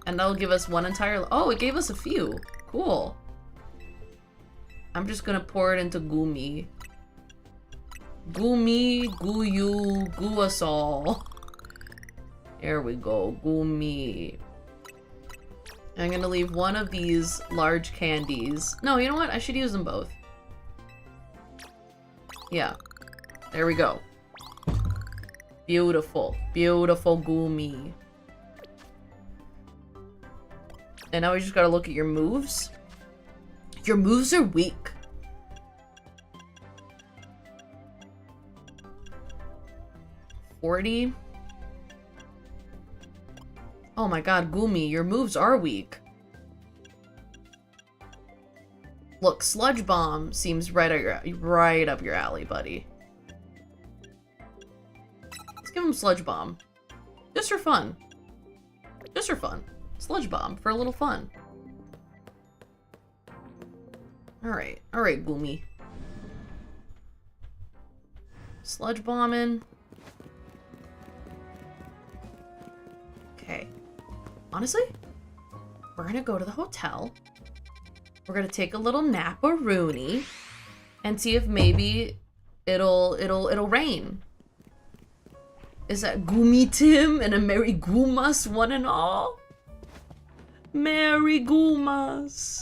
And that'll give us one entire... Oh, it gave us a few. Cool. I'm just gonna pour it into Gumi. Gumi, Guyu, goo us all. There we go, Gumi. I'm gonna leave one of these large candies. No, you know what? I should use them both. Yeah. There we go. Beautiful. Beautiful Gumi. And now we just gotta look at your moves. Your moves are weak. $40. Oh my god, Gumi, your moves are weak. Look, Sludge Bomb seems right up your alley, buddy. Let's give him Sludge Bomb. Just for fun. Just for fun. Sludge Bomb for a little fun. Alright, Gumi. Sludge Bombing. Okay. Honestly, we're gonna go to the hotel. We're gonna take a little nap-a-rooney and see if maybe it'll rain. Is that Goomy Tim and a Merry Goomas one and all? Merry Goomas.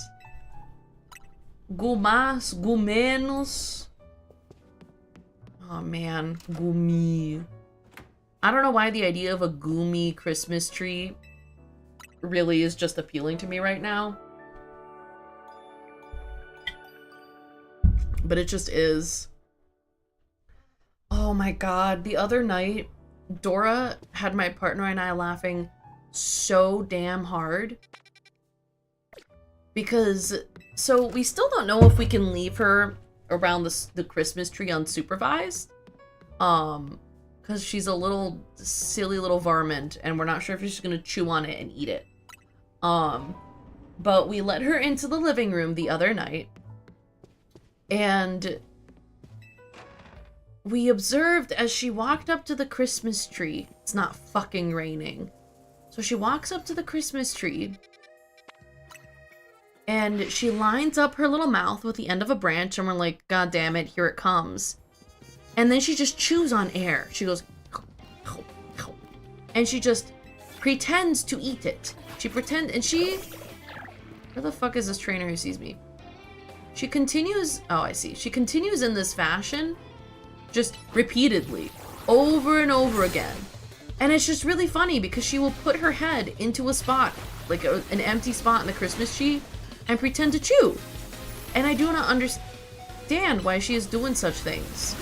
Goomas, Goomenos. Oh man, Goomy. I don't know why the idea of a Goomy Christmas tree really is just appealing to me right now. But it just is. Oh my god, the other night, Dora had my partner and I laughing so damn hard. Because, so we still don't know if we can leave her around the Christmas tree unsupervised. Because she's a little silly little varmint and we're not sure if she's gonna chew on it and eat it. But we let her into the living room the other night. And we observed as she walked up to the Christmas tree. It's not fucking raining. So she walks up to the Christmas tree. And she lines up her little mouth with the end of a branch. And we're like, God damn it, here it comes. And then she just chews on air. She goes, and she just pretends to eat it. Where the fuck is this trainer who sees me? She continues, oh, I see. She continues in this fashion, just repeatedly, over and over again. And it's just really funny because she will put her head into a spot, like an empty spot in the Christmas tree, and pretend to chew. And I do not understand why she is doing such things.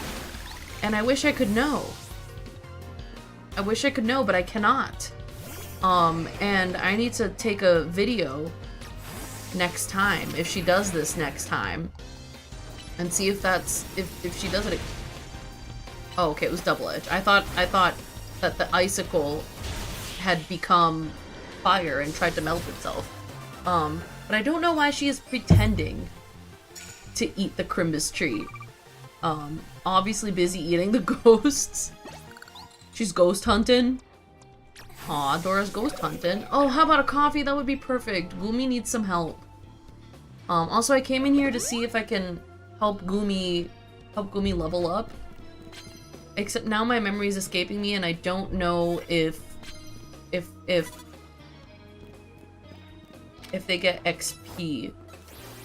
And I wish I could know. I wish I could know, but I cannot. And I need to take a video next time, if she does this next time, and see if that's, if she does it. Oh, okay, it was double edged. I thought that the icicle had become fire and tried to melt itself. But I don't know why she is pretending to eat the Christmas tree. Obviously busy eating the ghosts. She's ghost hunting. Aw, Dora's ghost hunting. Oh, how about a coffee? That would be perfect. Goomy needs some help. Also, I came in here to see if I can help Goomy level up. Except now my memory is escaping me, and I don't know if they get XP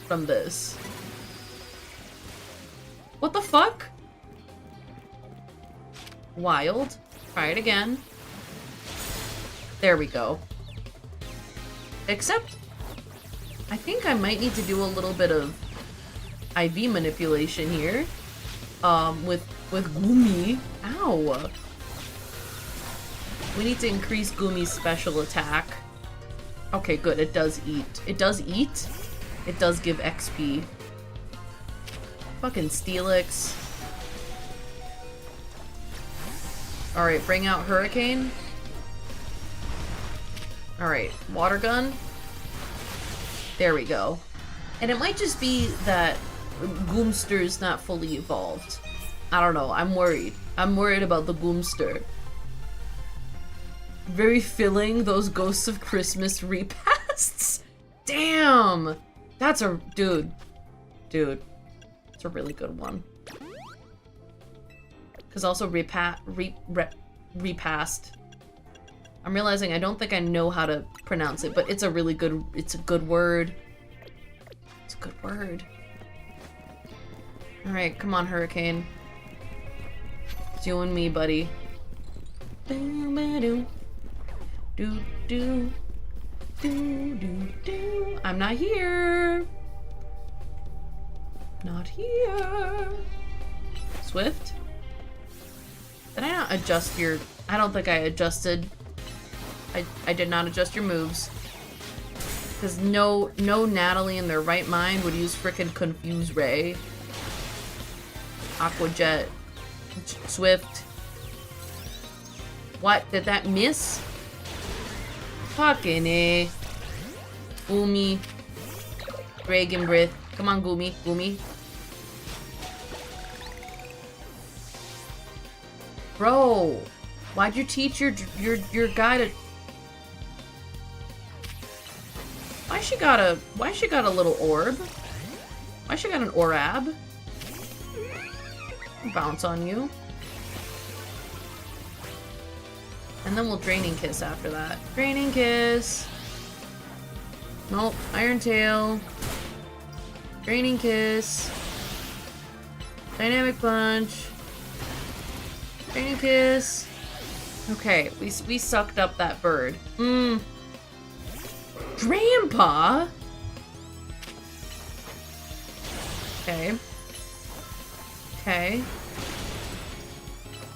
from this. What the fuck? Wild. Try it again. There we go. Except, I think I might need to do a little bit of IV manipulation here. With Goomy. Ow! We need to increase Goomy's special attack. Okay, good. It does eat. It does eat. It does give XP. Fucking Steelix. Alright, bring out Hurricane. Alright, water gun. There we go. And it might just be that Goomster's not fully evolved. I don't know, I'm worried. I'm worried about the Goomster. Very filling, those Ghosts of Christmas repasts. Damn! That's a... Dude. It's a really good one. Because also repast. I'm realizing I don't think I know how to pronounce it, but it's a really good, it's a good word. It's a good word. Alright, come on, Hurricane. It's you and me, buddy. I'm not here. Not here. Swift? Did I not adjust your... I don't think I adjusted... I did not adjust your moves. Because no Natalie in their right mind would use frickin' Confuse Ray. Aqua Jet. Swift. What? Did that miss? Fucking A. Goomy. Dragon Breath. Come on, Goomy. Goomy. Bro, why'd you teach your guy to... she got a little orb? Why she got an orab? Bounce on you. And then we'll Draining Kiss after that. Draining Kiss. Nope. Iron Tail. Draining Kiss. Dynamic Punch. Draining Kiss. Okay, we sucked up that bird. Grandpa? Okay. Okay.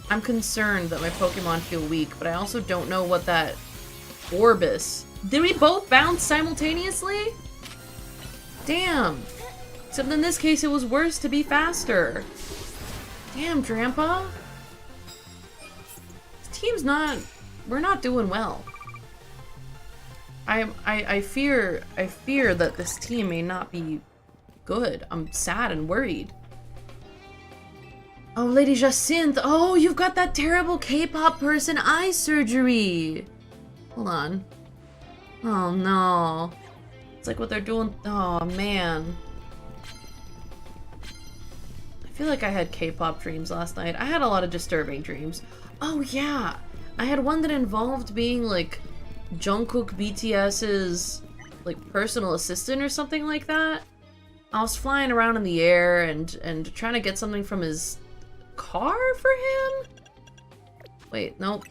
I'm concerned that my Pokemon feel weak, but I also don't know what that Orbis. Did we both bounce simultaneously? Damn. Except in this case, it was worse to be faster. Damn, Grandpa. This team's not... We're not doing well. I fear that this team may not be good. I'm sad and worried. Oh, Lady Jacinthe. Oh, you've got that terrible K-pop person eye surgery. Hold on. Oh, no. It's like what they're doing. Oh, man. I feel like I had K-pop dreams last night. I had a lot of disturbing dreams. Oh, yeah. I had one that involved being, like, Jungkook BTS's, like, personal assistant or something like that. I was flying around in the air and trying to get something from his car for him? Wait, nope.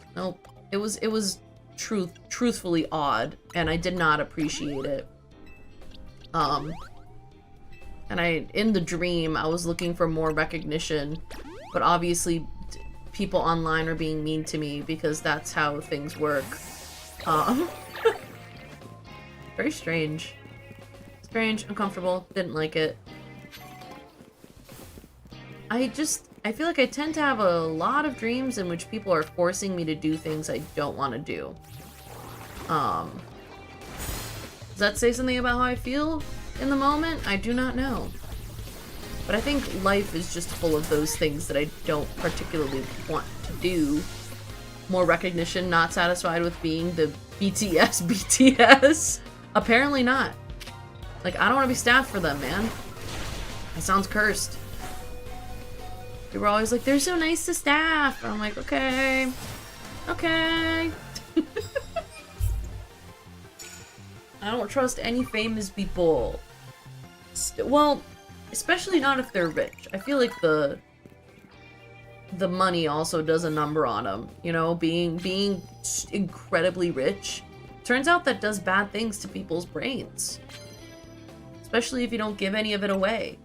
It was truthfully odd, and I did not appreciate it. And in the dream, I was looking for more recognition, but obviously people online are being mean to me because that's how things work. Very strange. Strange, uncomfortable, didn't like it. I feel like I tend to have a lot of dreams in which people are forcing me to do things I don't want to do. Does that say something about how I feel in the moment? I do not know. But I think life is just full of those things that I don't particularly want to do. More recognition, not satisfied with being the BTS. Apparently not. Like, I don't want to be staffed for them, man. That sounds cursed. They were always like, they're so nice to staff. And I'm like, okay. Okay. I don't trust any famous people. Well, especially not if they're rich. I feel like the money also does a number on them. You know, being incredibly rich. Turns out that does bad things to people's brains. Especially if you don't give any of it away.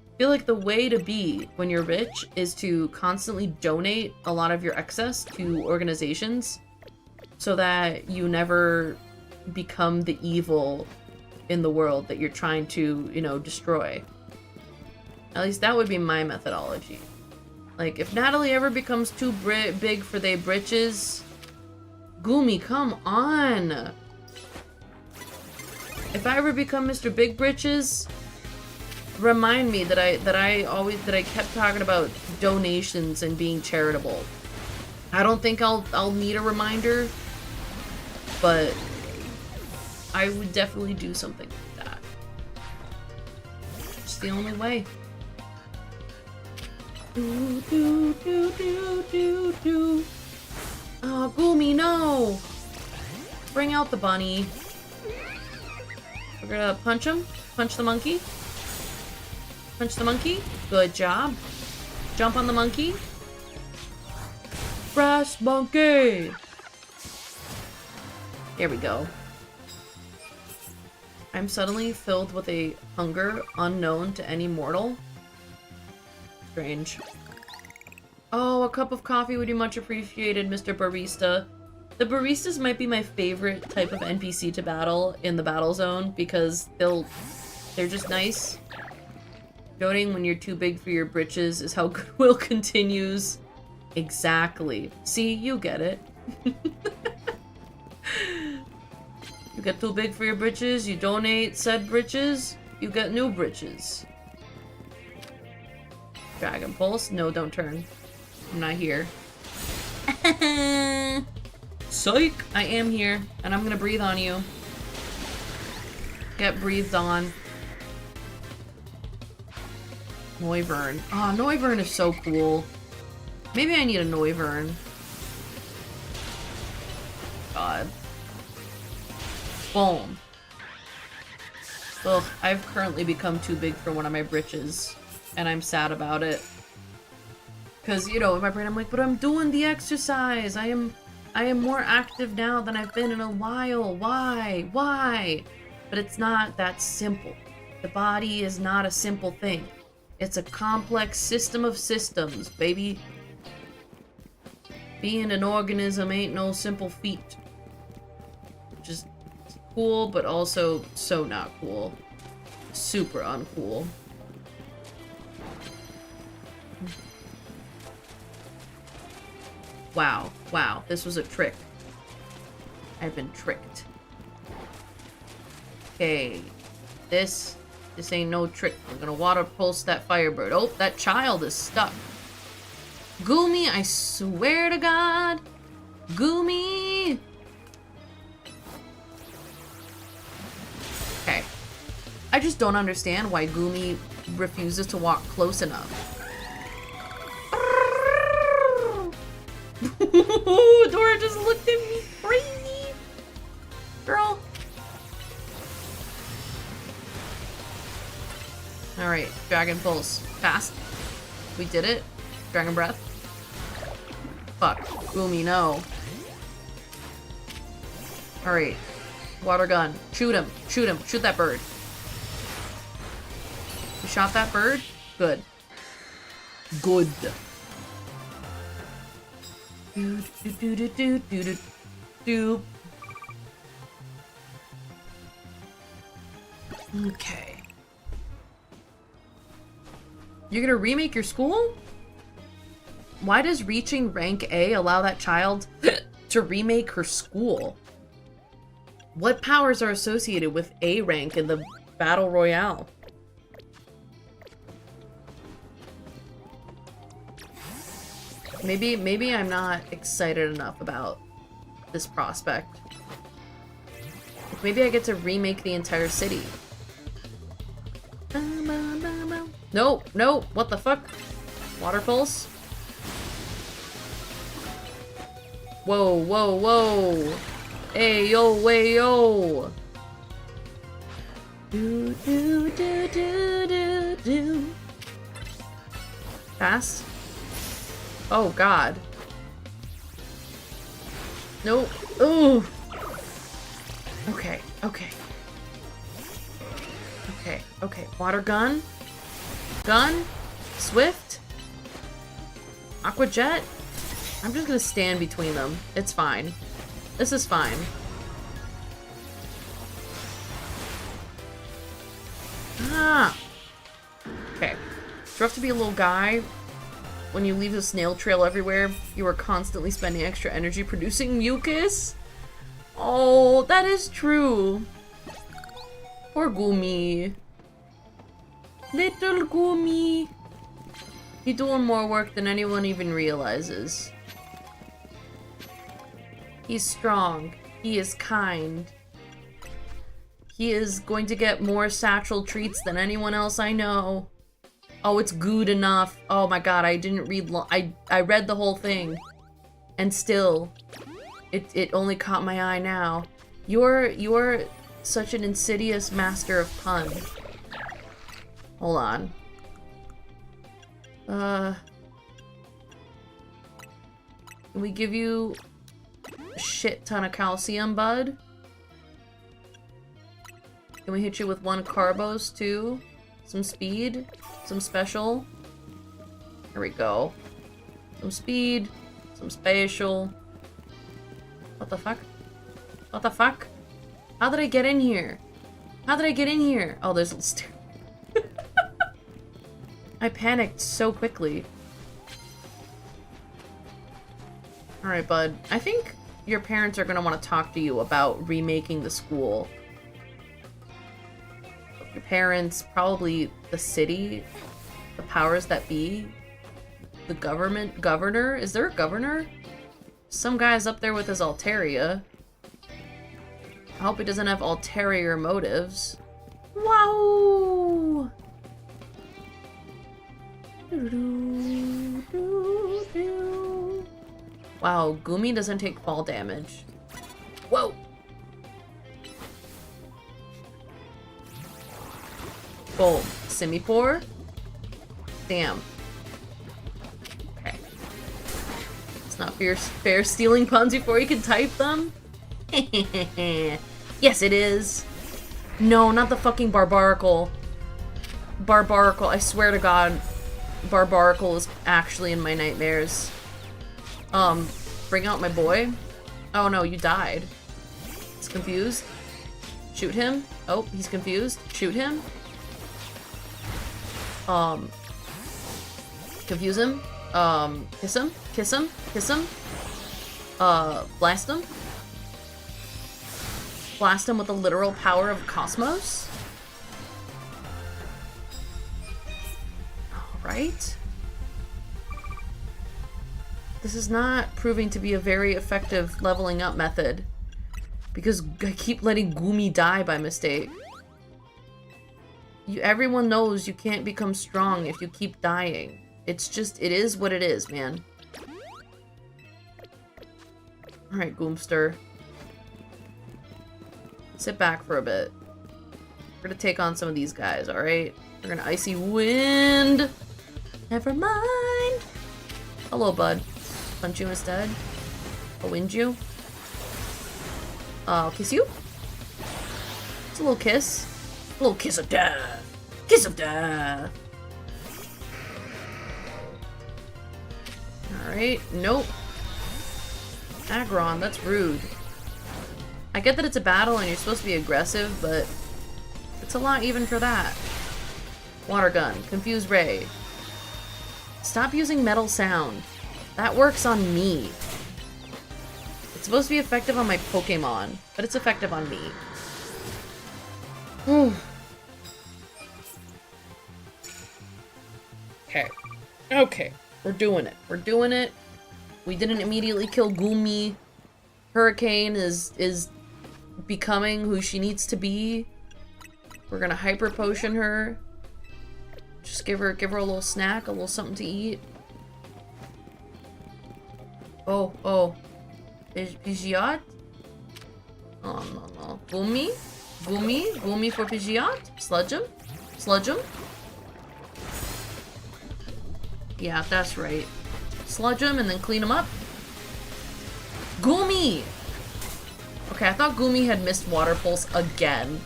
I feel like the way to be when you're rich is to constantly donate a lot of your excess to organizations so that you never become the evil in the world that you're trying to, you know, destroy. At least that would be my methodology. Like, if Natalie ever becomes too big for they britches, Gumi, come on! If I ever become Mr. Big Britches, remind me that I kept talking about donations and being charitable. I don't think I'll need a reminder, but I would definitely do something like that. It's the only way. Oh, Gumi, no! Bring out the bunny. We're gonna punch him. Punch the monkey. Punch the monkey. Good job. Jump on the monkey. Brass monkey! There we go. I'm suddenly filled with a hunger unknown to any mortal. Strange. Oh, a cup of coffee would be much appreciated, Mr. Barista. The baristas might be my favorite type of NPC to battle in the battle zone because they're just nice. Donating when you're too big for your britches is how goodwill continues. Exactly. See, you get it. You get too big for your britches, you donate said britches, you get new britches. Dragon Pulse? No, don't turn. I'm not here. Psych! I am here, and I'm gonna breathe on you. Get breathed on. Noivern. Oh, Noivern is so cool. Maybe I need a Noivern. God. Boom. Ugh, I've currently become too big for one of my britches, and I'm sad about it. Because, you know, in my brain I'm like, but I'm doing the exercise. I am more active now than I've been in a while. Why? Why? But it's not that simple. The body is not a simple thing. It's a complex system of systems, baby. Being an organism ain't no simple feat. Just cool, but also so not cool. Super uncool. Wow. Wow. This was a trick. I've been tricked. Okay. This ain't no trick. I'm gonna water pulse that firebird. Oh, that child is stuck. Goomy, I swear to God. Goomy. Okay. I just don't understand why Goomy refuses to walk close enough. Dora just looked at me crazy. Girl. Alright, Dragon Pulse. Fast. We did it. Dragon Breath. Fuck. Goomy, no. Alright. Water gun. Shoot him. Shoot him. Shoot that bird. You shot that bird? Good. Good. Do do do do do do do do. Okay. You're gonna remake your school? Why does reaching rank A allow that child to remake her school? What powers are associated with A rank in the Battle Royale? Maybe I'm not excited enough about this prospect. Maybe I get to remake the entire city. Nope, nope, what the fuck? Water pulse? Whoa, whoa, whoa! Hey, yo, way, yo! Do, do, do, do, do, do. Fast? Oh, God. Nope. Ooh! Okay, okay. Okay, okay. Water gun? Gun? Swift? Aqua jet? I'm just gonna stand between them. It's fine. This is fine. Ah! Okay. It's rough to be a little guy. When you leave a snail trail everywhere, you are constantly spending extra energy producing mucus. Oh, that is true. Poor Goomy. Little Goomy. He's doing more work than anyone even realizes. He's strong. He is kind. He is going to get more satchel treats than anyone else I know. Oh, it's good enough. Oh my God, I didn't read I read the whole thing. And still, it only caught my eye now. You're such an insidious master of pun. Hold on. Can we give you a shit ton of calcium, bud? Can we hit you with one carbos too? Some speed? Some special? Here we go. Some speed. Some spatial. What the fuck? What the fuck? How did I get in here? How did I get in here? Oh, there's a stair. I panicked so quickly. Alright, bud. I think your parents are gonna want to talk to you about remaking the school. Your parents, probably the city, the powers that be, the governor. Is there a governor? Some guy's up there with his Altaria. I hope he doesn't have ulterior motives. Wow! Wow, Gumi doesn't take fall damage. Whoa! Boom. Simipour. Damn. Okay. It's not fair stealing puns before you can type them? Yes, it is. No, not the fucking Barbaracle. Barbaracle, I swear to God, Barbaracle is actually in my nightmares. Bring out my boy. Oh no, you died. He's confused. Shoot him. Oh, he's confused. Shoot him. Confuse him. Kiss him. Kiss him. Kiss him. Blast him. Blast him with the literal power of Cosmos. Alright. This is not proving to be a very effective leveling up method. Because I keep letting Gumi die by mistake. Everyone knows you can't become strong if you keep dying. It's just, it is what it is, man. Alright, Goomster. Sit back for a bit. We're gonna take on some of these guys, alright? We're gonna Icy Wind! Never mind! Hello, bud. Punch you instead. I'll wind you. I'll kiss you. It's a little kiss. A little kiss of death. Kiss of death. Alright. Nope. Aggron, that's rude. I get that it's a battle and you're supposed to be aggressive, but it's a lot even for that. Water gun. Confuse Ray. Stop using metal sound. That works on me. It's supposed to be effective on my Pokemon, but it's effective on me. Okay. Okay. We're doing it. We're doing it. We didn't immediately kill Gumi. Hurricane is becoming who she needs to be. We're gonna hyper potion her. Just give her a little snack, a little something to eat. Oh. Pidgeot? Oh, no. Gumi for Pidgeot? Sludge him. Yeah, that's right. Sludge him and then clean him up. Gumi! Okay, I thought Gumi had missed Water Pulse again.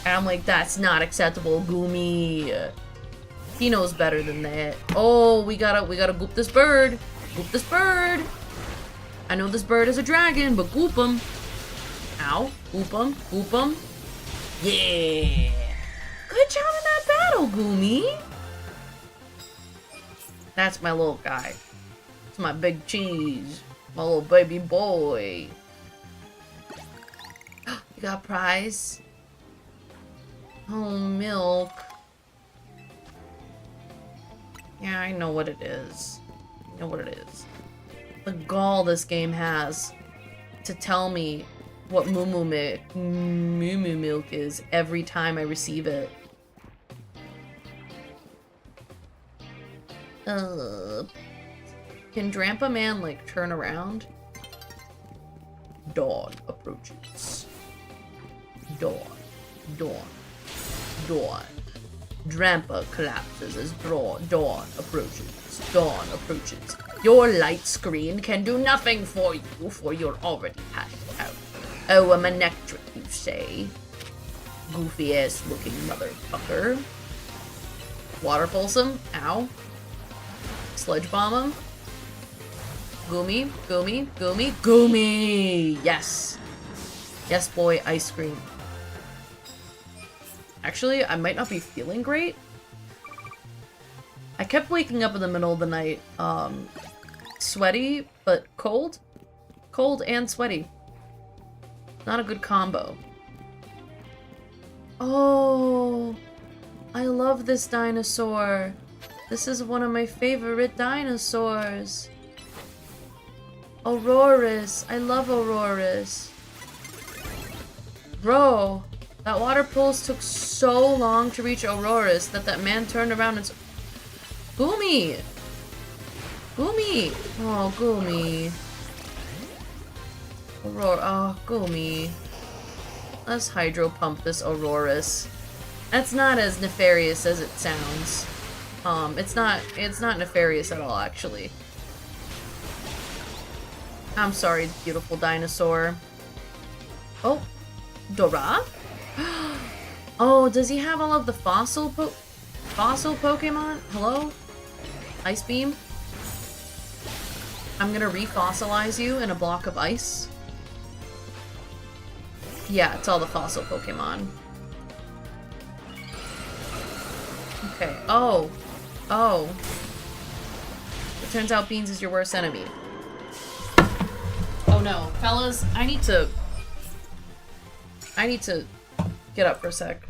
And I'm like, that's not acceptable, Gumi. He knows better than that. Oh, we gotta goop this bird. Goop this bird. I know this bird is a dragon, but goop him. Ow. Goop him. Yeah. Good job in that battle, Gumi. That's my little guy. It's my big cheese. My little baby boy. You got a prize? Oh, milk. Yeah, I know what it is. The gall this game has to tell me what moo milk is every time I receive it. Can Drampa Man, like, turn around? Dawn approaches. Dawn. Drampa collapses as dawn approaches. Your light screen can do nothing for you, for you're already passed out. Oh, I'm electric, you say? Goofy-ass looking motherfucker. Water pulse him. Ow. Sludge bomb him. Gumi. Yes. Yes, boy, ice cream. Actually, I might not be feeling great. I kept waking up in the middle of the night, sweaty, but cold. Cold and sweaty. Not a good combo. Oh, I love this dinosaur. This is one of my favorite dinosaurs. Aurorus. I love Aurorus. Bro, That water pulse took so long to reach Aurora's that man turned around and... Goomy! Goomy! Oh, Goomy. Aurora, oh, Goomy. Let's hydro pump this Aurora's. That's not as nefarious as it sounds. It's not nefarious at all, actually. I'm sorry, beautiful dinosaur. Oh, Dora? Oh, does he have all of the fossil Pokemon? Hello? Ice Beam? I'm gonna refossilize you in a block of ice. Yeah, it's all the fossil Pokemon. Okay. Oh. Oh. It turns out Beans is your worst enemy. Oh no. Fellas, I need to get up for a sec.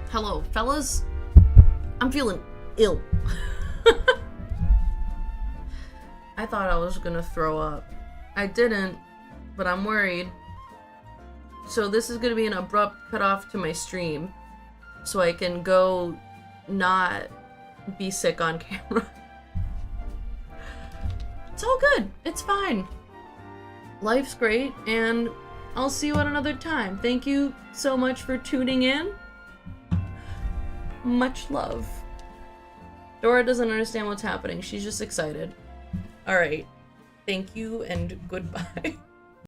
Hello, fellas. I'm feeling ill. I thought I was gonna throw up. I didn't, but I'm worried. So this is gonna be an abrupt cutoff to my stream, so I can go not be sick on camera. It's all good. It's fine. Life's great, and I'll see you at another time. Thank you so much for tuning in. Much love. Dora doesn't understand what's happening. She's just excited. Alright. Thank you and goodbye.